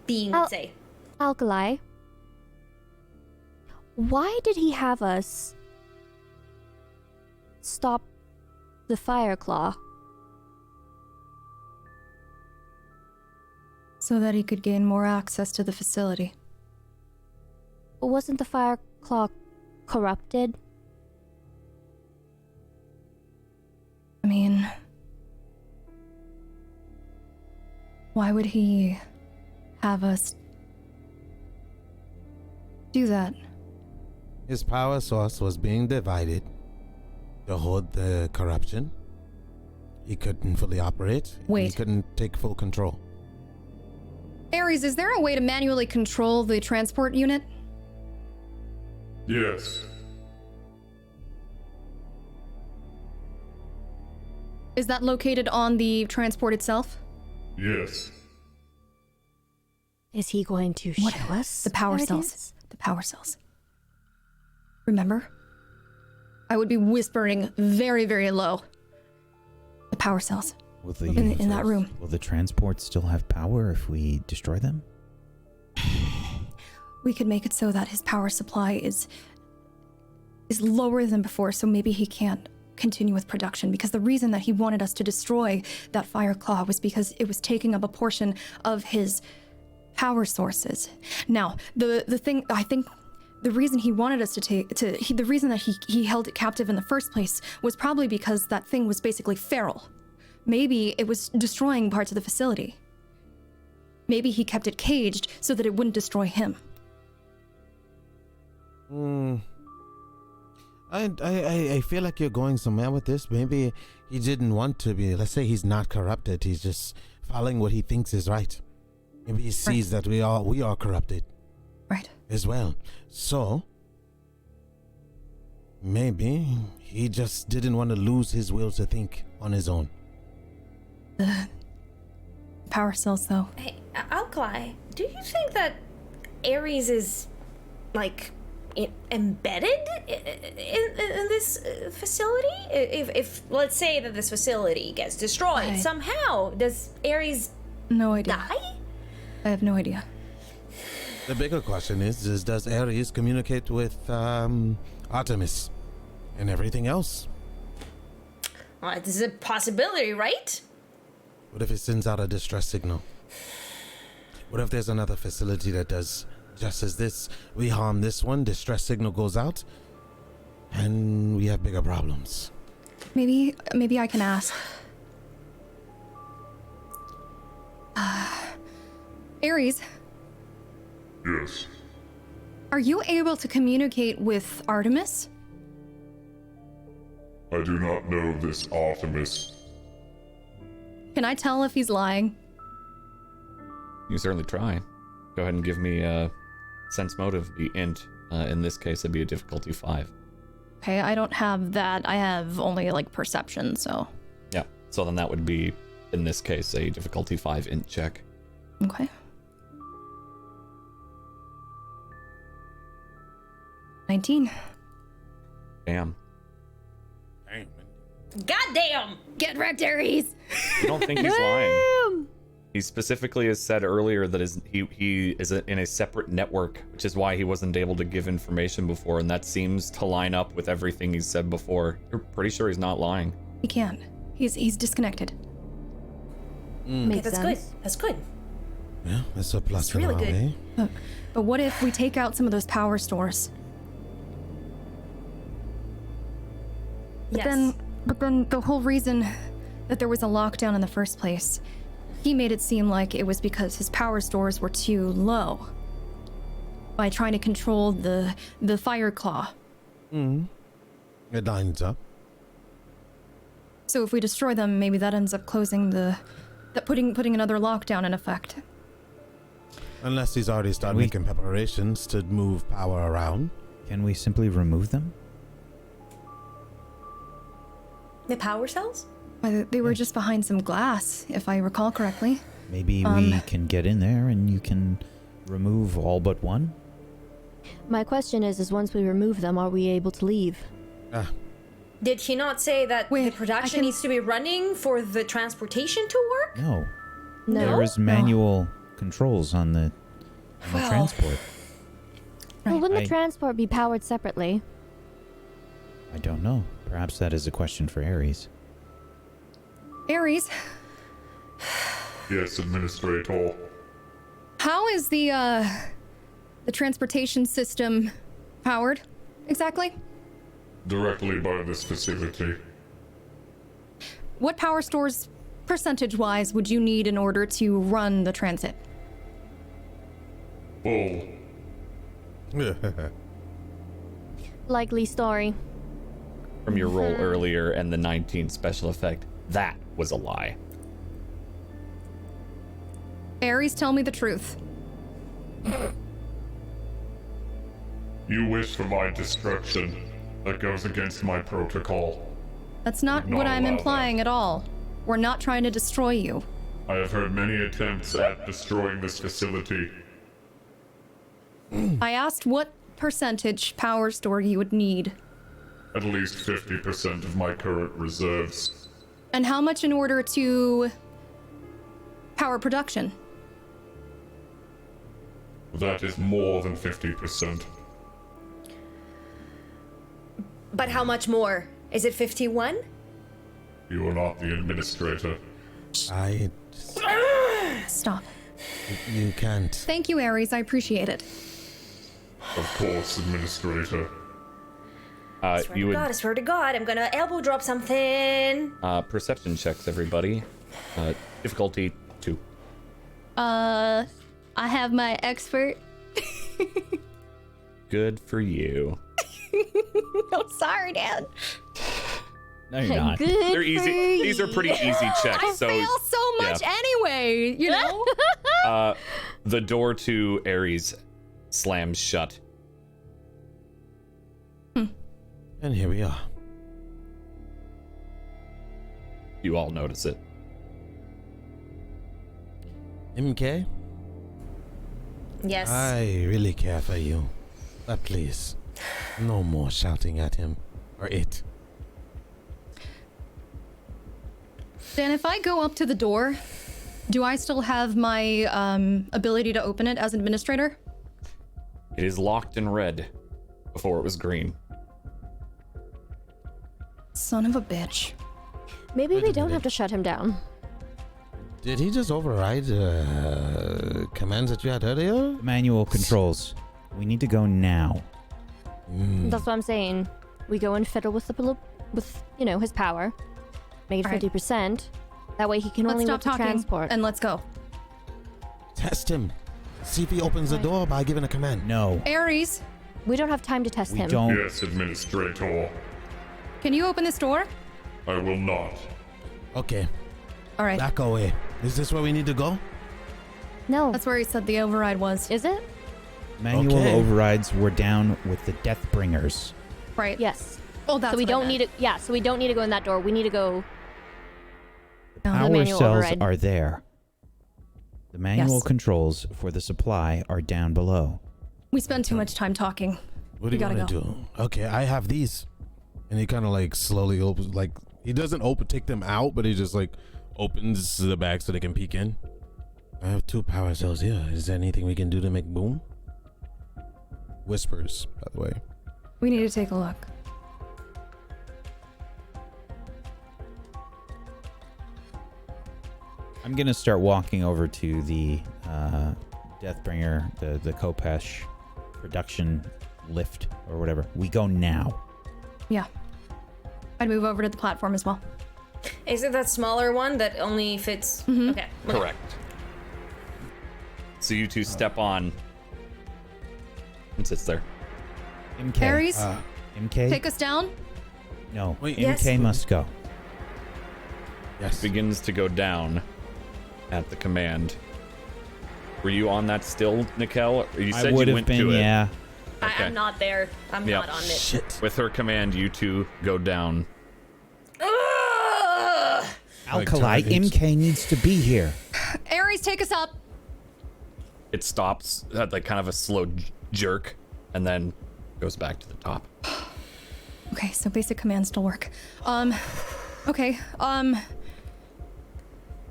being Oh. would say. Alkali. Why did he have us stop the fire claw? So that he could gain more access to the facility. Wasn't the fire claw corrupted? I mean... why would he have us do that? His power source was being divided to hold the corruption. He couldn't fully operate. He Wait. couldn't take full control. Ares, is there a way to manually control the transport unit? Yes. Is that located on the transport itself? Yes. Is he going to What? show us The power where it cells. is? The power cells. Remember? I would be whispering very, very low. The power cells. Will the, In that room. Will the transports still have power if we destroy them? We could make it so that his power supply is lower than before, so maybe he can't continue with production, because the reason that he wanted us to destroy that fire claw was because it was taking up a portion of his power sources. Now, the thing, I think the reason he wanted us the reason that he held it captive in the first place was probably because that thing was basically feral. Maybe it was destroying parts of the facility. Maybe he kept it caged so that it wouldn't destroy him. I feel like you're going somewhere with this. Maybe he didn't want to be. Let's say he's not corrupted. He's just following what he thinks is right. Maybe he sees that we are corrupted Right. as well. So maybe he just didn't want to lose his will to think on his own. The power cells, though. Hey, Alkali, do you think that Ares is, like, embedded in this facility? If let's say that this facility gets destroyed somehow, does Ares No idea. die? I have no idea. The bigger question is does Ares communicate with Artemis and everything else? This is a possibility, right? What if it sends out a distress signal? What if there's another facility that does just as this? We harm this one, distress signal goes out, and we have bigger problems. Maybe I can ask. Ares, Yes. are you able to communicate with Artemis? I do not know this Artemis. Can I tell if he's lying? You certainly try. Go ahead and give me a sense motive, the int. In this case, it'd be a difficulty 5. Okay, I don't have that. I have only like perception, so. Yeah, so then that would be, in this case, a difficulty 5 int check. Okay. 19. Damn. Goddamn! Get wrecked, Ares! You don't think he's lying? He specifically has said earlier that he is in a separate network, which is why he wasn't able to give information before, and that seems to line up with everything he's said before. You're pretty sure he's not lying. He can't. He's disconnected. Okay, that's good. That's good. Yeah, that's a plus. It's really in our good. way. But what if we take out some of those power stores? Yes. But then the whole reason that there was a lockdown in the first place, he made it seem like it was because his power stores were too low. By trying to control the fire claw. It lines up. So if we destroy them, maybe that ends up closing putting another lockdown in effect. Unless he's already started making preparations to move power around. Can we simply remove them? The power cells? They were just behind some glass, if I recall correctly. Maybe we can get in there and you can remove all but one? My question is once we remove them, are we able to leave? Did he not say that Wait, the production needs to be running for the transportation to work? No. No? There is manual controls on the Well. transport. Well, wouldn't I- the transport be powered separately? I don't know. Perhaps that is a question for Ares. Ares, Yes, Administrator. how is the transportation system powered exactly? Directly by this facility. What power stores, percentage-wise, would you need in order to run the transit? Full. Likely story. From your roll earlier and the 19 special effect, that was a lie. Ares, tell me the truth. You wish for my destruction. That goes against my protocol. That's not Not what I'm allowed implying at all. We're not trying to destroy you. I have heard many attempts at destroying this facility. I asked what percentage power store you would need, At least 50% of my current reserves. and how much in order to power production. That is more than 50%. But how much more? Is it 51? You are not the administrator. Stop. You can't. Thank you, Ares. I appreciate it. Of course, administrator. You would I swear to God, I'm gonna elbow drop something. perception checks, everybody. Difficulty 2. I have my expert. Good for you. I'm sorry, Dad. No, you're not. Good They're for easy. These are pretty easy checks. I so fail so much anyway, you know? the door to Ares slams shut. And here we are. You all notice it. MK, Yes. I really care for you. But please, No more shouting at him. Or it. Dan, if I go up to the door, do I still have my ability to open it as administrator? It is locked in red before it was green. Son of a bitch. Maybe Wait we a don't minute. have to shut him down. Did he just override commands that you had earlier? Manual controls. We need to go now. That's what I'm saying. We go and fiddle with his power. Make it All right. 50%. That way he can Let's only stop work the talking transport. and let's go. Test him. See if he opens the door by giving a command. No, Ares, We don't have time to test we him. don't. Yes, Administrator. can you open this door? I will not. Okay, All right. back away. Is this where we need to go? No. That's where he said the override was. Is it? Manual Okay. overrides were down with the Deathbringers. Right. Yes. Oh, that's So we what I don't meant. need to. Yeah. So we don't need to go in that door. We need to go. The No. power manual cells override. are there. The manual Yes. controls for the supply are down below. We spend too much time talking. What do We you gotta want to do? Okay, I have these. And he kind of like slowly opens, like, he doesn't take them out, but he just like opens the bag so they can peek in. I have 2 power cells here. Is there anything we can do to make boom? Whispers, by the way. We need to take a look. I'm gonna start walking over to the Deathbringer, the Kopesh production lift or whatever. We go now. Yeah. I'd move over to the platform as well. Is it that smaller one that only fits? Mm-hmm. Okay. Correct. So you two step on and sits there. MK. Ares, MK. take us down. No. Wait. Yes. MK must go. Yes. Begins to go down at the command. Were you on that still, Nikel? Or you I said would you have went been, to it. yeah. Okay. I'm not there. I'm Yeah. not on it. Shit. With her command, you two go down. Ugh! Alkali, targets. MK needs to be here. Ares, take us up. It stops at like kind of a slow jerk and then goes back to the top. Okay, so basic commands still work. Okay,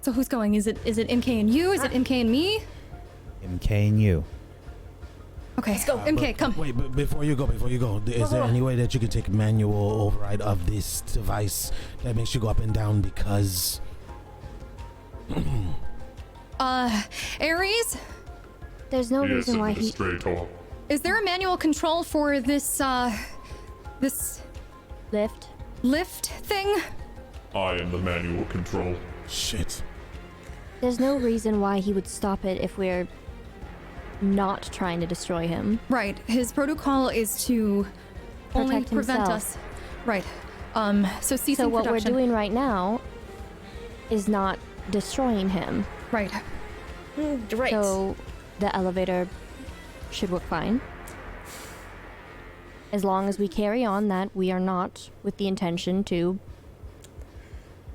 so who's going? Is it MK and you? Is it MK and me? MK and you. Okay, let's go. MK, But come. Wait, but before you go, is there any way that you could take manual override of this device that makes you go up and down because... Ares, There's no Yes, reason why he. Administrator. is there a manual control for this, this Lift. lift thing? I am the manual control. Shit. There's no reason why he would stop it if we're not trying to destroy him. Right, his protocol is to only Protect prevent himself. us. Right, so ceasing So what production. we're doing right now is not destroying him. Right. Right. So the elevator should work fine. As long as we carry on that we are not with the intention to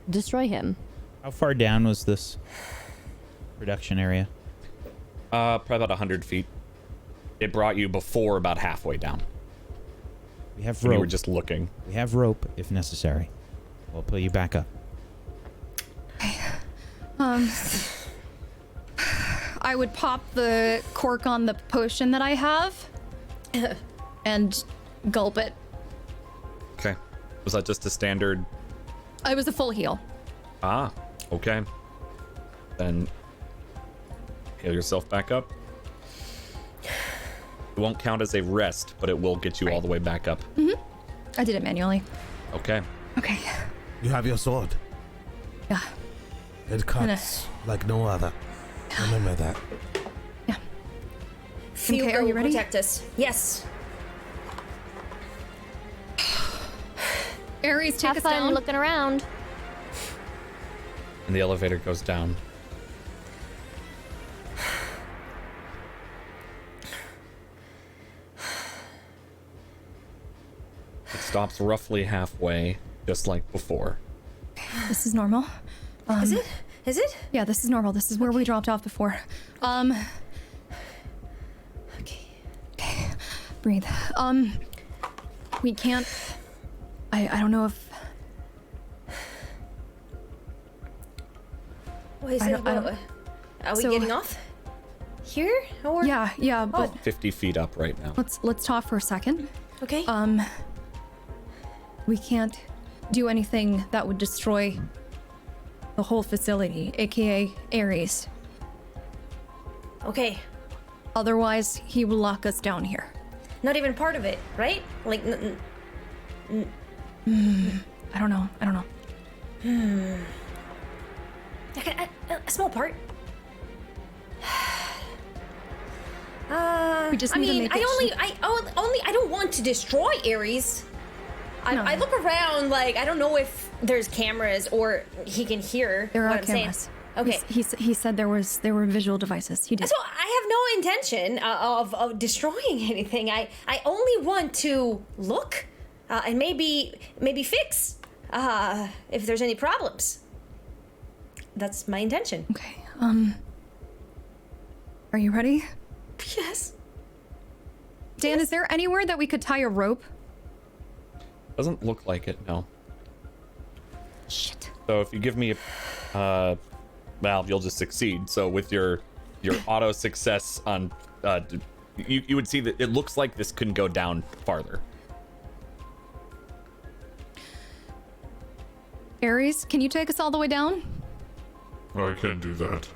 destroy him. How far down was this production area? Probably about 100 feet. It brought you before about halfway down. We have When you rope. were just looking. We have rope if necessary. We'll pull you back up. I would pop the cork on the potion that I have and gulp it. Okay. Was that just a standard? It was a full heal. Ah, okay. Then heal yourself back up. It won't count as a rest, but it will get you all the way back up. I did it manually. Okay. Okay. You have your sword. Yeah. It cuts like no other. Remember that. Field Okay, are you will ready? protect us. Yes. Ares, take Have us fun down. looking around. And the elevator goes down. It stops roughly halfway, just like before. This is normal. Is it? Is it? Yeah, this is normal. This is where we dropped off before. Okay. Okay. Breathe. We can't. I don't know if. What is I it? don't- I don't- Are we So- getting off? Here? Or? Yeah, but 50 feet up right now. let's talk for a second. Okay. We can't do anything that would destroy the whole facility, aka Ares. Okay. Otherwise, he will lock us down here. Not even part of it, right? Like, I don't know. a small part. We just I need to mean, make I it don't want to destroy Ares. No. I look around, like, I don't know if there's cameras or he can hear There what are I'm cameras. saying. Okay. He said there were visual devices. He did. So I have no intention of destroying anything. I only want to look and maybe fix if there's any problems. That's my intention. Okay. Are you ready? Yes. Dan, is there anywhere that we could tie a rope? Doesn't look like it, no. Shit. So if you give me a, well, you'll just succeed. So with your auto success on, you would see that it looks like this couldn't go down farther. Ares, can you take us all the way down? I can do that.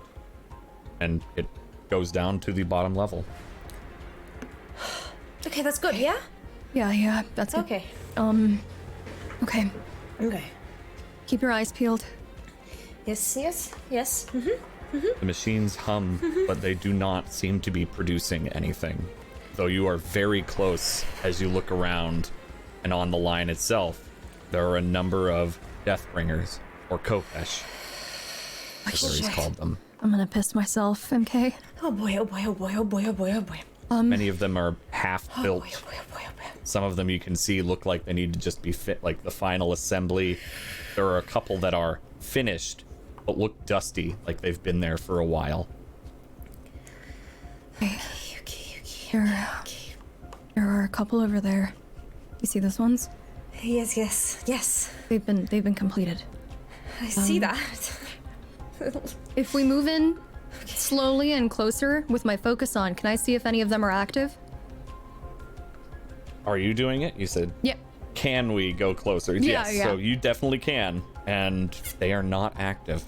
And it goes down to the bottom level. Okay, that's good, yeah? Yeah, that's good. Okay. Okay. Okay. Keep your eyes peeled. Yes. Mm-hmm. The machines hum, but they do not seem to be producing anything. Though you are very close as you look around, and on the line itself, there are a number of Deathbringers, or Kopesh, as Ares called them. I'm gonna piss myself, MK. Oh boy. Many of them are half-built. Oh boy. Some of them you can see look like they need to just be fit, like the final assembly. There are a couple that are finished, but look dusty, like they've been there for a while. Okay. There are a couple over there. You see those ones? Yes. They've been completed. I see that. If we move in slowly and closer with my focus on, can I see if any of them are active? Are you doing it? You said, Yep. can we go closer? Yeah, Yes, yeah. so you definitely can, and they are not active.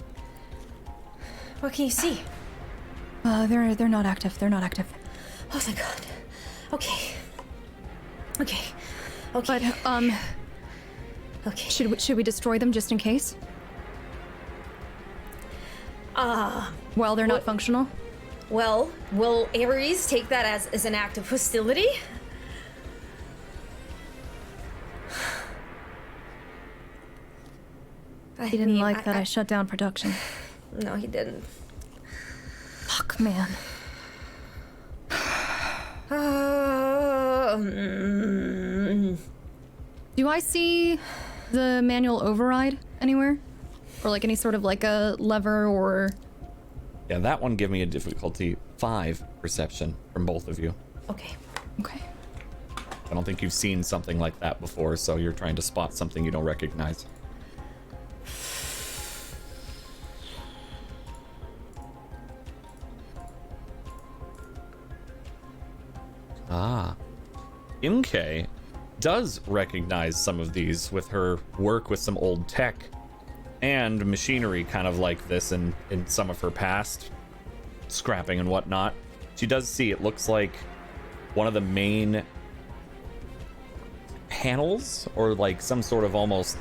What can you see? They're not active. They're not active. Oh, thank God. Okay. But Okay. should we destroy them just in case? While they're not what- functional? Well, will Ares take that as an act of hostility? He didn't like that I shut down production. No, he didn't. Fuck, man. Do I see the manual override anywhere? Or like any sort of like a lever or... Yeah, that one give me a difficulty 5 perception from both of you. Okay. Okay. I don't think you've seen something like that before, so you're trying to spot something you don't recognize. Imke does recognize some of these with her work with some old tech and machinery kind of like this in some of her past scrapping and whatnot. She does see it looks like one of the main panels or like some sort of almost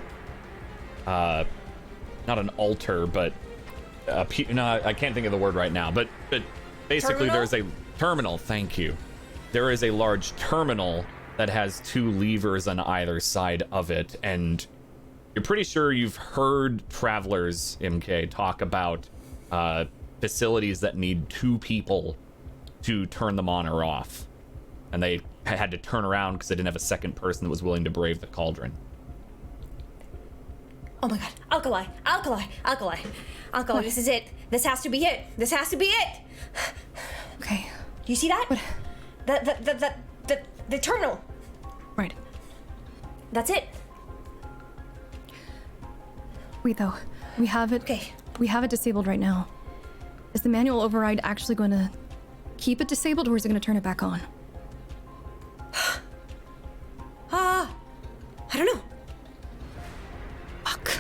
not an altar but no, I can't think of the word right now, but basically Terminal? there's a terminal. Thank you. There is a large terminal that has 2 levers on either side of it, and you're pretty sure you've heard travelers, MK, talk about facilities that need 2 people to turn them on or off, and they had to turn around because they didn't have a second person that was willing to brave the cauldron. Oh my God. Alkali. What? This is it. This has to be it. Okay. Do you see that? What? The terminal. Right. That's it. Wait, though. We have it. Okay. We have it disabled right now. Is the manual override actually going to keep it disabled, or is it going to turn it back on? I don't know. Fuck.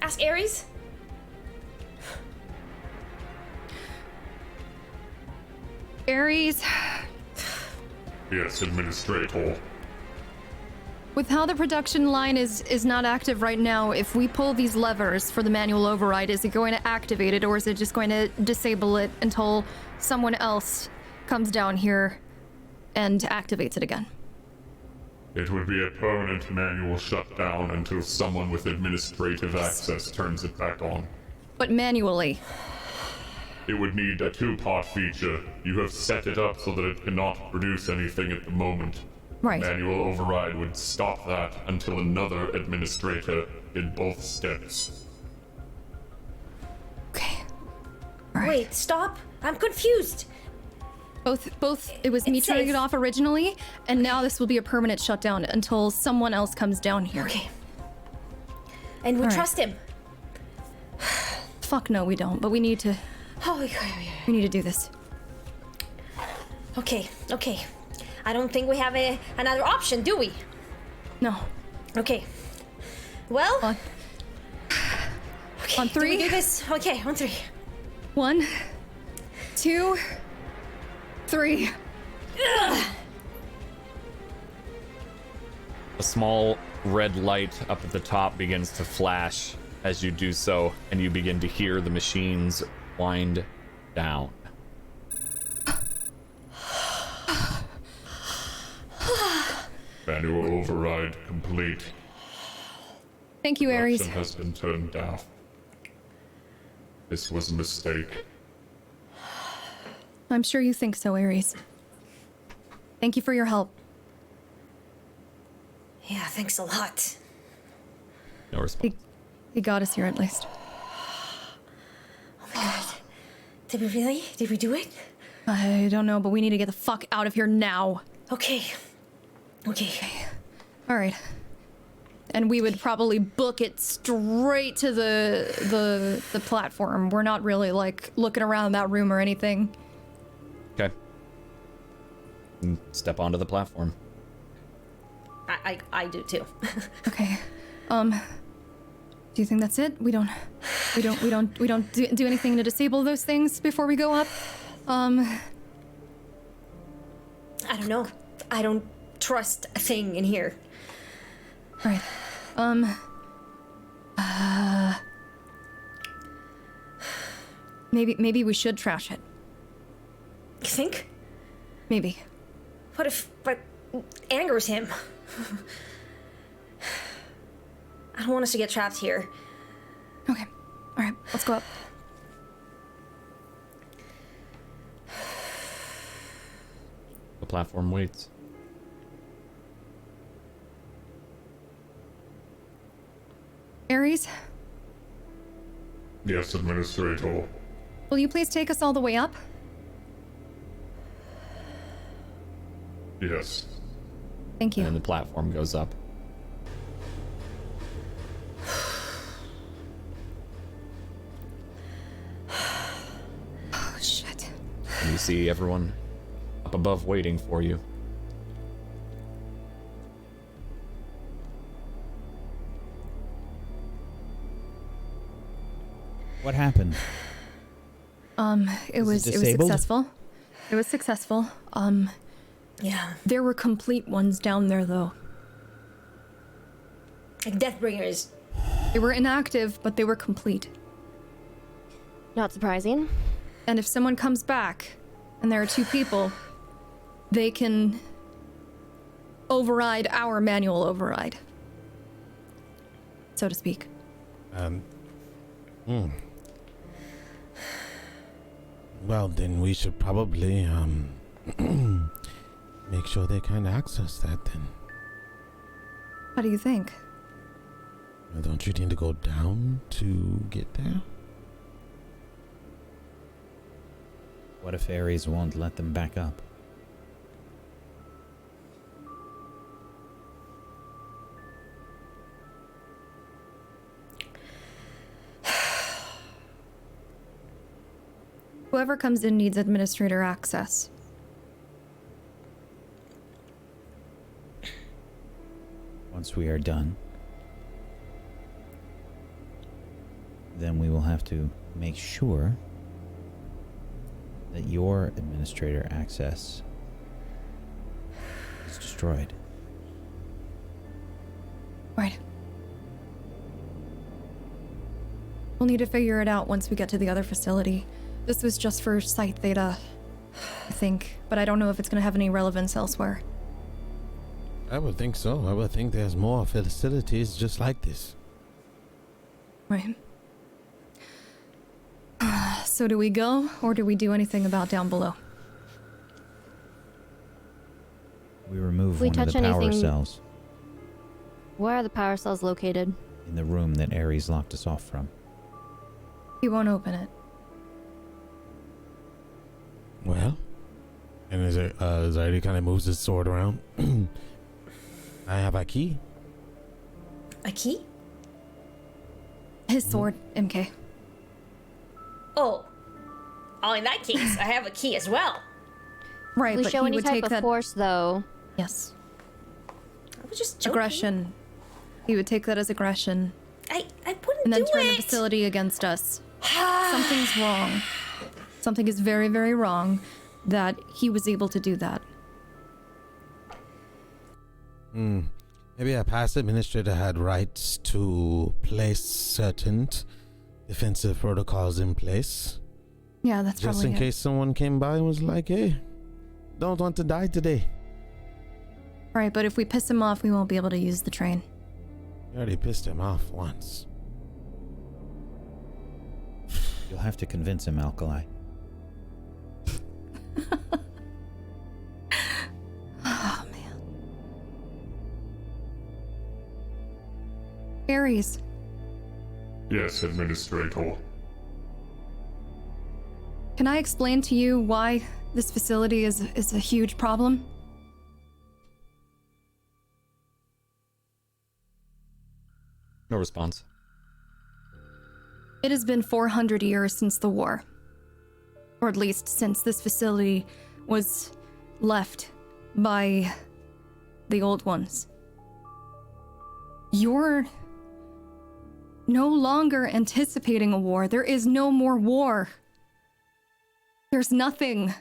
Ask Ares. Ares, Yes, Administrator. with how the production line is not active right now, if we pull these levers for the manual override, is it going to activate it, or is it just going to disable it until someone else comes down here and activates it again? It would be a permanent manual shutdown until someone with administrative access turns it back on. But manually. It would need a two-part feature. You have set it up so that it cannot produce anything at the moment. Right. Manual override would stop that until another administrator did both steps. Okay. All right. Wait, stop. I'm confused. Both, it was me It's turning safe. it off originally, and now this will be a permanent shutdown until someone else comes down here. Okay. And we All right. trust him. Fuck no, we don't, but we need to Oh, do this. okay. I don't think we have another option, do we? No. Okay. Well, On, okay, on do we 3. do this? Okay, on 3. 1, 2, 3. A small red light up at the top begins to flash as you do so, and you begin to hear the machines wind down. Manual override complete. Thank you, Ares. Production has been turned down. This was a mistake. I'm sure you think so, Ares. Thank you for your help. Yeah, thanks a lot. No response. He got us here at least. Oh my god. Did we really? Did we do it? I don't know, but we need to get the fuck out of here now. Okay. All right. And we would probably book it straight to the platform. We're not really like looking around that room or anything. Okay. And step onto the platform. I do too. Okay. Do you think that's it? We don't do anything to disable those things before we go up? I don't know. I don't trust a thing in here. Right. Maybe we should trash it. You think? Maybe. What if that angers him? I don't want us to get trapped here. Okay. All right. Let's go up. The platform waits. Ares, Yes, Administrator. will you please take us all the way up? Yes. Thank you. And the platform goes up. Oh, shit. And you see everyone up above waiting for you. What happened? It was disabled? successful. It was successful. Yeah. There were complete ones down there though. Like Deathbringers. They were inactive, but they were complete. Not surprising. And if someone comes back and there are 2 people, they can override our manual override, so to speak. Well, then we should probably make sure they can access that then. How do you think? Well, don't you need to go down to get there? What if Ares won't let them back up? Whoever comes in needs administrator access. Once we are done, then we will have to make sure that your administrator access is destroyed. Right. We'll need to figure it out once we get to the other facility. This was just for Site Theta, I think, but I don't know if it's going to have any relevance elsewhere. I would think so. I would think there's more facilities just like this. Right. So do we go, or do we do anything about down below? We remove If we one of touch the power anything- cells Where are the power cells located? in the room that Ares locked us off from. He won't open it. Well, and as Zaidi kind of moves his sword around, I have a key. A key? His sword, MK. Oh. Oh, in that case, I have a key as well. Right, If we but show he any would type take of that. force, though. Yes. I was just joking. Aggression. He would take that as aggression I wouldn't and then do turn the it. facility against us. Something's wrong. Something is very, very wrong that he was able to do that. Maybe a past administrator had rights to place certain defensive protocols in place. Yeah, that's Just probably in it. case someone came by and was like, hey, don't want to die today. Right, but if we piss him off, we won't be able to use the train. You already pissed him off once. You'll have to convince him, Alkali. Oh, man. Ares, Yes, Administrator. can I explain to you why this facility is a huge problem? No response. It has been 400 years since the war. Or at least since this facility was left by the old ones. You're no longer anticipating a war. There is no more war. There's nothing.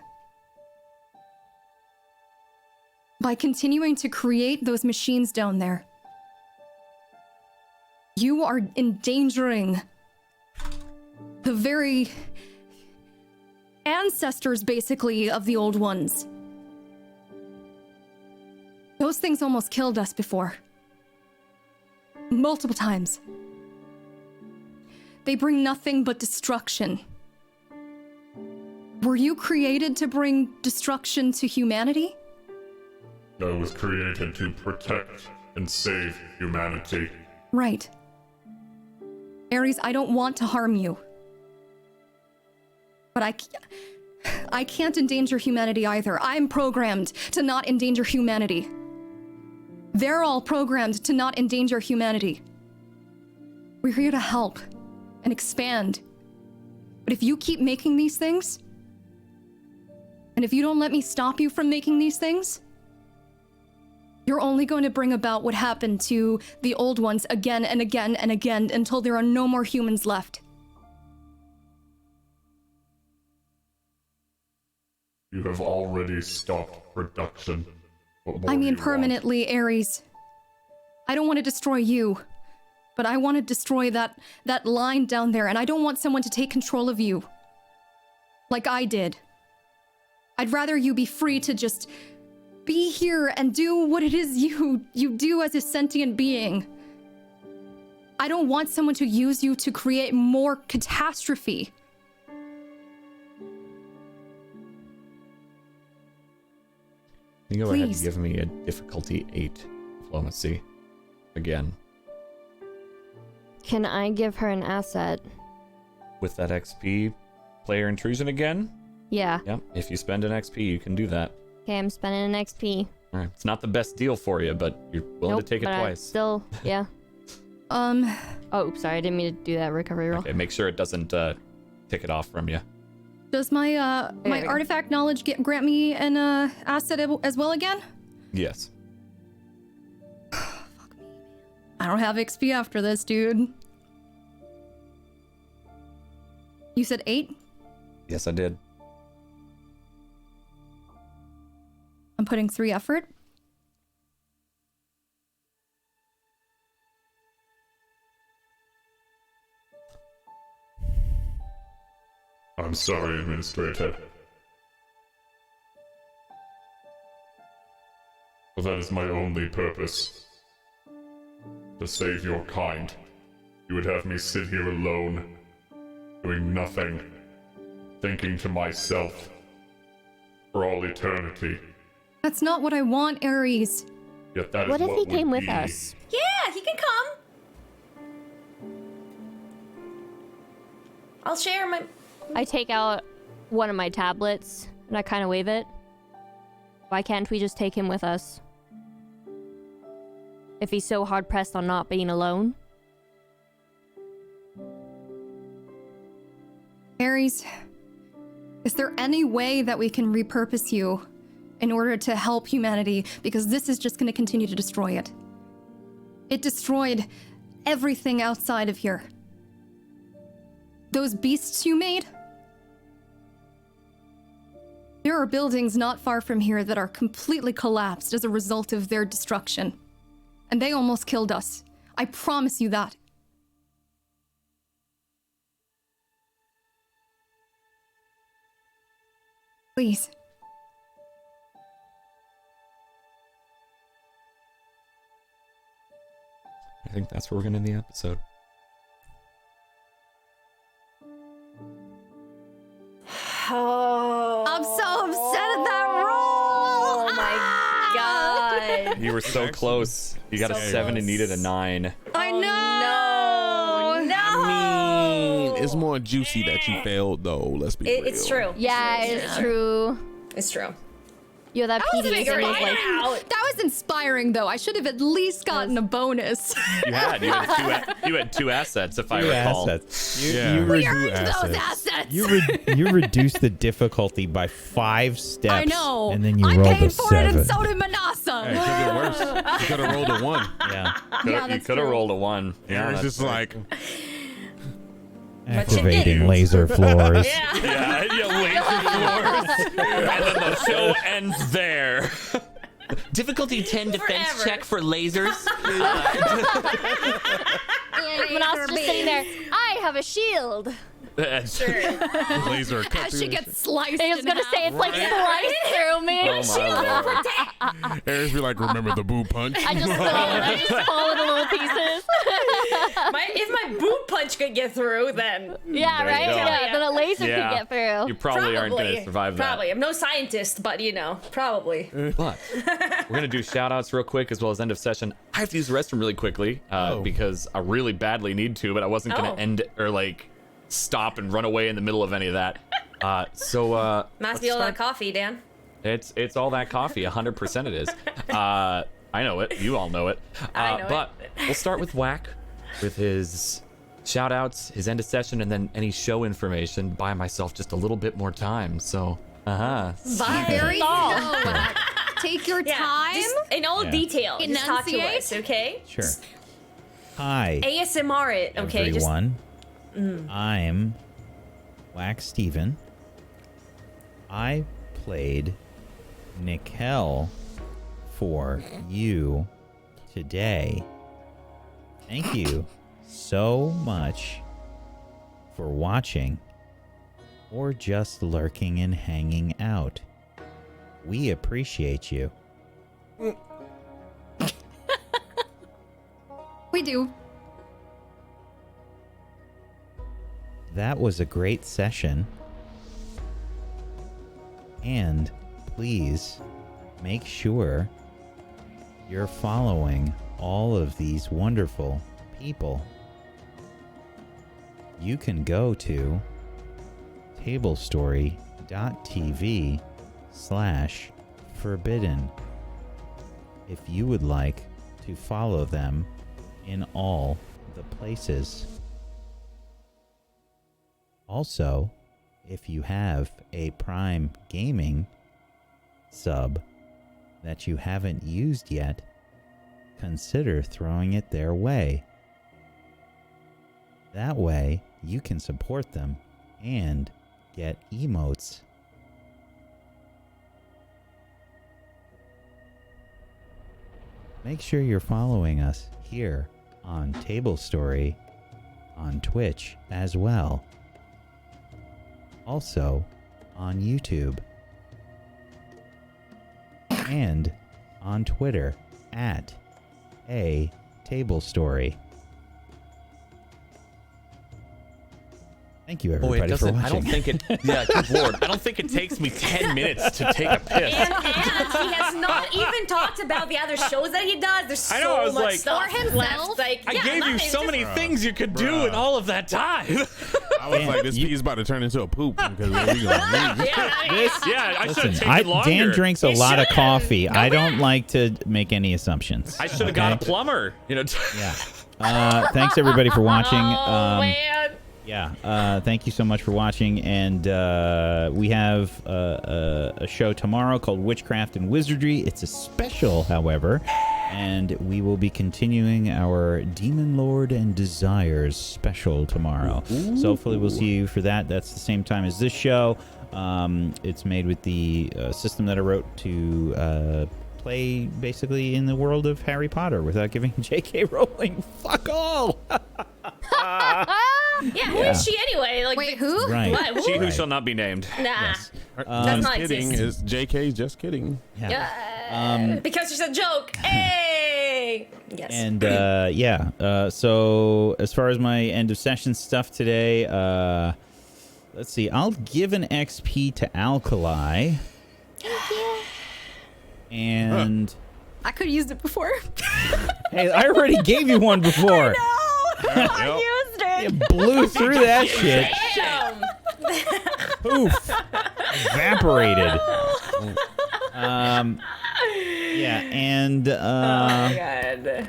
By continuing to create those machines down there, you are endangering the very ancestors, basically, of the old ones. Those things almost killed us before. Multiple times. They bring nothing but destruction. Were you created to bring destruction to humanity? I was created to protect and save humanity. Right. Ares, I don't want to harm you. But I can't endanger humanity either. I'm programmed to not endanger humanity. They're all programmed to not endanger humanity. We're here to help and expand. But if you keep making these things, and if you don't let me stop you from making these things, you're only going to bring about what happened to the old ones again and again and again until there are no more humans left. You have already stopped production. What more I do mean you want? permanently, Ares. I don't want to destroy you, but I want to destroy that line down there, and I don't want someone to take control of you. Like I did. I'd rather you be free to just be here and do what it is you do as a sentient being. I don't want someone to use you to create more catastrophe. You can go ahead and Please. give me a difficulty 8 diplomacy. Again. Can I give her an asset? With that XP player intrusion again? Yeah. Yep. If you spend an XP, you can do that. Okay, I'm spending an XP. Alright. It's not the best deal for you, but you're willing Nope, to take it but I twice. still, yeah. Oh, oops, sorry, I didn't mean to do that recovery roll. Okay, make sure it doesn't tick it off from you. Does my my artifact knowledge grant me an asset as well again? Yes. Fuck me. I don't have XP after this, dude. You said 8? Yes, I did. I'm putting 3 effort. I'm sorry, Administrator. But that is my only purpose. To save your kind. You would have me sit here alone, doing nothing, thinking to myself, for all eternity. That's not what I want, Ares. Yet that is What if he would came with be. us? Yeah, he can come. I'll share my. I take out one of my tablets and I kind of wave it. Why can't we just take him with us? If he's so hard pressed on not being alone. Ares, is there any way that we can repurpose you in order to help humanity? Because this is just going to continue to destroy it. It destroyed everything outside of here. Those beasts you made? There are buildings not far from here that are completely collapsed as a result of their destruction. And they almost killed us. I promise you that. Please. I think that's where we're going to end the episode. Oh. I'm so upset at that roll! Oh my god. You were so close. You got So a 7 and close. needed a 9. I know! No. I mean, it's more juicy that you failed, though. Let's be real. It's true. Yeah, it's true. It's true. Yo, that was PD figuring was like, out. That was inspiring, though. I should have at least gotten a bonus. You had 2 assets, if I recall. Assets. Yeah. We earned those assets. You reduced the difficulty by 5 steps. I know. And then you I rolled paid a for it, 7. and so did Manasa. Hey, it could be worse. You could have rolled a 1. Yeah. You that's could have true. rolled a 1. Yeah, It's that's just like, Activating laser floors. yeah, laser floors. And then the show ends there. Difficulty 10 defense Forever. check for lasers. Manas's just sitting there. I have a shield. laser cut As she through gets sliced I was in gonna half. say it's like sliced through me. Oh my lord. Ares be like, remember the boo punch? I just fall into little pieces. If my boot punch could get through, then Yeah, There you right? go. Yeah, then a laser Yeah. could get through. You probably aren't going to survive that. Probably. I'm no scientist, but probably. But we're going to do shout outs real quick as well as end of session. I have to use the restroom really quickly because I really badly need to, but I wasn't going to end or like stop and run away in the middle of any of that. Must be all that coffee, Dan. It's all that coffee. 100% it is. I know it. You all know it. I know but we'll start with Whack with his shout outs, his end of session, and then any show information. Buy myself just a little bit more time. So, Very slow. Take your time. Just in all detail. Just talk to Enunciate. us, okay? Sure. Hi, ASMR it, okay? everyone. I'm Wax Steven. I played Nickel for you today. Thank you so much for watching or just lurking and hanging out. We appreciate you. We do. That was a great session. And please make sure you're following all of these wonderful people. You can go to tablestory.tv/forbidden if you would like to follow them in all the places. Also, if you have a Prime Gaming sub that you haven't used yet, consider throwing it their way. That way, you can support them and get emotes. Make sure you're following us here on Tablestory on Twitch as well. Also on YouTube. And on Twitter at a Tablestory. Thank you, everybody, for watching. I don't think it. Yeah, good lord. I don't think it takes me 10 minutes to take a piss. And he has not even talked about the other shows that he does. There's I know, I so was much like, stuff For himself? left. Like, I yeah, gave you it's so just- many things you could do in all of that time. I was like, this pee is about to turn into a poop because we gonna leave. Yeah, I should have Listen, taken longer. Dan drinks a You lot of should've. coffee. Go I don't back. like to make any assumptions. I should have got a plumber. You know. Yeah. Thanks, everybody, for watching. Oh, man. Yeah, thank you so much for watching, and we have a show tomorrow called Witchcraft and Wizardry. It's a special, however, and we will be continuing our Demon Lord and Desires special tomorrow. So hopefully we'll see you for that. That's the same time as this show. It's made with the system that I wrote to play basically in the world of Harry Potter without giving J.K. Rowling fuck all. Yeah, who is she anyway? Like, Wait, who? Right. What? She who Right. shall not be named. Nah. Yes. Does Just not kidding. exist. It's JK. Just kidding. Yeah. Because she's a joke. Hey. Yes. And so as far as my end of session stuff today, let's see. I'll give an XP to Alkali. And I could have used it before. hey, I already gave you one before. I used it. You blew through that shit. Damn. Poof. Evaporated. Yeah, and Oh my god.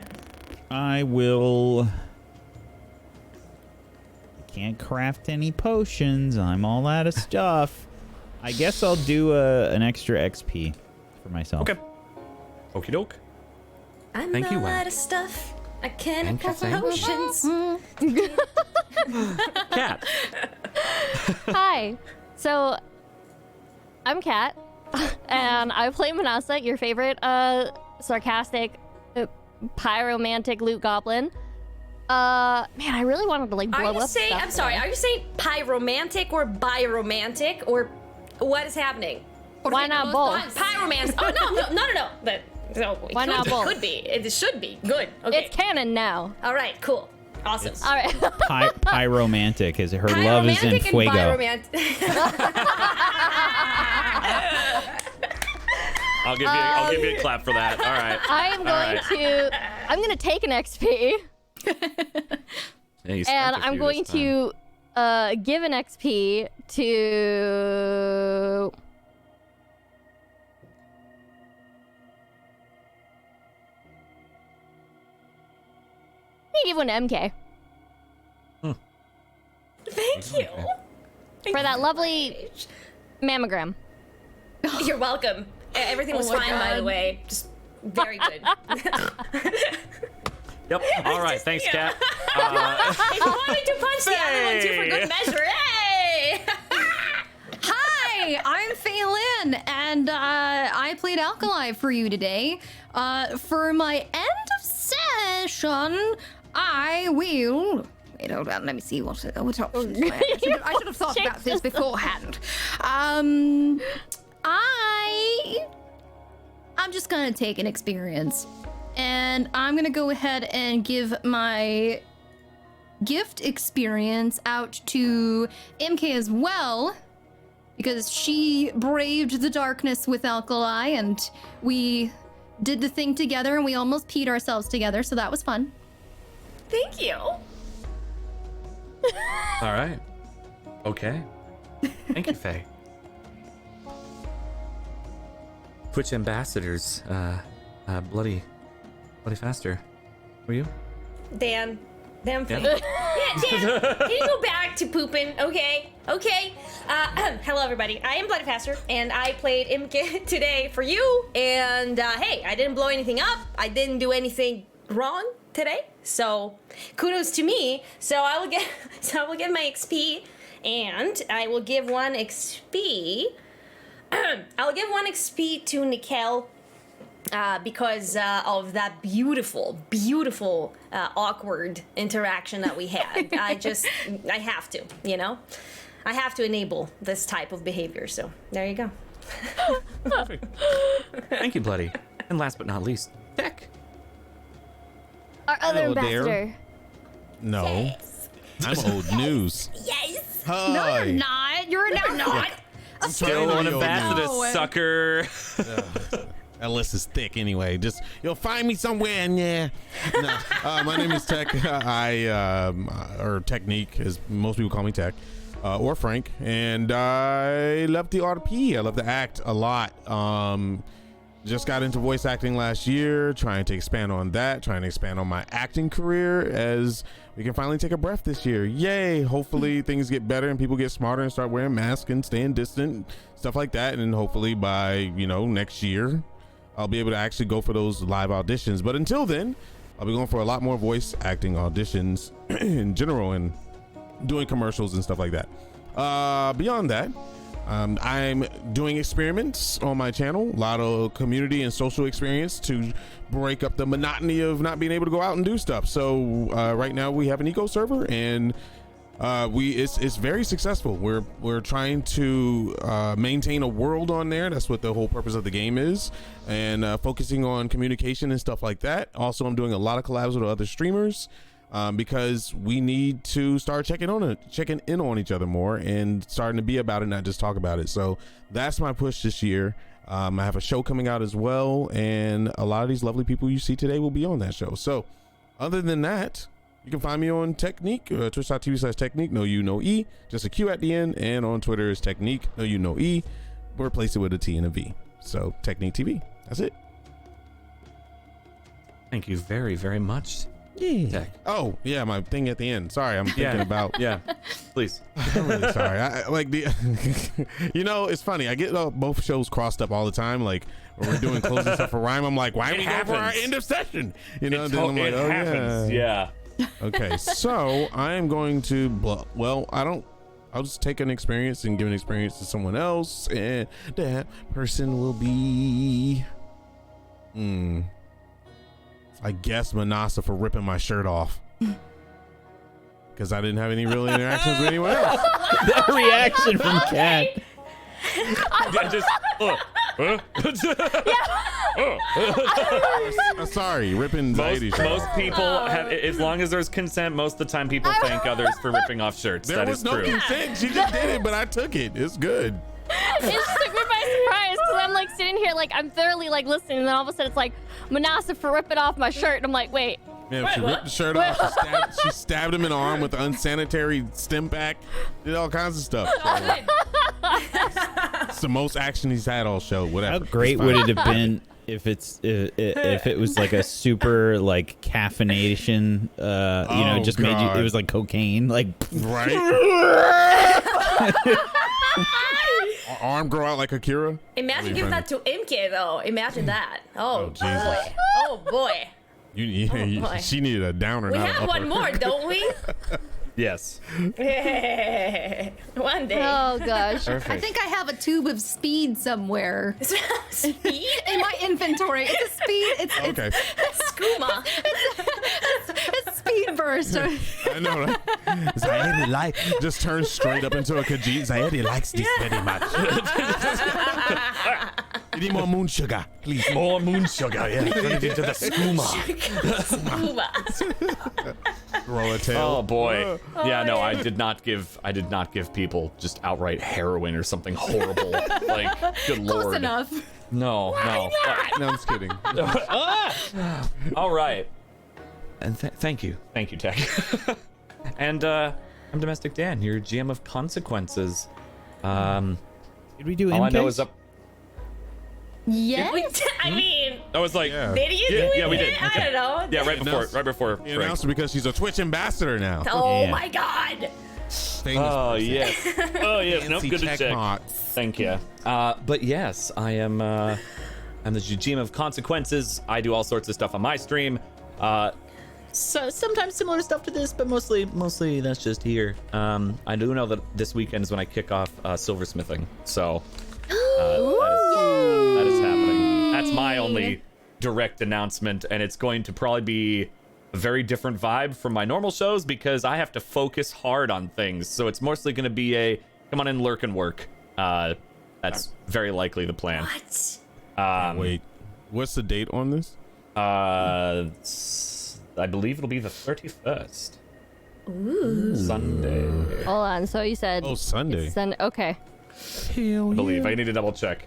I will. I can't craft any potions. I'm all out of stuff. I guess I'll do an extra XP for myself. Okay. Okie doke. I'm Thank you, all Whack. out of stuff. I can't Thank you, craft thank you. potions. Cat. Hi. So, I'm Kat, and I play Manasa, your favorite sarcastic, pyromantic loot goblin. Man, I really wanted to like blow Are you up saying? stuff I'm sorry. today. Are you saying pyromantic or biromantic or what is happening? Why not both? Pyromantic. Oh no. But no, it Why could not be, both? Could be. It should be. Good. Okay. It's canon now. All right. Cool. Awesome. All right. Pyromantic, is her love is in Pyromantic and fuego. I'll give you a clap for that. All right. I'm going to take an XP, Yeah, you spent and a I'm few going this time. to give an XP to... I'm gonna give one to MK Thank you. for that lovely mammogram. You're welcome. Everything was Oh my fine, by the God. way. Just very good. Yep. All right. Thanks, Cat. If you wanted to punch the other one too for good measure, hey! Hi, I'm Faye Lynn, and I played Alkali for you today. For my end of session, I will. Wait, hold on. Let me see what options I should have thought about this beforehand. I'm just gonna take an experience, and I'm gonna go ahead and give my gift experience out to MK as well, because she braved the darkness with Alkali, and we did the thing together, and we almost peed ourselves together, so that was fun. Thank you. All right. Okay. Thank you, Faye. Twitch ambassadors. Bloody faster. Were you? Dan. Damn thing. Yeah. Can you go back to pooping? Okay. Hello, everybody. I am Bloody Faster, and I played Imke today for you. And hey, I didn't blow anything up. I didn't do anything wrong today. So kudos to me. So I will get my XP, and I will give 1 XP. I'll give 1 XP to Nikel. Because of that beautiful, awkward interaction that we had. I have to, I have to enable this type of behavior. So there you go. Perfect. Thank you, Bloody. And last but not least, Tech. Our other Hello, ambassador. dear. No. I'm old news. Yes. Hi. No, you're not. You're not. Still an ambassador, No. sucker. That list is thick anyway. Just you'll find me somewhere and No. My name is Tech. Or Technique, as most people call me Tech, or Frank, and I love the RP. I love to act a lot. Just got into voice acting last year, trying to expand on that, trying to expand on my acting career as we can finally take a breath this year. Yay! Hopefully things get better and people get smarter and start wearing masks and staying distant, stuff like that. And hopefully by next year, I'll be able to actually go for those live auditions. But until then, I'll be going for a lot more voice acting auditions in general and doing commercials and stuff like that. Beyond that, I'm doing experiments on my channel, a lot of community and social experience to break up the monotony of not being able to go out and do stuff. So right now we have an eco server, and it's very successful. We're trying to maintain a world on there. That's what the whole purpose of the game is, and focusing on communication and stuff like that. Also, I'm doing a lot of collabs with other streamers because we need to start checking in on each other more and starting to be about it, not just talk about it. So that's my push this year. I have a show coming out as well, and a lot of these lovely people you see today will be on that show. So other than that, you can find me on Technique, twitch.tv/Technique, no U, no E, just a Q at the end, and on Twitter is Technique, no U, no E, but replace it with a T and a V. So Technique TV, that's it. Thank you very, very much. Yeah. Tech. Oh, yeah, my thing at the end. Sorry, I'm thinking about. Yeah, please. I'm really sorry. I like the. It's funny. I get both shows crossed up all the time. Like when we're doing closing stuff for Rhyme, I'm like, why are we going for our end of session? And then I'm like, oh happens. yeah. Okay, so I am going to. Well, I'll just take an experience and give an experience to someone else, and that person will be. I guess Manasa for ripping my shirt off. Because I didn't have any real interactions with anyone else. That reaction from Kat. Sorry, ripping Zaidi's shirt most off. people have, as long as there's consent, most of the time people thank others for ripping off shirts. There That was is no true. consent. She just did it, but I took it. It's good. It just took me by surprise because I'm like sitting here like I'm thoroughly like listening, and then all of a sudden it's like Manasa for ripping off my shirt, and I'm like, wait. Yeah, she ripped the shirt off. She stabbed him in the arm with the unsanitary stim pack. Did all kinds of stuff. So, it's the most action he's had all show. Whatever. How great would it have been if it was like a super like caffeination? Just made you. It was like cocaine. Like right. Arm grow out like Akira. Imagine giving that to Imke though. Imagine that. Oh, Jesus. boy. Oh boy. Boy. She needed a downer. We not have an upper. one more, don't we? Yes. One day. Oh gosh. I think I have a tube of speed somewhere Speed? in my inventory. It's a speed. It's Okay. Skooma. it's speed burst. I know, right? Zaidi just turns straight up into a Khajiit. Zaidi likes this very much. You need more moon sugar, please. More moon sugar, yeah. Turn it into the skooma. Skooma. Roll a tail. Oh boy. Yeah, no, yeah. I did not give people just outright heroin or something horrible. Like, good lord. Close enough. No. No, I'm just kidding. All right. And thank you, Tech. And I'm Domestic Dan, your GM of Consequences. did we do All I know MKs? is up. Yes. I mean, I was like, Yeah. Did you do it? yeah, we did. I don't know. Yeah, right before. He Frank. announced her because she's a Twitch ambassador now. Oh Yeah. my god. Famous person. yes. Oh yes. Nope. Fancy Good to check check. marks. Thank you. But yes, I am. I'm the Jujim of Consequences. I do all sorts of stuff on my stream. So sometimes similar stuff to this, but mostly that's just here. I do know that this weekend is when I kick off silversmithing. So that is happening. That's my only direct announcement, and it's going to probably be a very different vibe from my normal shows because I have to focus hard on things. So it's mostly going to be a come on in, lurk and work. That's very likely the plan. What? Wait, what's the date on this? I believe it'll be the 31st. Ooh. Sunday. Hold on. So you said. Oh, Sunday. Okay. Hell I believe. I need to double check.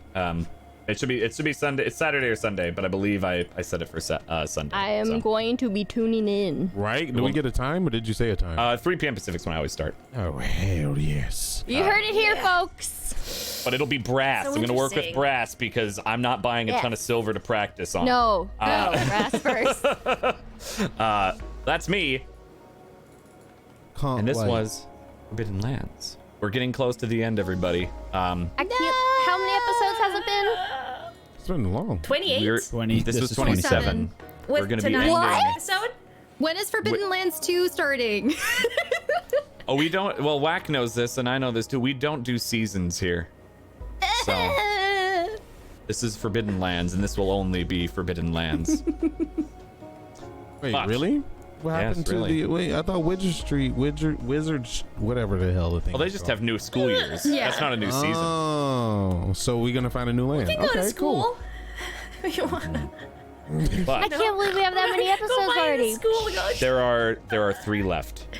It should be Sunday. It's Saturday or Sunday, but I believe I said it for Sunday. I am so. going to be tuning in. Right? Did we get a time, or did you say a time? 3 p.m. Pacific's when I always start. Oh, hell yes. You heard it here, folks. But it'll be brass. So I'm going to work with interesting. brass because I'm not buying a ton of silver to practice on. No, brass first. That's me. Can't And this wait. was Forbidden Lands. We're getting close to the end, everybody. How many episodes has it been? It's been long. 28? 20. This was is 27. With We're going to be tonight's ending. episode? When is Forbidden Lands 2 starting? Oh, we don't. Well, Whack knows this, and I know this too. We don't do seasons here. So this is Forbidden Lands, and this will only be Forbidden Lands. Wait, Fuck. really? What happened Yes, to really. the? Wait, I thought Wizards, whatever the hell the thing. Well, they was just called. have new school years. Yeah. That's not a new season. Oh, so we're gonna find a new land. You can go okay, to school. You want I But can't believe we have that many go episodes find a already. school to go to. there are 3 left. Cool.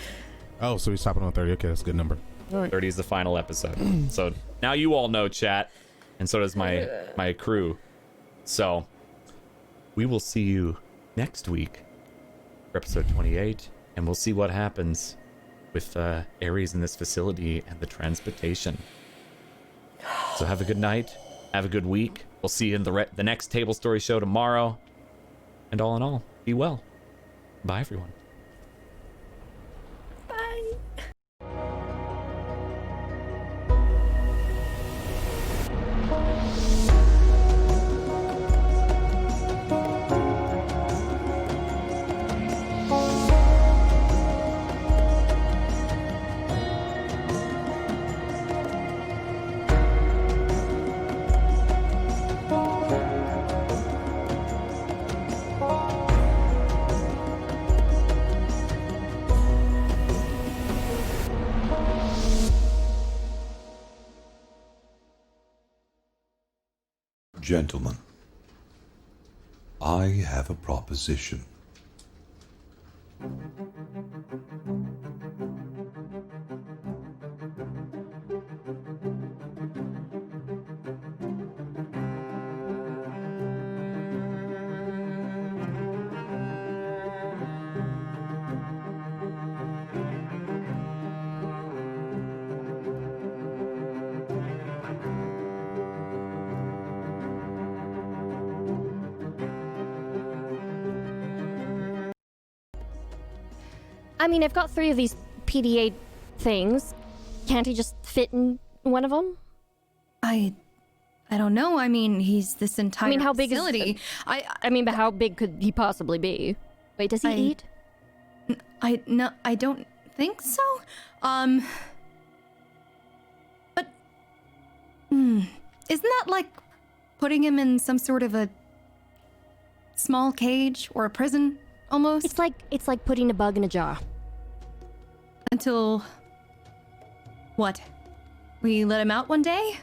Oh, so we're stopping on 30. Okay, that's a good number. 30 is the final episode. So now you all know, chat, and so does my crew. So we will see you next week for episode 28, and we'll see what happens with Ares in this facility and the transportation. So have a good night. Have a good week. We'll see you in the next Table Story show tomorrow. And all in all, be well. Bye, everyone. Bye. Gentlemen, I have a proposition. I mean, I've got 3 of these PDA things. Can't he just fit in one of them? I don't know. I mean, he's this entire how big is- facility. I mean, but how big could he possibly be? Wait, does he eat? I don't think so. But isn't that like putting him in some sort of a small cage or a prison almost? It's like putting a bug in a jar. Until what? We let him out one day?